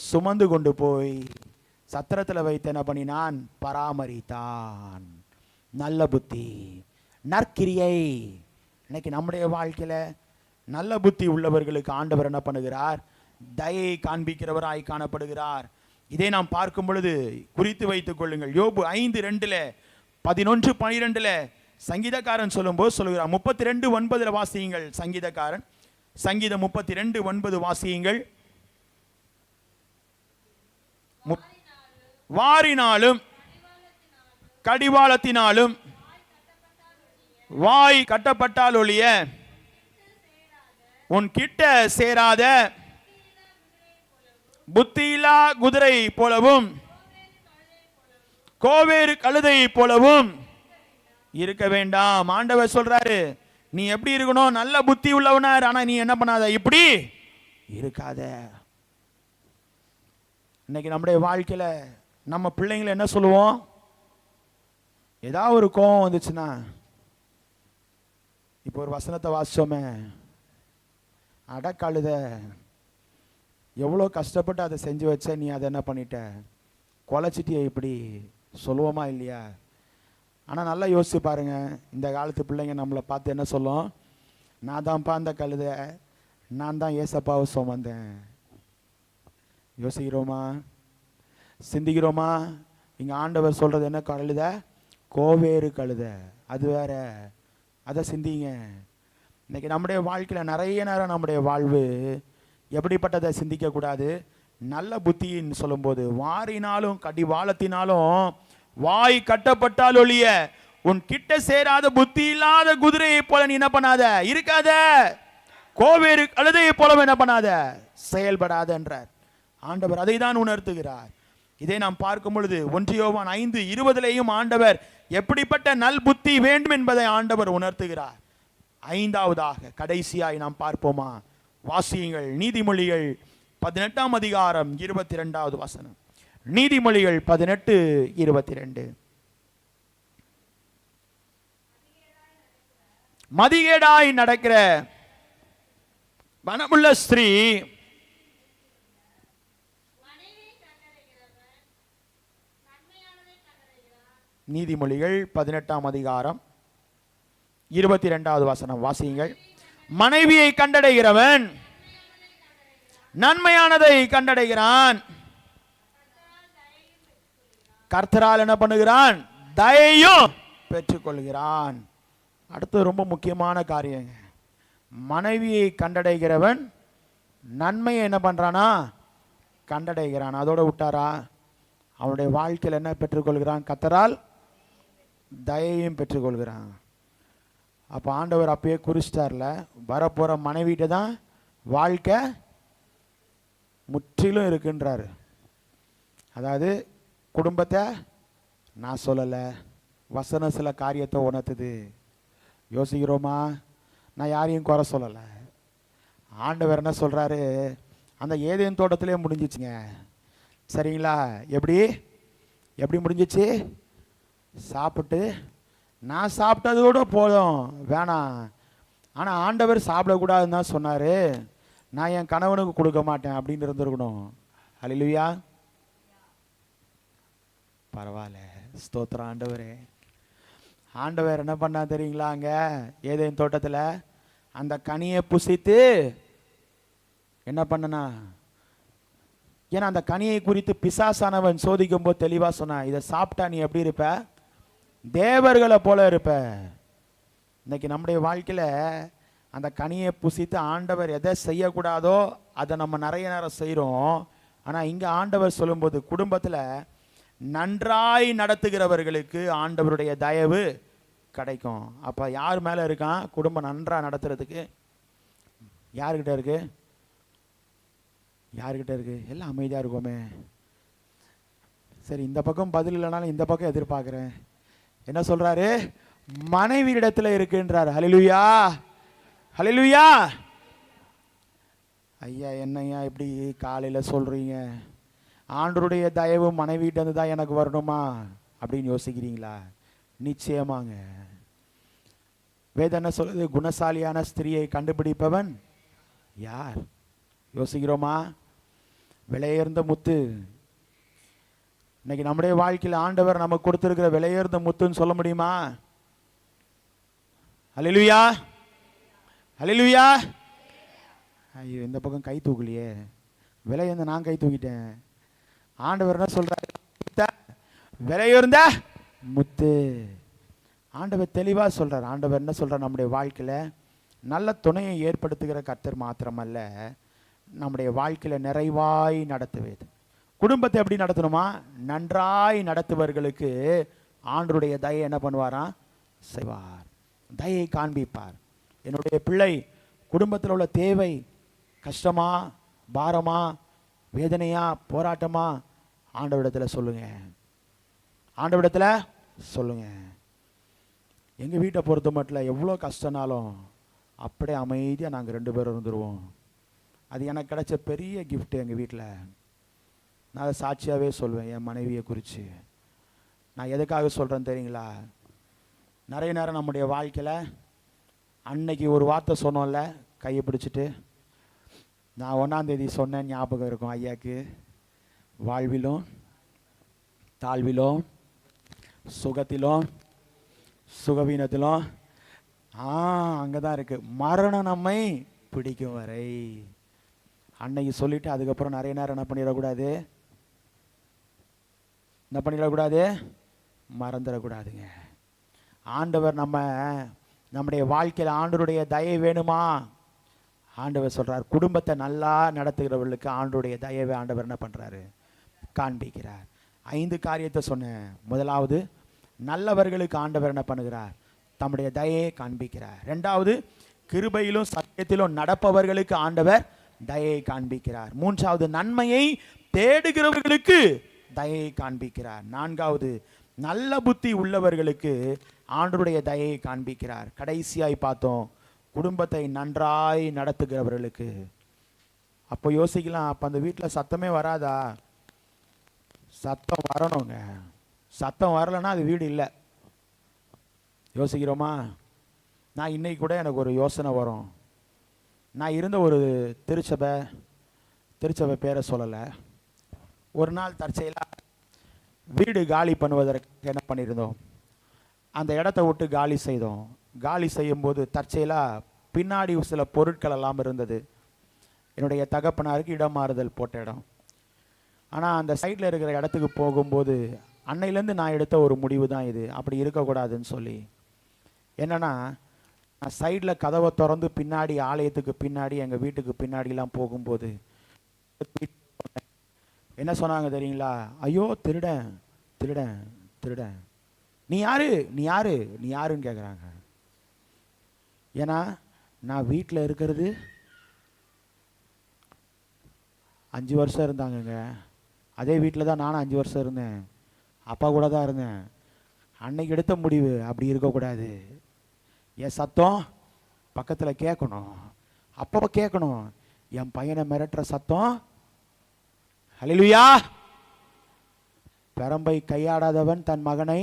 சுமந்து கொண்டு போய் சத்திரத்தில் வைத்து என்ன பண்ணினான்? பராமரித்தான். நல்ல புத்தி, நற்கிரியை. இன்னைக்கு நம்முடைய வாழ்க்கையில நல்ல புத்தி உள்ளவர்களுக்கு ஆண்டவர் என்ன பண்ணுகிறார்? தயை காண்பிக்கிறவராய் காணப்படுகிறார். இதை நாம் பார்க்கும் பொழுது குறித்து வைத்துக் கொள்ளுங்கள். யோபு 5:2, 11:12 சங்கீதக்காரன் சொல்லும்போது சொல்லுகிறார். 32:9 வாசியுங்கள். சங்கீதக்காரன் சங்கீதம் 32:9 வாசியுங்கள். வாரினாலும் கடிவாளத்தினாலும் வாய் கட்டப்பட்டால் ஒழிய உன் கிட்ட சேராத புத்தியில்லா குதிரை போலவும் கோவேறு கழுதை போலவும் இருக்க வேண்டாம். ஆண்டவர் சொல்றாரு, நீ எப்படி இருக்கணும்? நல்ல புத்தி உள்ளவனார். ஆனா நீ என்ன பண்ணாத, இப்படி இருக்காத. இன்னைக்கு நம்முடைய வாழ்க்கையில நம்ம பிள்ளைங்களை என்ன சொல்லுவோம்? ஏதாவது ஒரு கோபம் வந்துச்சுன்னா, இப்போ ஒரு வசனத்தை வாசிச்சோமே, அடக்கழுத, எவ்வளோ கஷ்டப்பட்டு அதை செஞ்சு வச்ச, நீ அதை என்ன பண்ணிட்ட, கொலைச்சிட்டிய, இப்படி சொல்லுவோமா இல்லையா? ஆனால் நல்லா யோசிச்சு பாருங்க, இந்த காலத்து பிள்ளைங்க நம்மளை பார்த்து என்ன சொல்லும்? நான் தான்ப்பா அந்த கழுத, நான் தான் ஏசப்பாவை சுமந்தேன். யோசிக்கிறோமா? சிந்திக்கிறோமா? இங்கே ஆண்டவர் சொல்றது என்ன? கழுத, கோவேறு கழுத, அது வேற. அதை சிந்திங்க. இன்னைக்கு நம்முடைய வாழ்க்கையில் நிறைய நேரம் நம்முடைய வாழ்வு எப்படிப்பட்டதை சிந்திக்க கூடாது? நல்ல புத்தின்னு சொல்லும்போது, வாரினாலும் கடிவாளத்தினாலும் வாய் கட்டப்பட்டால் ஒழிய உன் கிட்ட சேராத புத்தி இல்லாத குதிரையை போல நீ என்ன பண்ணாத, இருக்காத. கோவேறு கழுதையை போல என்ன பண்ணாத, செயல்படாத என்றார் ஆண்டவர். அதை தான் உணர்த்துகிறார். இதை நாம் பார்க்கும் பொழுது 1 யோவான் 5:20 ஆண்டவர் எப்படிப்பட்ட நல் புத்தி வேண்டும் என்பதை ஆண்டவர் உணர்த்துகிறார். 5வதாக கடைசியாய் நாம் பார்ப்போமா? வாசியுங்கள். நீதிமொழிகள் 18ஆம் அதிகாரம் 22வது வசனம். நீதிமொழிகள் 18:22. மதிகேடாய் நடக்கிற மனமுள்ள ஸ்திரீ நீதிமொழிகள் 18ஆம் அதிகாரம் 22வது வசனம் வாசியுங்கள். மனைவியை கண்டடைகிறவன் நன்மையானதை கண்டடைகிறான், கர்த்தரால் என்ன பண்ணுகிறான்? தயையும் பெற்றுக்கொள்கிறான். அடுத்து ரொம்ப முக்கியமான காரியங்க. மனைவியை கண்டடைகிறவன் நன்மையை என்ன பண்றானா? கண்டடைகிறான். அதோட விட்டாரா? அவனுடைய வாழ்க்கையில் என்ன பெற்றுக்கொள்கிறான்? கர்த்தரால் தயையும் பெற்றுக்கொள்கிறான். அப்போ ஆண்டவர் அப்பயே குறிச்சிட்டார்ல, வரப்போற மனைவிட்ட தான் வாழ்க்கை முற்றிலும் இருக்குன்றாரு. அதாவது குடும்பத்தை நான் சொல்லலை, வசனம் சில காரியத்தை உணர்த்துது. யோசிக்கிறோமா? நான் யாரையும் குறை சொல்லலை. ஆண்டவர் என்ன சொல்றாரு? அந்த ஏதேன் தோட்டத்திலே முடிஞ்சிச்சுங்க. சரிங்களா? எப்படி முடிஞ்சிச்சு? சாப்பிட்டு, நான் சாப்பிட்டதோட போதும், வேணாம். ஆனால் ஆண்டவர் சாப்பிடக்கூடாதுன்னு தான் சொன்னார். நான் என் கணவனுக்கு கொடுக்க மாட்டேன் அப்படின்னு இருந்திருக்கணும். அல்லேலூயா. பரவாயில்ல, ஸ்தோத்திரம் ஆண்டவரே. ஆண்டவர் என்ன பண்ணா தெரியுங்களா? அங்கே ஏதேன் தோட்டத்தில் அந்த கனியை புசித்து என்ன பண்ணனா? ஏன்னா அந்த கனியை குறித்து பிசாசானவன் சோதிக்கும் போது தெளிவாக சொன்னான், இதை சாப்பிட்டா நீ எப்படி இருப்ப? தேவர்களை போல இருப்ப. இன்னைக்கு நம்முடைய வாழ்க்கையில் அந்த கனியை புசித்து ஆண்டவர் எதை செய்யக்கூடாதோ அதை நம்ம நிறைய நேரம் செய்கிறோம். ஆனால் இங்கே ஆண்டவர் சொல்லும்போது குடும்பத்தில் நன்றாய் நடத்துகிறவர்களுக்கு ஆண்டவருடைய தயவு கிடைக்கும். அப்போ யார் மேலே இருக்கான்? குடும்பம் நன்றாக நடத்துறதுக்கு யாருக்கிட்ட இருக்கு? யாருக்கிட்ட இருக்கு? எல்லாம் அமைதியாக இருக்குமே. சரி, இந்த பக்கம் பதில் இல்லைனாலும் இந்த பக்கம் எதிர்பார்க்குறேன். என்ன சொல்றாரு? மனைவியிடத்தில் இருக்குன்றார். ஹல்லேலூயா, ஹல்லேலூயா. ஐயா, என்னையா இப்படி காலையில் சொல்றீங்க? ஆண்டவருடைய தயவு மனைவியிட்ட இருந்து தான் எனக்கு வரணுமா அப்படின்னு யோசிக்கிறீங்களா? நிச்சயமாங்க. வேதம் என்ன சொல்லுது? குணசாலியான ஸ்திரியை கண்டுபிடிப்பவன் யார்? யோசிக்கிறோமா? விலையுயர்ந்த முத்து. இன்னைக்கு நம்முடைய வாழ்க்கையில் ஆண்டவர் நமக்கு கொடுத்திருக்கிற விலையுயர்ந்த முத்துன்னு சொல்ல முடியுமா? அல்லேலூயா, அல்லேலூயா. ஐயோ, இந்த பக்கம் கை தூக்கலையே. விலையுயர்ந்த நான் கை தூக்கிட்டேன். ஆண்டவர் என்ன சொல்றாரு? விலையுயர்ந்த முத்து. ஆண்டவர் தெளிவா சொல்றார். ஆண்டவர் என்ன சொல்றார்? நம்முடைய வாழ்க்கையில நல்ல துணையை ஏற்படுத்துகிற கர்த்தர் மாத்திரமல்ல, நம்முடைய வாழ்க்கையில நிறைவாய் நடத்துவது. குடும்பத்தை எப்படி நடத்தணுமா? நன்றாய் நடத்துவர்களுக்கு ஆண்டவருடைய தயை என்ன பண்ணுவாராம்? செய்வார். தயை காண்பிப்பார். என்னுடைய பிள்ளை குடும்பத்தில் உள்ள தேவை கஷ்டமா, பாரமா, வேதனையா, போராட்டமா, ஆண்டவரிடத்துல சொல்லுங்க. ஆண்டவரிடத்துல சொல்லுங்க. எங்கள் வீட்டை பொறுத்த மட்டும் எவ்வளோ கஷ்டனாலும் அப்படியே அமைதியாக நாங்கள் 2 பேரும் இருந்துருவோம். அது எனக்கு கிடைச்ச பெரிய கிஃப்ட் எங்கள் வீட்டில். நான் அதை சாட்சியாகவே சொல்வேன் என் மனைவியை குறித்து. நான் எதுக்காக சொல்கிறேன்னு தெரியுங்களா? நிறைய நேரம் நம்முடைய வாழ்க்கையில் அன்னைக்கு ஒரு வார்த்தை சொன்னோம்ல, கையை பிடிச்சிட்டு, நான் 1ஆம் தேதி சொன்னேன், ஞாபகம் இருக்கும் ஐயாக்கு, வாழ்விலும் தாழ்விலும் சுகத்திலும் சுகவீனத்திலும் அங்கே தான் இருக்குது, மரணம் நம்மை பிடிக்கும் வரை. அன்னைக்கு சொல்லிவிட்டு அதுக்கப்புறம் நிறைய நேரம் என்ன பண்ணிடக்கூடாது, மறந்துடக்கூடாதுங்க. ஆண்டவர் நம்முடைய வாழ்க்கையில் ஆண்டவருடைய தயை வேணுமா? ஆண்டவர் சொல்கிறார், குடும்பத்தை நல்லா நடத்துகிறவர்களுக்கு ஆண்டவருடைய தயவை ஆண்டவர் என்ன பண்ணுறாரு, காண்பிக்கிறார். 5 காரியத்தை சொன்னேன். முதலாவது, நல்லவர்களுக்கு ஆண்டவர் என்ன பண்ணுகிறார், தம்முடைய தயையை காண்பிக்கிறார். 2வது, கிருபையிலும் சத்தியத்திலும் நடப்பவர்களுக்கு ஆண்டவர் தயையை காண்பிக்கிறார். 3வது, நன்மையை தேடுகிறவர்களுக்கு தயையை காண்பிக்கிறார். 4வது, நல்ல புத்தி உள்ளவர்களுக்கு ஆண்டவருடைய தயையை காண்பிக்கிறார். கடைசியாய் பார்த்தோம், குடும்பத்தை நன்றாய் நடத்துகிறவர்களுக்கு. அப்போ யோசிக்கலாம், அப்போ அந்த வீட்டில் சத்தமே வராதா? சத்தம் வரணுங்க. சத்தம் வரலைன்னா அது வீடு இல்லை. யோசிக்கிறோமா? நான் இன்னைக்கு கூட எனக்கு ஒரு யோசனை வரும். நான் இருந்த ஒரு திருச்சபை பேரை சொல்லலை. ஒரு நாள் தற்செயலாக வீடு காலி பண்ணுவதற்கு என்ன பண்ணியிருந்தோம், அந்த இடத்த விட்டு காலி செய்தோம். காலி செய்யும்போது தற்செயலாக பின்னாடி சில பொருட்கள் எல்லாம் இருந்தது. என்னுடைய தகப்பனாருக்கு இடம் மாறுதல் போட்ட இடம். ஆனால் அந்த சைடில் இருக்கிற இடத்துக்கு போகும்போது அன்னையிலேருந்து நான் எடுத்த ஒரு முடிவு தான் இது, அப்படி இருக்கக்கூடாதுன்னு சொல்லி. என்னென்னா, நான் சைடில் கதவை திறந்து பின்னாடி ஆலயத்துக்கு பின்னாடி எங்கள் வீட்டுக்கு பின்னாடிலாம் போகும்போது என்ன சொன்னாங்க தெரியுங்களா? ஐயோ திருடன் திருடன் திருடன், நீ யாருன்னு கேட்குறாங்க. ஏன்னா நான் வீட்டில் இருக்கிறது 5 வருஷம் இருந்தாங்கங்க. அதே வீட்டில் தான் நானும் 5 வருஷம் இருந்தேன். அப்பா கூட தான் இருந்தேன். அன்னைக்கு எடுத்த முடிவு அப்படி இருக்கக்கூடாது. என் சத்தம் பக்கத்தில் கேட்கணும், அப்போ கேட்கணும். என் பையனை மிரட்டுற சத்தம், ஹல்லேலூயா, பெரம்பை கையாடாதவன் தன் மகனை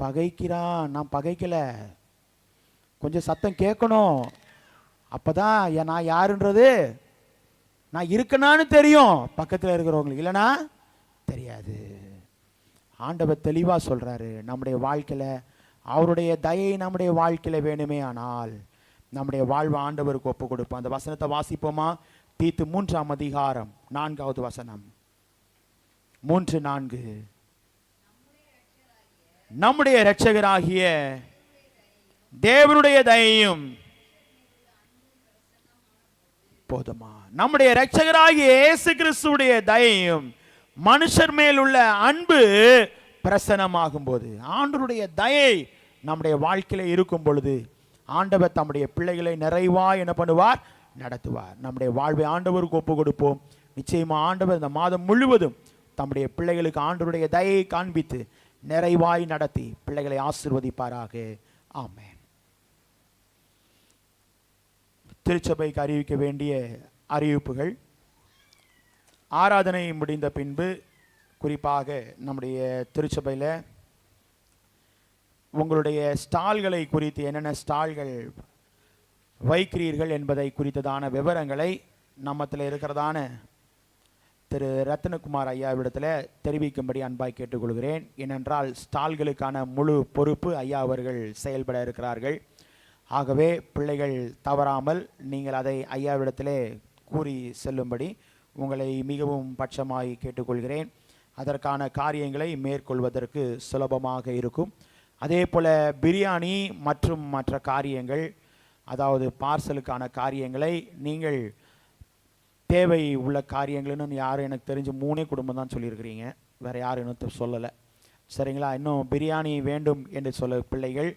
பகைக்கிறான். நான் பகைக்கல, கொஞ்சம் சத்தம் கேட்கணும். அப்பதான் நான் யாருன்றது நான் இருக்கனான்னு தெரியும் பக்கத்தில் இருக்கிறவங்களுக்கு, இல்லைனா தெரியாது. ஆண்டவர் தெளிவாக சொல்றாரு, நம்முடைய வாழ்க்கையில் அவருடைய தயை நம்முடைய வாழ்க்கையில் வேணுமே ஆனால் நம்முடைய வாழ்வு ஆண்டவருக்கு ஒப்பு கொடுப்போம். அந்த வசனத்தை வாசிப்போமா? தீத்து 3ஆம் அதிகாரம் 4வது வசனம். 3:4. நம்முடைய இரட்சகராகிய தேவனுடைய தயையும் போதுமா. நம்முடைய இரட்சகராகிய இயேசு கிறிஸ்துவுடைய தயையும் மனுஷர் மேல் உள்ள அன்பு பிரசனமாகும் போது, ஆண்டவருடைய தயை நம்முடைய வாழ்க்கையில இருக்கும் பொழுது ஆண்டவர் தம்முடைய பிள்ளைகளை நிறைவாய் என்ன பண்ணுவார், நடத்துவார். நம்முடைய வாழ்வை ஆண்டவருக்கு ஒப்பு கொடுப்போம். நிச்சயமா ஆண்டவர் இந்த மாதம் முழுவதும் தம்முடைய பிள்ளைகளுக்கு ஆண்டவருடைய தயையை காண்பித்து நிறைவாய் நடத்தி பிள்ளைகளை ஆசீர்வதிப்பாராக. ஆமென். திருச்சபைக்கு அறிவிக்க வேண்டிய அறிவிப்புகள். ஆராதனை முடிந்த பின்பு குறிப்பாக நம்முடைய திருச்சபையில் உங்களுடைய ஸ்டால்களை குறித்து, என்னென்ன ஸ்டால்கள் வைக்கிறீர்கள் என்பதை குறித்ததான விவரங்களை நம்மத்தில் இருக்கிறதான திரு ரத்னகுமார் ஐயாவிடத்தில் தெரிவிக்கும்படி அன்பாய் கேட்டுக்கொள்கிறேன். ஏனென்றால் ஸ்டால்களுக்கான முழு பொறுப்பு ஐயா அவர்கள் செயல்பட இருக்கிறார்கள். ஆகவே பிள்ளைகள் தவறாமல் நீங்கள் அதை ஐயாவிடத்திலே கூறி செல்லும்படி உங்களை மிகவும் பட்சமாய் கேட்டுக்கொள்கிறேன். அதற்கான காரியங்களை மேற்கொள்வதற்கு சுலபமாக இருக்கும். அதே போல் பிரியாணி மற்றும் மற்ற காரியங்கள், அதாவது பார்சலுக்கான காரியங்களை நீங்கள் தேவை உள்ள காரியங்கள்னு யாரும் எனக்கு தெரிஞ்சு 3 குடும்பம் தான் சொல்லியிருக்கிறீங்க, வேறு யாரும் இன்னும் சொல்லலை. சரிங்களா? இன்னும் பிரியாணி வேண்டும் என்று சொல்ல பிள்ளைகள்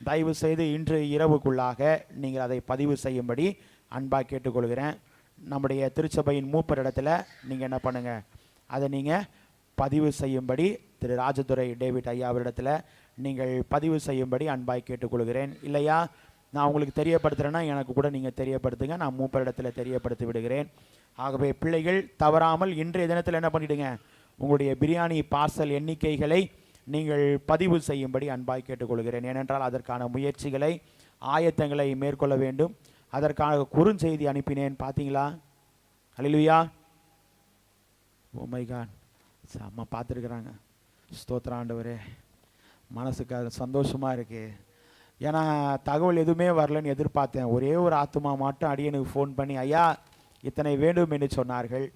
தயவு செய்து இன்று இரவுக்குள்ளாக நீங்கள் அதை பதிவு செய்யும்படி அன்பாக கேட்டுக்கொள்கிறேன். நம்முடைய திருச்சபையின் மூப்பர் இடத்துல நீங்கள் என்ன பண்ணுங்கள், அதை நீங்கள் பதிவு செய்யும்படி திரு ராஜதுரை டேவிட் ஐயா அவரிடத்தில் நீங்கள் பதிவு செய்யும்படி அன்பாய் கேட்டுக்கொள்கிறேன். இல்லையா, நான் உங்களுக்கு தெரியப்படுத்துகிறேன்னா எனக்கு கூட நீங்கள் தெரியப்படுத்துங்க, நான் மூப்பரிடத்தில் தெரியப்படுத்தி விடுகிறேன். ஆகவே பிள்ளைகள் தவறாமல் இன்றைய தினத்தில் என்ன பண்ணிடுங்க, உங்களுடைய பிரியாணி பார்சல் எண்ணிக்கைகளை நீங்கள் பதிவு செய்யும்படி அன்பாய் கேட்டுக்கொள்கிறேன். ஏனென்றால் அதற்கான முயற்சிகளை ஆயத்தங்களை மேற்கொள்ள வேண்டும். அதற்கான குறுஞ்செய்தி அனுப்பினேன், பார்த்தீங்களா? ஹல்லேலூயா. ஓ மை காட், அம்மா பார்த்துருக்குறாங்க. ஸ்தோத்திரம் ஆண்டவரே, மனசுக்கு அது சந்தோஷமாக இருக்குது. ஏன்னா தகவல் எதுவுமே வரலன்னு எதிர்பார்த்தேன். ஒரே ஒரு ஆத்துமா மட்டும் அடியனுக்கு ஃபோன் பண்ணி ஐயா இத்தனை வேண்டும் என்று சொன்னார்கள்.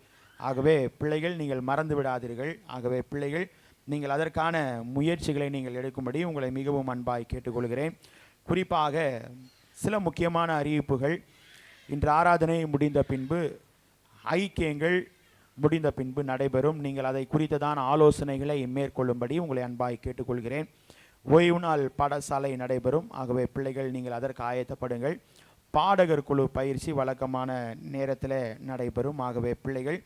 ஆகவே பிள்ளைகள் நீங்கள் மறந்து விடாதீர்கள். ஆகவே பிள்ளைகள் நீங்கள் அதற்கான முயற்சிகளை நீங்கள் எடுக்கும்படி உங்களை மிகவும் அன்பாய் கேட்டுக்கொள்கிறேன். குறிப்பாக சில முக்கியமான அறிவிப்புகள். இன்று ஆராதனை முடிந்த பின்பு ஐக்கியங்கள் முடிந்த பின்பு நடைபெறும். நீங்கள் அதை குறித்ததான ஆலோசனைகளை மேற்கொள்ளும்படி உங்களை அன்பாய் கேட்டுக்கொள்கிறேன். ஓய்வு நாள் பாடசாலை நடைபெறும். ஆகவே பிள்ளைகள் நீங்கள் அதற்கு ஆயத்தப்படுங்கள். பாடகர் குழு பயிற்சி வழக்கமான நேரத்தில் நடைபெறும். ஆகவே பிள்ளைகள்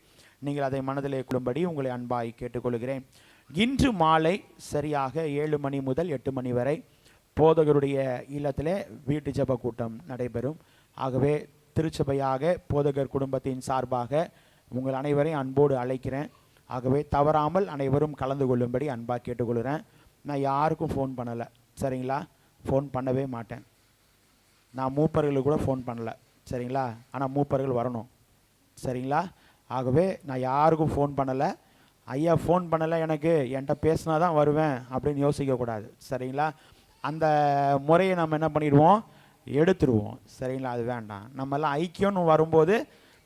நீங்கள் அதை மனதிலே கொள்ளும்படி உங்களை அன்பாய் கேட்டுக்கொள்கிறேன். இன்று மாலை சரியாக 7 மணி முதல் 8 மணி வரை போதகருடைய இல்லத்தில் வீட்டு ஜெப கூட்டம் நடைபெறும். ஆகவே திருச்சபையாக போதகர் குடும்பத்தின் சார்பாக உங்கள் அனைவரையும் அன்போடு அழைக்கிறேன். ஆகவே தவறாமல் அனைவரும் கலந்து கொள்ளும்படி அன்பாக கேட்டுக்கொள்கிறேன். நான் யாருக்கும் ஃபோன் பண்ணலை, சரிங்களா? ஃபோன் பண்ணவே மாட்டேன். நான் மூப்பர்களுக்கு கூட ஃபோன் பண்ணலை, சரிங்களா? ஆனால் மூப்பர்கள் வரணும், சரிங்களா? ஆகவே நான் யாருக்கும் ஃபோன் பண்ணலை. ஐயா ஃபோன் பண்ணலை, எனக்கு என்கிட்ட பேசினா தான் வருவேன் அப்படின்னு யோசிக்கக்கூடாது, சரிங்களா? அந்த முறையை நம்ம என்ன பண்ணிடுவோம், எடுத்துருவோம், சரிங்களா? அது வேண்டாம். நம்மெல்லாம் ஐக்கியம்னு வரும்போது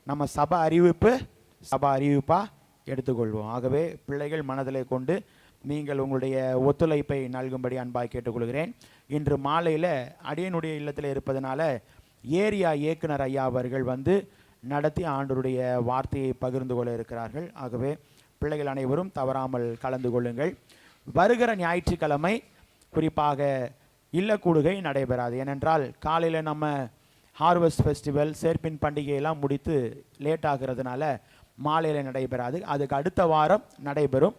நம்ம சபை அறிவிப்பாக எடுத்துக்கொள்வோம். ஆகவே பிள்ளைகள் மனதிலே கொண்டு நீங்கள் உங்களுடைய ஒத்துழைப்பை நல்கும்படி அன்பாய் கேட்டுக்கொள்கிறேன். இன்று மாலையில் அடியனுடைய இல்லத்தில் இருப்பதனால ஏரியா இயக்குனர் ஐயா அவர்கள் வந்து நடத்தி ஆண்டவருடைய வார்த்தையை பகிர்ந்து கொள்ள இருக்கிறார்கள். ஆகவே பிள்ளைகள் அனைவரும் தவறாமல் கலந்து கொள்ளுங்கள். வருகிற ஞாயிற்றுக்கிழமை குறிப்பாக இல்லக்கூடுகை நடைபெறாது. ஏனென்றால் காலையில் நம்ம ஹார்வெஸ்ட் ஃபெஸ்டிவல் சேர்ப்பின் பண்டிகையெல்லாம் முடித்து லேட் ஆகிறதுனால மாலையில் நடைபெறாது. அதுக்கு அடுத்த வாரம் நடைபெறும்.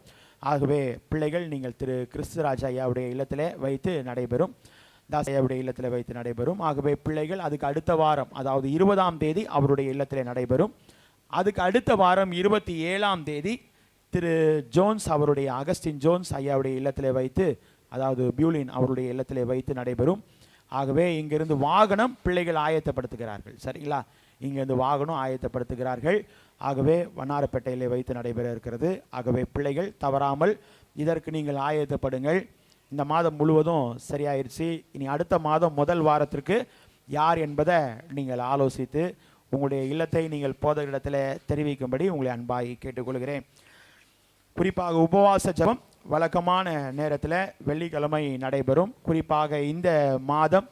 ஆகவே பிள்ளைகள் நீங்கள் திரு கிறிஸ்துராஜ் ஐயாவுடைய இல்லத்தில் வைத்து நடைபெறும், தாஸ் ஐயாவுடைய இல்லத்தில் வைத்து நடைபெறும். ஆகவே பிள்ளைகள் அதுக்கு அடுத்த வாரம், அதாவது 20ஆம் தேதி அவருடைய இல்லத்தில் நடைபெறும். அதுக்கு அடுத்த வாரம் 27ஆம் தேதி திரு ஜோன்ஸ் அவருடைய அகஸ்டின் ஜோன்ஸ் ஐயாவுடைய இல்லத்தில் வைத்து, அதாவது பியூலின் அவருடைய இல்லத்தில் வைத்து நடைபெறும். ஆகவே இங்கிருந்து வாகனம் பிள்ளைகள் ஆயத்தப்படுத்துகிறார்கள், சரிங்களா? இங்கிருந்து வாகனம் ஆயத்தப்படுத்துகிறார்கள். ஆகவே வண்ணாரப்பேட்டையில் வைத்து நடைபெற இருக்கிறது. ஆகவே பிள்ளைகள் தவறாமல் இதற்கு நீங்கள் ஆயத்தப்படுங்கள். இந்த மாதம் முழுவதும் சரியாயிருச்சு. இனி அடுத்த மாதம் முதல் வாரத்திற்கு யார் என்பதை நீங்கள் ஆலோசித்து உங்களுடைய இல்லத்தை நீங்கள் போதகரிடத்தில் தெரிவிக்கும்படி உங்களை அன்பாய் கேட்டுக்கொள்கிறேன். குறிப்பாக உபவாச ஜெபம் வழக்கமான நேரத்தில் வெள்ளிக்கிழமை நடைபெறும். குறிப்பாக இந்த மாதம்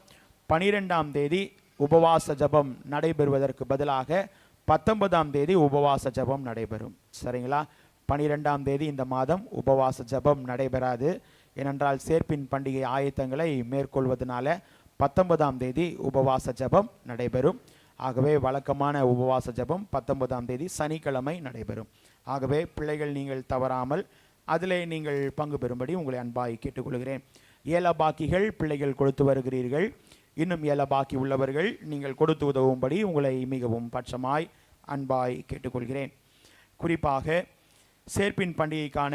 12ஆம் தேதி உபவாச ஜெபம் நடைபெறுவதற்கு பதிலாக 19ஆம் தேதி உபவாச ஜெபம் நடைபெறும், சரிங்களா? 12ஆம் தேதி இந்த மாதம் உபவாச ஜெபம் நடைபெறாது. ஏனென்றால் சேர்ப்பின் பண்டிகை ஆயத்தங்களை மேற்கொள்வதனால 19ஆம் தேதி உபவாச ஜெபம் நடைபெறும். ஆகவே வழக்கமான உபவாச ஜெபம் 19ஆம் தேதி சனிக்கிழமை நடைபெறும். ஆகவே பிள்ளைகள் நீங்கள் தவறாமல் அதிலே நீங்கள் பங்கு பெறும்படி உங்களை அன்பாய் கேட்டுக்கொள்கிறேன். ஏலபாக்கிகள் பிள்ளைகள் கொடுத்து வருகிறீர்கள். இன்னும் ஏலபாக்கி உள்ளவர்கள் நீங்கள் கொடுத்து உதவும்படி உங்களை மிகவும் பட்சமாய் அன்பாய் கேட்டுக்கொள்கிறேன். குறிப்பாக சேர்ப்பின் பண்டிகைக்கான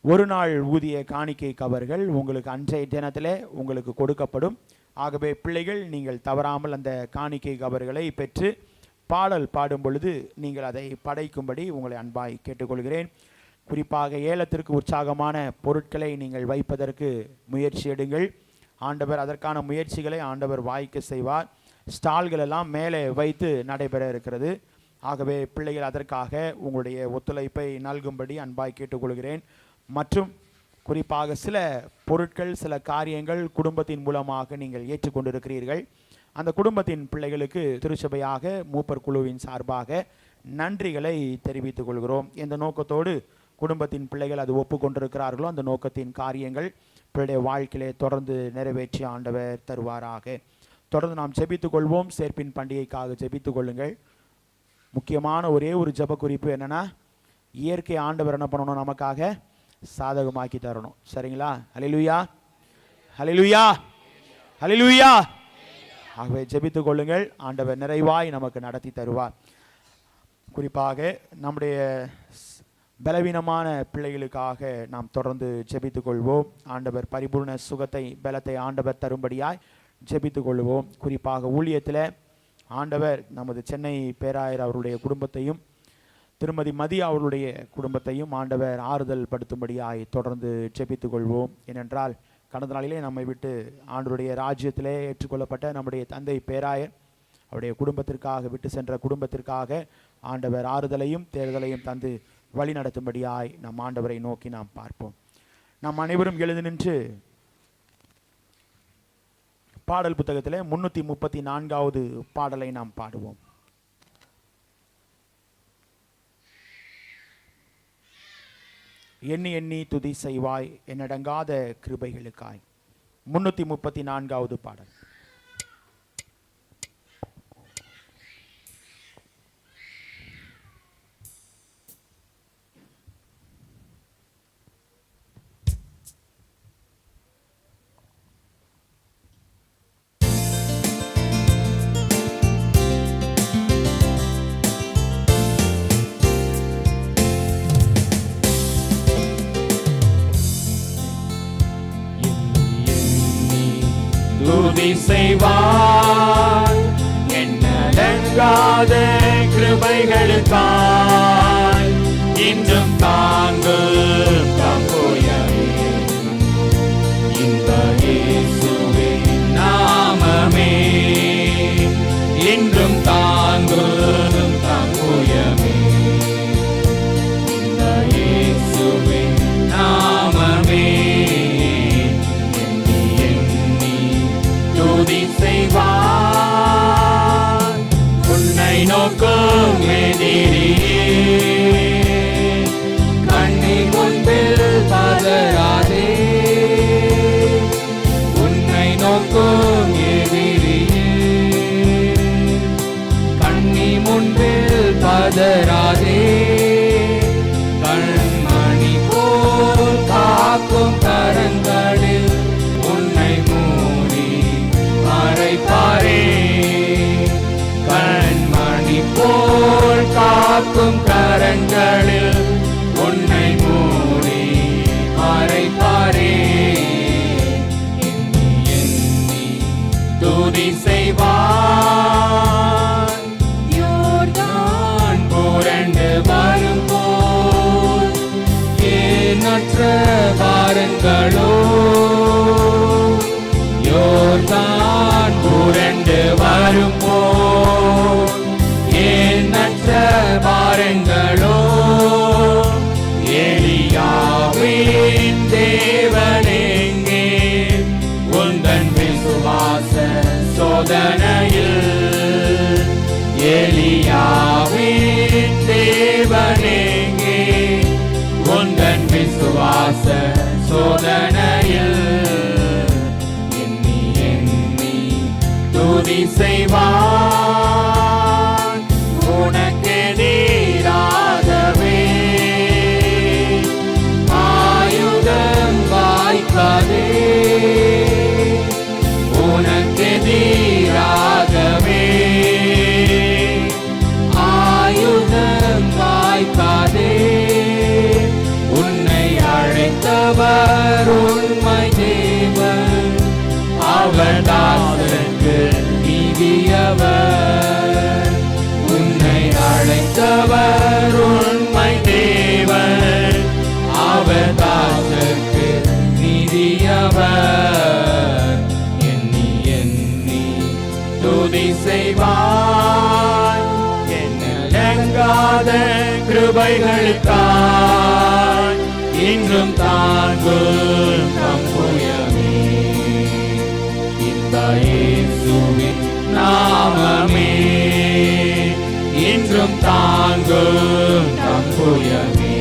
ஒரு நாள் ஊதிய காணிக்கை கவர்கள் உங்களுக்கு அன்றைய தினத்தில் உங்களுக்கு கொடுக்கப்படும். ஆகவே பிள்ளைகள் நீங்கள் தவறாமல் அந்த காணிக்கை கவர்களை பெற்று பாடல் பாடும் பொழுது நீங்கள் அதை படைக்கும்படி உங்களை அன்பாய் கேட்டுக்கொள்கிறேன். குறிப்பாக ஏலத்திற்கு உற்சாகமான பொருட்களை நீங்கள் வைப்பதற்கு முயற்சி எடுங்கள். ஆண்டவர் அதற்கான முயற்சிகளை ஆண்டவர் வாய்க்க செய்வார். ஸ்டால்கள் எல்லாம் மேலே வைத்து நடைபெற இருக்கிறது. ஆகவே பிள்ளைகள் அதற்காக உங்களுடைய ஒத்துழைப்பை நல்கும்படி அன்பாய் கேட்டுக்கொள்கிறேன். மற்றும் குறிப்பாக சில பொருட்கள், சில காரியங்கள் குடும்பத்தின் மூலமாக நீங்கள் ஏற்றுக்கொண்டிருக்கிறீர்கள். அந்த குடும்பத்தின் பிள்ளைகளுக்கு திருச்சபையாக மூப்பர் குழுவின் சார்பாக நன்றிகளை தெரிவித்துக் கொள்கிறோம். இந்த நோக்கத்தோடு குடும்பத்தின் பிள்ளைகள் அது ஒப்புக்கொண்டிருக்கிறார்களோ அந்த நோக்கத்தின் காரியங்கள் பிள்ளைய வாழ்க்கையிலே தொடர்ந்து நிறைவேற்றி ஆண்டவர் தருவாராக. தொடர்ந்து நாம் ஜெபித்துக் கொள்வோம். சேர்ப்பின் பண்டிகைக்காக ஜெபித்துக் கொள்ளுங்கள். முக்கியமான ஒரே ஒரு ஜெப குறிப்பு என்னன்னா, இயற்கை ஆண்டவர் என்ன பண்ணணும், நமக்காக சாதகமாக்கி தரணும், சரிங்களா? அல்லேலூயா. ஹல்லேலூயா, ஹல்லேலூயா. ஆகவே ஜெபித்துக் கொள்ளுங்கள். ஆண்டவர் நிறைவாய் நமக்கு நடத்தி தருவார். குறிப்பாக நம்முடைய பலவீனமான பிள்ளைகளுக்காக நாம் தொடர்ந்து ஜெபித்துக் கொள்வோம். ஆண்டவர் பரிபூர்ண சுகத்தை, பலத்தை ஆண்டவர் தரும்படியாய் ஜெபித்துக் கொள்வோம். குறிப்பாக ஊழியத்தில் ஆண்டவர் நமது சென்னை பேராயர் அவருடைய குடும்பத்தையும் திருமதி மதி அவருடைய குடும்பத்தையும் ஆண்டவர் ஆறுதல் படுத்தும்படியாய் தொடர்ந்து ஜெபித்துக் கொள்வோம். ஏனென்றால் கடந்த நாளிலே நம்மை விட்டு ஆண்டவருடைய ராஜ்யத்திலே ஏற்றுக்கொள்ளப்பட்ட நம்முடைய தந்தை பேராயர் அவருடைய குடும்பத்திற்காக, விட்டு சென்ற குடும்பத்திற்காக ஆண்டவர் ஆறுதலையும் தேர்தலையும் தந்து வழி நடத்தும்படியாய் நம் ஆண்டவரை நோக்கி நாம் பார்ப்போம். நாம் அனைவரும் எழுந்து நின்று பாடல் புத்தகத்திலே 334வது பாடலை நாம் பாடுவோம். எண்ணி எண்ணி துதி செய்வாய் என்னடங்காத கிருபைகளுக்காய். 334வது பாடல்.
துதி செய்வார் என்னடங்காத கிருபைகளுக்காய். இன்றும் தாங்கும் தம்புயமே இந்த இயேசுவின் நாமமே. இன்றும் தாங்கும் தம்புயமே இந்த இயேசுவின் நாமமே. துதி செய்வார் உன்னை நோக்கும் எதிரியே. கண்ணி முன்பில் பதறாதே. உன்னை நோக்கும் எதிரியே. கண்ணி முன்பில் பதறாதே. கண்மணி போல் காக்கும் கரங்களில் உன்னை மறைப்பாரே. கண்மணி போல் காக்கும் கரங்களில் உன்னை மூடி மறைப்பாரே. எண்ணி எண்ணி துதி செய்வார் யோர்தான் புரண்டு வரும் போல். ஏனற்ற பாரங்களோ யோர்தான் புரண்டு வரும்போல். ஏனற்ற பாரங்களோ எலியாவின் தேவனெங்கே. உந்தன் விசுவாச சோதனையில் எலியாவின் தேவனெங்கே. உந்தன் விசுவாச சோதனையில் துதி செய்வார் உனக்கெதிராகவே. ஆயுதம் வாய்க்காதே. உனக்கெதிராகவே ஆயுதம் வாய்க்காதே. உன்னை அழைத்தவர் உண்மை தேவன். அவர் தாசனுக்கு நீதியவர். உன்னை அழைத்தவர் உண்மை தேவன். அவர் தாசனுக்கு நீதியவர். எண்ணி எண்ணி துதி செய்வார் என்னடங்காத கிருபைகளுக்காய். இன்றும் தாங்கும் தம்புயமே இந்த இயேசுவின் நாமமே. இன்றும் தாங்கும் தம்புயமே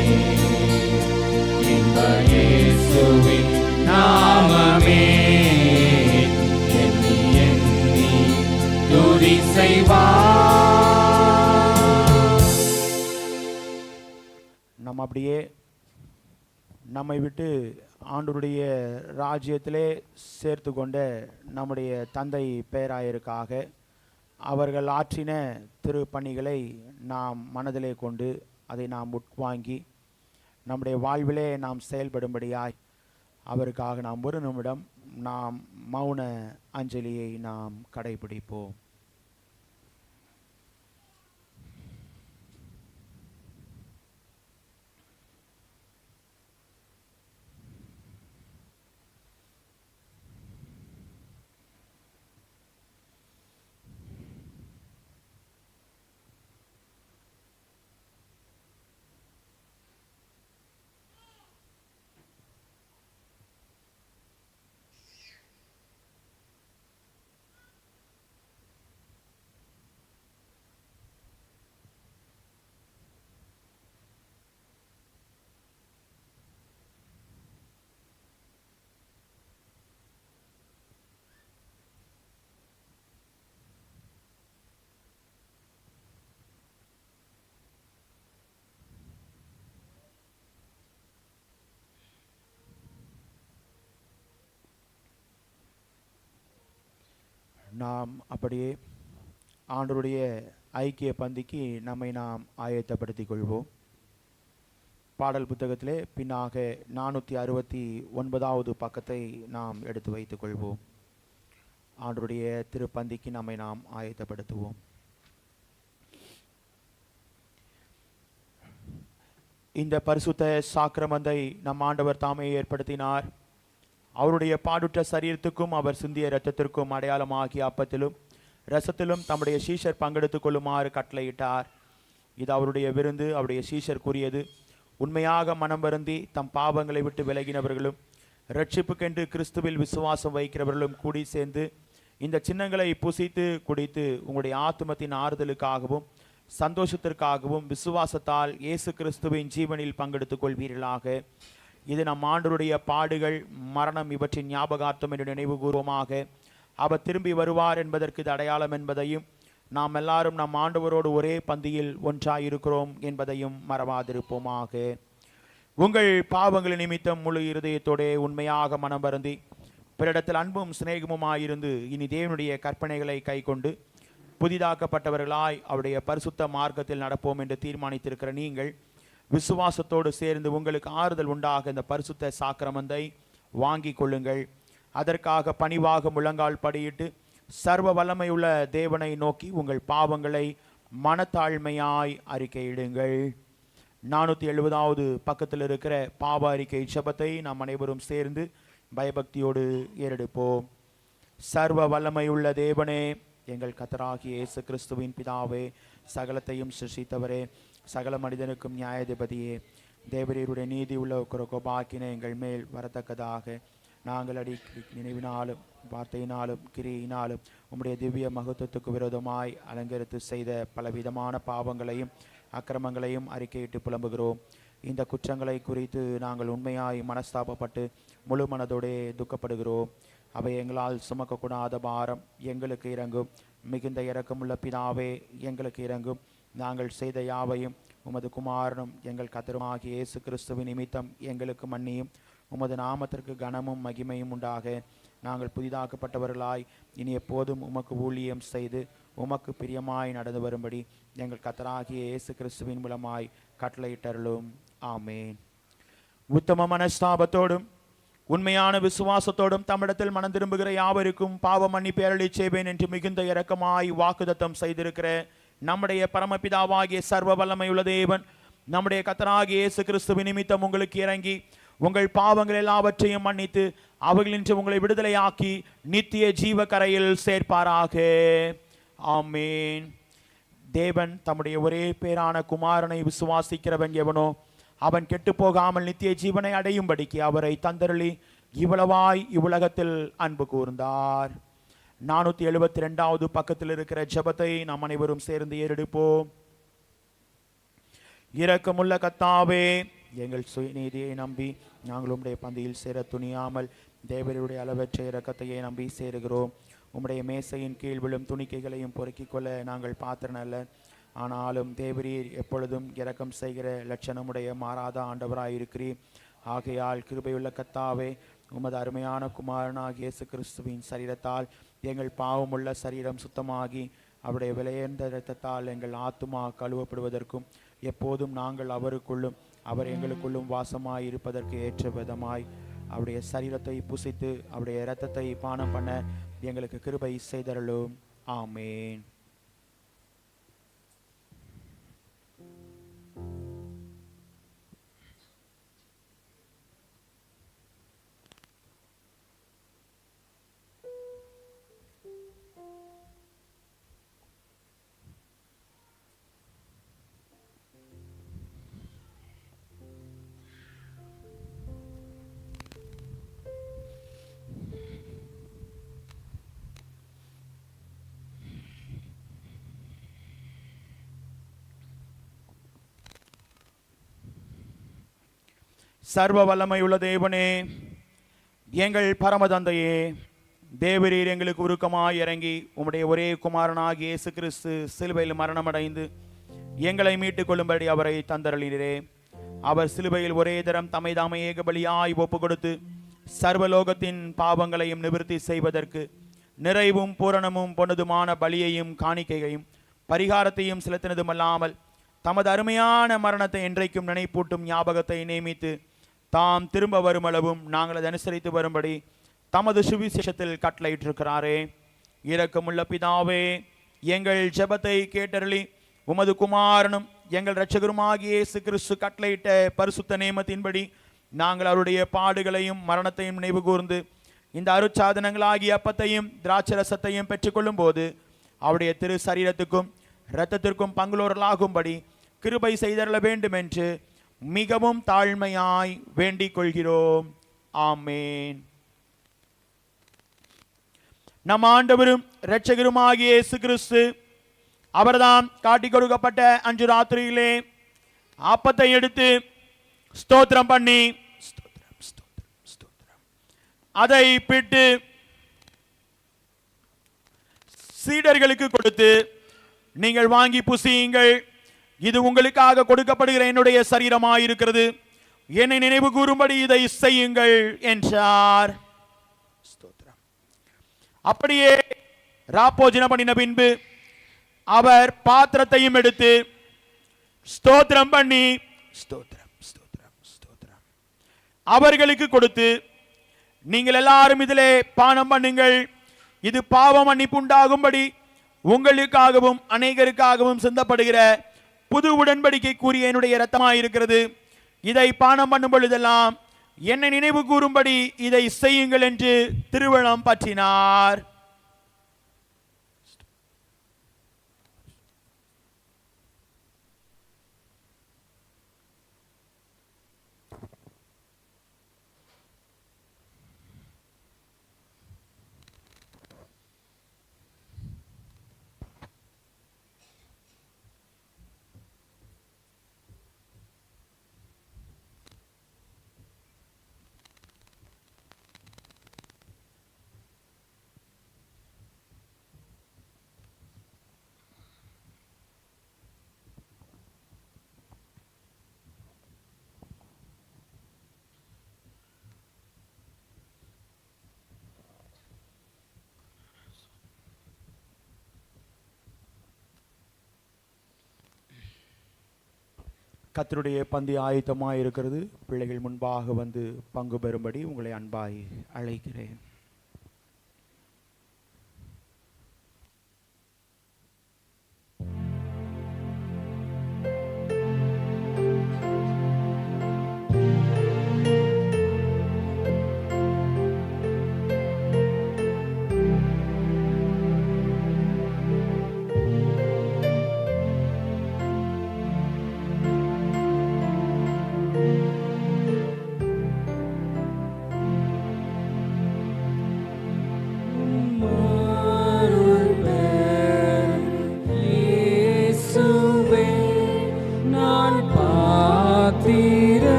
இந்த இயேசுவின் நாமமே. எண்ணி எண்ணி துதி செய்வார்.
நம்ம அப்படியே நம்மை விட்டு ஆண்டவருடைய ராஜ்யத்திலே சேர்த்து கொண்ட நம்முடைய தந்தை பேராயருக்காக அவர்கள் ஆற்றின திருப்பணிகளை நாம் மனதிலே கொண்டு அதை நாம் உட்வாங்கி நம்முடைய வாழ்விலே நாம் செயல்படும்படியாய் அவருக்காக நாம் ஒரு நிமிடம் நாம் மௌன அஞ்சலியை நாம் கடைபிடிப்போம். நாம் அப்படியே ஆண்டவருடைய ஐக்கிய பந்திக்கு நம்மை நாம் ஆயத்தப்படுத்திக் கொள்வோம். பாடல் புத்தகத்திலே பின்னாக 469வது பக்கத்தை நாம் எடுத்து வைத்துக் கொள்வோம். ஆண்டவருடைய திருப்பந்திக்கு நம்மை நாம் ஆயத்தப்படுத்துவோம். இந்த பரிசுத்த சாக்கிரமந்தை நம் ஆண்டவர் தாமே ஏற்படுத்தினார். அவருடைய பாடுற்ற சரீரத்துக்கும் அவர் சிந்திய இரத்தத்திற்கும் அடையாளமாகிய அப்பத்திலும் இரசத்திலும் தம்முடைய சீஷர் பங்கெடுத்துக் கொள்ளுமாறு கட்டளையிட்டார். இது அவருடைய விருந்து, அவருடைய சீஷர் கூறியது. உண்மையாக மனம் வருந்தி தம் பாவங்களை விட்டு விலகினவர்களும் இரட்சிப்புக்கென்று கிறிஸ்துவில் விசுவாசம் வைக்கிறவர்களும் கூடி சேர்ந்து இந்த சின்னங்களை புசித்து குடித்து உங்களுடைய ஆத்துமத்தின் ஆறுதலுக்காகவும் சந்தோஷத்திற்காகவும் விசுவாசத்தால் இயேசு கிறிஸ்துவின் ஜீவனில் பங்கெடுத்துக் கொள்வீர்களாக. இது நம் ஆண்டவருடைய பாடுகள், மரணம் இவற்றின் ஞாபகார்த்தம் என்று நினைவு கூர்வமாக. அவர் திரும்பி வருவார் என்பதற்கு இது அடையாளம் என்பதையும், நாம் எல்லாரும் நம் ஆண்டவரோடு ஒரே பந்தியில் ஒன்றாயிருக்கிறோம் என்பதையும் மறவாதிருப்போமாக. உங்கள் பாவங்களின் நிமித்தம் முழு இருதயத்தோடே உண்மையாக மனம் வருந்தி பிறரிடத்தில் அன்பும் சிநேகமுமாயிருந்து இனி தேவனுடைய கற்பனைகளை கை கொண்டு புதிதாக்கப்பட்டவர்களாய் அவருடைய பரிசுத்த மார்க்கத்தில் நடப்போம் என்று தீர்மானித்திருக்கிற நீங்கள் விசுவாசத்தோடு சேர்ந்து உங்களுக்கு ஆறுதல் உண்டாக இந்த பரிசுத்த சாக்கிரமந்தை வாங்கி கொள்ளுங்கள். அதற்காக பணிவாக முழங்கால் படியிட்டு சர்வ வல்லமையுள்ள தேவனை நோக்கி உங்கள் பாவங்களை மனத்தாழ்மையாய் அறிக்கையிடுங்கள். 470வது பக்கத்தில் இருக்கிற பாவ அறிக்கை ஜெபத்தை நாம் அனைவரும் சேர்ந்து பயபக்தியோடு ஏறெடுப்போம். சர்வ வல்லமையுள்ள தேவனே, எங்கள் கர்த்தராகிய இயேசு கிறிஸ்துவின் பிதாவே, சகலத்தையும் சிருஷ்டித்தவரே, சகல மனிதனுக்கும் நியாயாதிபதியே, தேவரீருடைய நீதி உள்ள கோபாக்கினை எங்கள் மேல் வரத்தக்கதாக நாங்கள் நினைவினாலும் வார்த்தையினாலும் கிரியினாலும் உம்முடைய திவ்ய மகத்துவத்துக்கு விரோதமாய் அலங்கரித்து செய்த பலவிதமான பாவங்களையும் அக்கிரமங்களையும் அறிக்கையிட்டு புலம்புகிறோம். இந்த குற்றங்களை குறித்து நாங்கள் உண்மையாய் மனஸ்தாபப்பட்டு முழு மனதோடே துக்கப்படுகிறோம். அவை எங்களால் சுமக்கக்கூடாத பாரம் எங்களுக்கு இறங்கும். மிகுந்த இரக்கமுள்ள பிதாவே, எங்களுக்கு இறங்கும். நாங்கள் செய்த யாவையும் உமது குமாரனும் எங்கள் கர்த்தருமாகிய இயேசு கிறிஸ்துவின் நிமித்தம் எங்களுக்கு மன்னியும். உமது நாமத்திற்கு கனமும் மகிமையும் உண்டாக. நாங்கள் புதிதாக்கப்பட்டவர்களாய் இனி எப்போதும் உமக்கு ஊழியம் செய்து உமக்கு பிரியமாய் நடந்து வரும்படி எங்கள் கர்த்தராகிய இயேசு கிறிஸ்துவின் மூலமாய் கட்டளையிட்டருளும். ஆமேன். உத்தம மனஸ்தாபத்தோடும் உண்மையான விசுவாசத்தோடும் தம்மிடத்தில் மனம் திரும்புகிற யாவருக்கும் பாவ மன்னிப்பு அருளி செய்வேன் என்று மிகுந்த இரக்கமாய் வாக்குதத்தம் செய்திருக்கிற நம்முடைய பரமபிதாவாகிய சர்வ வல்லமையுள்ள தேவன் நம்முடைய கர்த்தராகிய இயேசு கிறிஸ்துவின் நிமித்தம் உங்களுக்கு இறங்கி உங்கள் பாவங்கள் எல்லாவற்றையும் மன்னித்து அவைகளின்று உங்களை விடுதலையாக்கி நித்திய ஜீவ கரையில் சேர்ப்பாராக. ஆமேன். தேவன் தம்முடைய ஒரே பேரான குமாரனை விசுவாசிக்கிறவன் எவனோ அவன் கெட்டு போகாமல் நித்திய ஜீவனை அடையும்படிக்கு அவரை தந்தருளி இவ்வளவாய் இவ்வுலகத்தில் அன்பு கூர்ந்தார். 472வது பக்கத்தில் இருக்கிற ஜெபத்தை நாம் அனைவரும் சேர்ந்து ஏறெடுப்போம். இரக்கமுள்ள கர்த்தாவே, எங்கள் சுயநீதியை நம்பி நாங்கள் உம்முடைய பந்தியில் சேர துணியாமல் தேவருடைய அளவற்ற இரக்கத்தையே நம்பி சேருகிறோம். உம்முடைய மேசையின் கீழ் விழும் துணிக்கைகளையும் பொறுக்கிக் கொள்ள நாங்கள் பாத்திரன் அல்ல. ஆனாலும் தேவரீர் எப்பொழுதும் இரக்கம் செய்கிற லட்சணமுடைய மாறாத ஆண்டவராயிருக்கிறீர். ஆகையால் கிருபையுள்ள கர்த்தாவே, உமது அருமையான குமாரனாகிய இயேசு கிறிஸ்துவின் சரீரத்தால் எங்கள் பாவமுள்ள சரீரம் சுத்தமாகி அவருடைய விலையேர்ந்த இரத்தத்தால் எங்கள் ஆத்துமா கழுவப்படுவதற்கும் எப்போதும் நாங்கள் அவருக்குள்ளும் அவர் எங்களுக்குள்ளும் வாசமாய் இருப்பதற்கு ஏற்ற விதமாய் அவருடைய சரீரத்தை புசித்து அவருடைய இரத்தத்தை பானம் பண்ண எங்களுக்கு கிருபை செய்தருளும். ஆமேன். சர்வ வல்லமையுள்ள தேவனே, எங்கள் பரமதந்தையே, தேவரீர் எங்களுக்கு உருக்கமாய் இறங்கி உம்முடைய ஒரே குமாரனாகிய இயேசு கிறிஸ்து சிலுவையில் மரணமடைந்து எங்களை மீட்டுக் கொள்ளும்படி அவரை தந்தருளினரே. அவர் சிலுவையில் ஒரே தரம் தம்மை தாமே ஏக பலியாய் ஒப்பு கொடுத்து சர்வலோகத்தின் பாவங்களையும் நிவர்த்தி செய்வதற்கு நிறைவும் பூரணமும் பொன்னதுமான பலியையும் காணிக்கையையும் பரிகாரத்தையும் செலுத்தினதுமல்லாமல் தமது அருமையான மரணத்தை என்றைக்கும் நினைப்பூட்டும் ஞாபகத்தை நியமித்து தாம் திரும்ப வருமளவும் நாங்கள் அதை அனுசரித்து வரும்படி தமது சுவிசேஷத்தில் கட்டளையிட்டிருக்கிறாரே. இரக்கமுள்ள பிதாவே, எங்கள் ஜெபத்தை கேட்டருளி உமது குமாரனும் எங்கள் இரட்சகருமாகிய இயேசு கிறிஸ்து கட்டளையிட்ட பரிசுத்த நேமத்தின்படி நாங்கள் அவருடைய பாடுகளையும் மரணத்தையும் நினைவு கூர்ந்து இந்த அருட்சாதனங்களாகிய அப்பத்தையும் திராட்சரசத்தையும் பெற்றுக்கொள்ளும் போது அவருடைய திரு சரீரத்துக்கும் இரத்தத்திற்கும் பங்குள்ளவர்களாகும்படி கிருபை செய்தருள வேண்டும் என்று மிகவும் தாழ்மையாய் வேண்டிக் கொள்கிறோம். ஆமேன். நம் ஆண்டவரும் இரட்சகருமாகிய இயேசு கிறிஸ்து அவர்தாம் காட்டிக் கொடுக்கப்பட்ட அன்று ராத்திரியிலே அப்பத்தை எடுத்து ஸ்தோத்திரம் பண்ணி அதை பிட்டு சீடர்களுக்கு கொடுத்து, நீங்கள் வாங்கி புசியுங்கள், இது உங்களுக்காக கொடுக்கப்படுகிற என்னுடைய சரீரமாயிருக்கிறது, என்னை நினைவு கூறும்படி இதை செய்யுங்கள் என்றார். அப்படியே ராப்போஜனம் பண்ணின பின்பு அவர் பாத்திரத்தையும் எடுத்து ஸ்தோத்திரம் பண்ணி அவர்களுக்கு கொடுத்து, நீங்கள் எல்லாரும் இதிலே பானம் பண்ணுங்கள், இது பாவ மன்னிப்பு உண்டாகும்படி உங்களுக்காகவும் அநேகருக்காகவும் சிந்தப்படுகிற புது உடன்படிக்கைக்குரிய என்னுடைய இரத்தமாயிருக்கிறது, இதை பானம் பண்ணும் பொழுதெல்லாம் என்னை நினைவு கூறும்படி இதை செய்யுங்கள் என்று திருவள்ளம் பற்றினார். கர்த்தருடைய பந்தி ஆயத்தமாய் இருக்கிறது. பிள்ளைகள் முன்பாக வந்து பங்கு பெறும்படி உங்களை அன்பாய் அழைக்கிறேன்.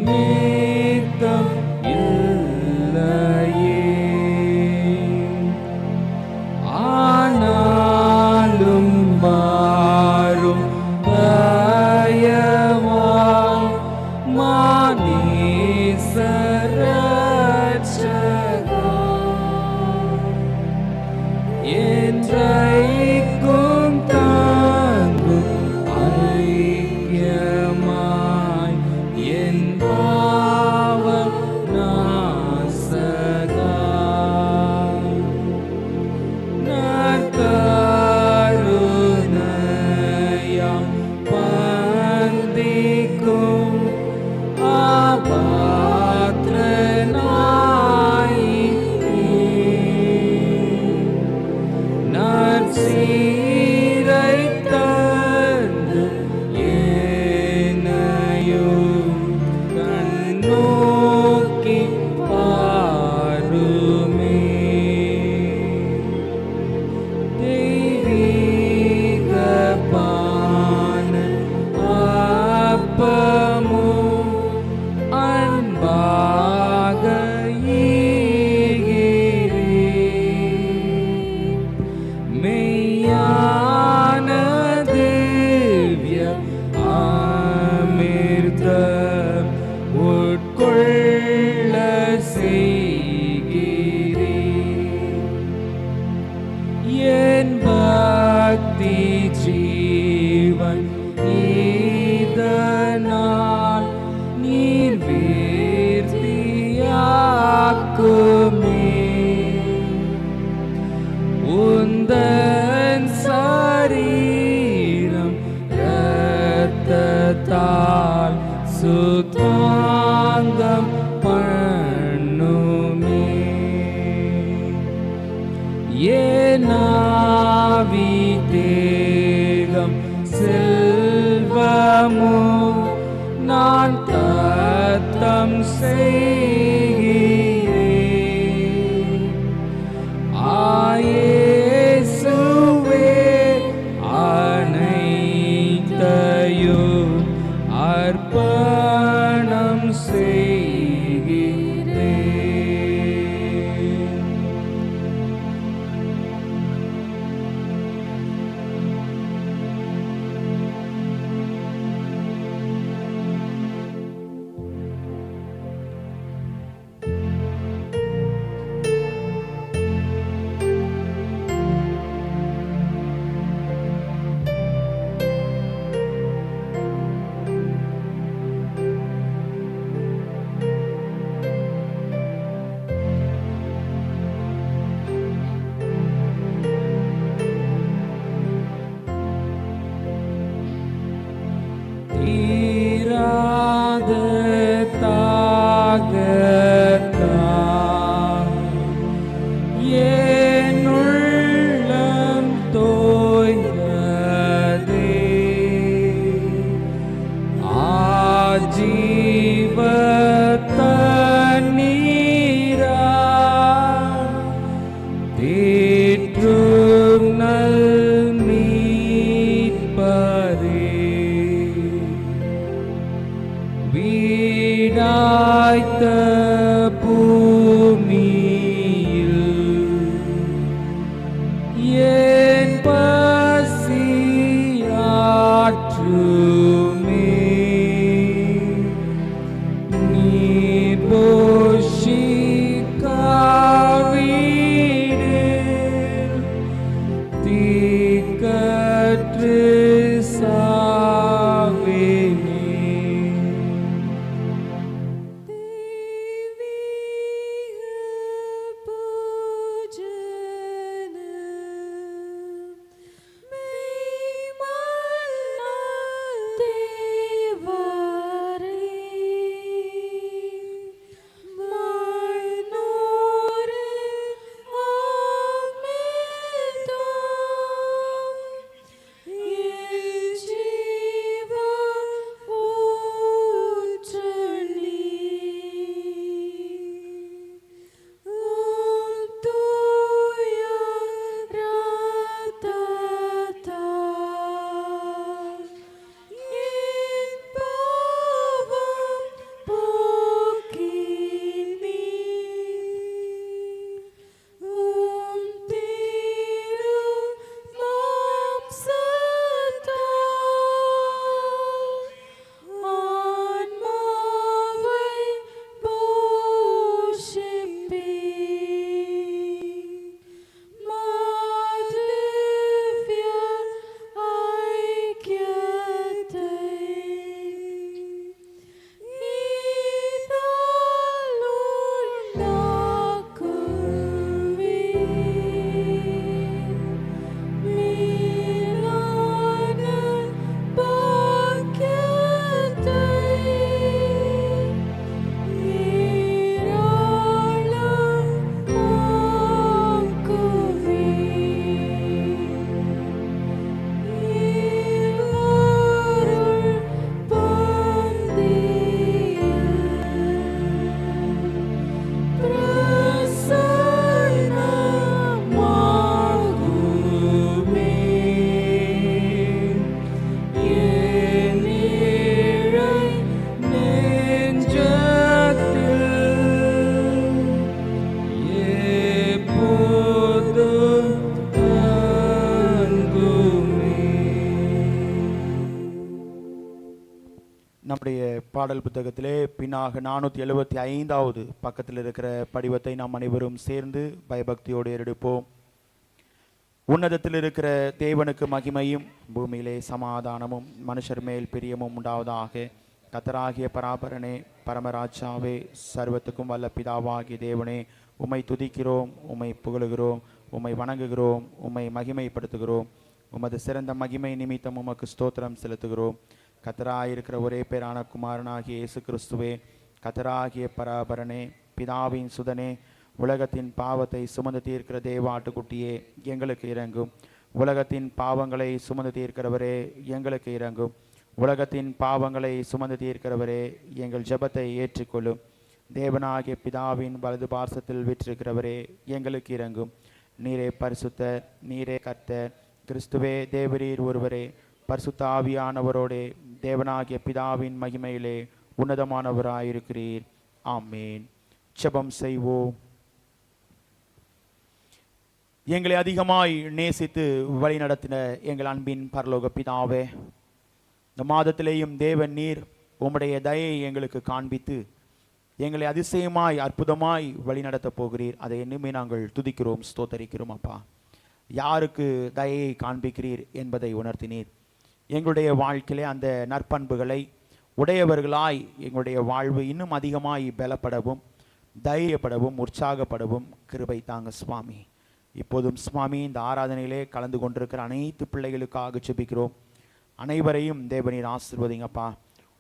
நிமித்தம் இல்லையே. ஆனாலும் மாறும் தயவாய் மானீசரட்சகா என்றைக்கும் தாங்கும் ஐக்கியமாய் என் பாவ நாசகா நற்கருணையாம் பந்திக்கும் நற்சீரைத் தந்து என்னையும் கண்ணோக்கி பாருமே. தெய்வீக பான அப்பமும் அன்பாக ஈகிறேன். மெய்யான திவ்ய அமிர்தம் உட்கொள்ள செய்கிறேன். என் பக்தி ஜீவன் இதனால் நீர் வீர்த்தியாக்குமே. உந்தன் சரீரம் இரத்தத்தால் சுத்தாங்கம் பண்ணுமே. ஏனாவி தேகம் செல்வமோ நான் தத்தம் செய்கிறேன். ஆயேசுவே அனைத்தையும் அர்ப்பணம் செய்கிறேன். தீராத தாகத்தால் என் உள்ளம் தோய்ந்ததே. ஆஜீவ தண்ணீரால் தேற்றும் நல் மீட்பரே. வீடாய்த்த பூமியில் என் பசியாற்றுமே. நீர் போஷிக்காவிடில் தீக்கற்று சாவேனே.
தேவரே
பாடல் புத்தகத்திலே பின்னாக 475வது பக்கத்தில் இருக்கிற படிவத்தை நாம் அனைவரும் சேர்ந்து பயபக்தியோடு எடுப்போம். உன்னதத்தில் இருக்கிற தேவனுக்கு மகிமையும் பூமியிலே சமாதானமும் மனுஷர் மேல் பிரியமும் உண்டாவதாக. கர்த்தராகிய பராபரனே, பரமராஜாவே, சர்வத்துக்கும் வல்ல பிதாவாகிய தேவனே, உம்மை துதிக்கிறோம், உம்மை புகழுகிறோம், உம்மை வணங்குகிறோம், உம்மை மகிமைப்படுத்துகிறோம். உமது சிறந்த மகிமை நிமித்தம் உமக்கு ஸ்தோத்திரம் செலுத்துகிறோம். கர்த்தராயிருக்கிற ஒரே பேரான குமாரனாகிய இயேசு கிறிஸ்துவே, கர்த்தராகிய பராபரனே, பிதாவின் சுதனே, உலகத்தின் பாவத்தை சுமந்து தீர்க்கிற தேவ ஆட்டுக்குட்டியே, எங்களுக்கு இறங்கும். உலகத்தின் பாவங்களை சுமந்து தீர்க்கிறவரே, எங்களுக்கு இறங்கும். உலகத்தின் பாவங்களை சுமந்து தீர்க்கிறவரே, எங்கள் ஜெபத்தை ஏற்றுக்கொள்ளும். தேவனாகிய பிதாவின் வலது பார்சத்தில் வீற்றிருக்கிறவரே, எங்களுக்கு இறங்கும். நீரே பரிசுத்தர், நீரே கர்த்தர், கிறிஸ்துவே தேவரீர் ஒருவரே, பரிசுத்த ஆவியானவரோடே தேவனாகிய பிதாவின் மகிமையிலே உன்னதமானவராயிருக்கிறீர். ஆமேன். ஜெபம் செய்வோம். எங்களை அதிகமாய் நேசித்து வழி நடத்தின எங்கள் அன்பின் பரலோக பிதாவே, இந்த மாதத்திலேயும் தேவன் நீர் உம்முடைய தயை எங்களுக்கு காண்பித்து எங்களை அதிசயமாய் அற்புதமாய் வழி நடத்தப் போகிறீர். அதை இன்னுமே நாங்கள் துதிக்கிறோம், ஸ்தோத்தரிக்கிறோம். அப்பா, யாருக்கு தயையை காண்பிக்கிறீர் என்பதை உணர்த்தினீர். எங்களுடைய வாழ்க்கையிலே அந்த நற்பண்புகளை உடையவர்களாய் எங்களுடைய வாழ்வு இன்னும் அதிகமாய் பலப்படவும் தைரியப்படவும் உற்சாகப்படவும் கிருபை தாங்க சுவாமி. இப்போதும் சுவாமி, இந்த ஆராதனையிலே கலந்து கொண்டிருக்கிற அனைத்து பிள்ளைகளுக்காக ஜெபிக்கிறோம். அனைவரையும் தேவனீர் ஆசீர்வதிங்கப்பா.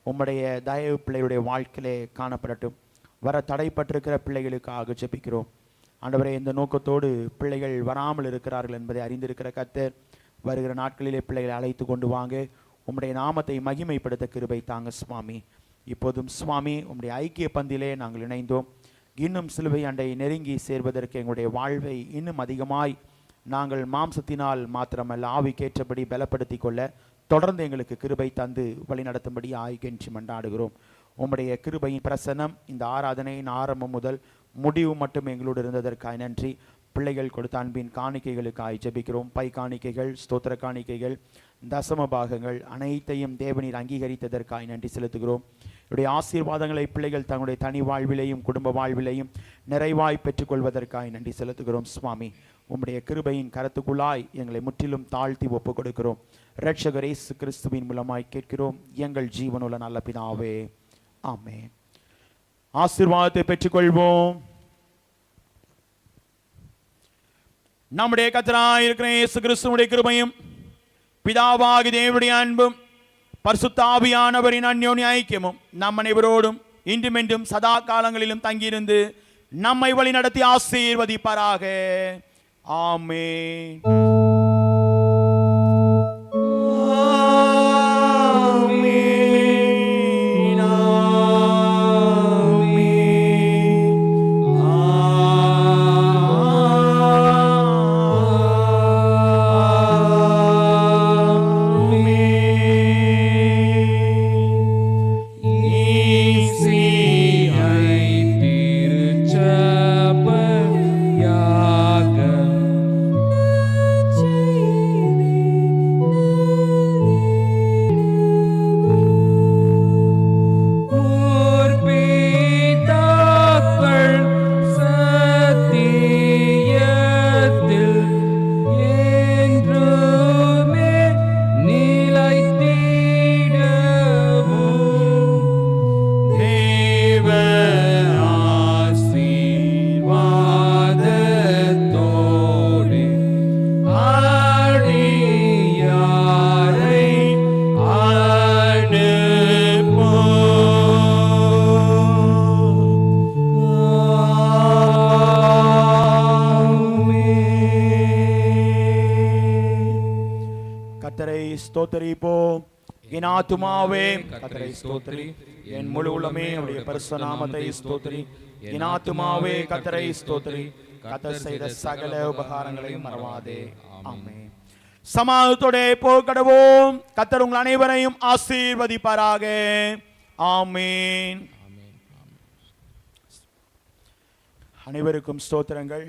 உம்முடைய தயவு பிள்ளைகளுடைய வாழ்க்கையிலே காணப்படட்டும். வர தடைப்பட்டிருக்கிற பிள்ளைகளுக்காக ஜெபிக்கிறோம். ஆண்டவரே, இந்த நோக்கத்தோடு பிள்ளைகள் வராமல் இருக்கிறார்கள் என்பதை அறிந்திருக்கிற கர்த்தர், வருகிற நாட்களிலே பிள்ளைகளை அழைத்து கொண்டு வாங்க. உம்முடைய நாமத்தை மகிமைப்படுத்த கிருபை தாங்க சுவாமி. இப்போதும் சுவாமி, உம்முடைய ஐக்கிய பந்திலே நாங்கள் இணைந்தோம். இன்னும் சிலுவை அண்டை நெருங்கி சேர்வதற்கு எங்களுடைய வாழ்வை இன்னும் அதிகமாய் நாங்கள் மாம்சத்தினால் மாத்திரமல்ல ஆவிக்கேற்றபடி பலப்படுத்தி கொள்ள தொடர்ந்து எங்களுக்கு கிருபை தந்து வழி நடத்தும்படி ஆய்கென்று மன்றாடுகிறோம். உம்முடைய கிருபையின் பிரசனம் இந்த ஆராதனையின் ஆரம்பம் முதல் முடிவு மட்டும் எங்களோடு இருந்ததற்காய் நன்றி. பிள்ளைகள் கொடுத்த அன்பின் காணிக்கைகளுக்காய் ஜெபிக்கிறோம். பை காணிக்கைகள், ஸ்தோத்திர காணிக்கைகள், தசம பாகங்கள் அனைத்தையும் தேவனீர் அங்கீகரித்ததற்காய் நன்றி செலுத்துகிறோம். இவருடைய ஆசீர்வாதங்களை பிள்ளைகள் தங்களுடைய தனி வாழ்விலையும் குடும்ப வாழ்விலையும் நிறைவாய் பெற்றுக்கொள்வதற்காய் நன்றி செலுத்துகிறோம். சுவாமி, உம்முடைய கிருபையின் கரத்துக்குள்ளாய் எங்களை முற்றிலும் தாழ்த்தி ஒப்புக் கொடுக்கிறோம். இரட்சகர் இயேசு கிறிஸ்துவின் மூலமாய் கேட்கிறோம் எங்கள் ஜீவனுள்ள நல்ல பிதாவே, ஆமென். ஆசீர்வாதத்தை பெற்றுக்கொள்வோம். நம்முடைய கர்த்தராய் இருக்கிற இயேசு கிறிஸ்துவுடைய கிருபையும் பிதாவாகிய தேவனுடைய அன்பும் பரிசுத்த ஆவியானவரின் அன்யோன்ய ஐக்கியமும் நம் அனைவரோடும் இன்றும் என்றும் சதா காலங்களிலும் தங்கியிருந்து நம்மை வழி நடத்தி ஆசீர்வதிப்பாராக. ஆமென். ஸ்தோத்திரிப்போம். என் ஆத்துமாவே கர்த்தரை ஸ்தோத்திரி, என் முழு உள்ளமே அவருடைய பரிசுத்த நாமத்தை ஸ்தோத்திரி. என் ஆத்துமாவே கர்த்தரை ஸ்தோத்திரி, கர்த்தர் செய்த சகல உபகாரங்களையும் மறவாதே. ஆமென். சமாதானத்தோட போகடவோம். கர்த்தர் உங்கள் அனைவரையும் ஆசீர்வதிப்பாராக. ஆமென். அனைவருக்கும் ஸ்தோத்திரங்கள்.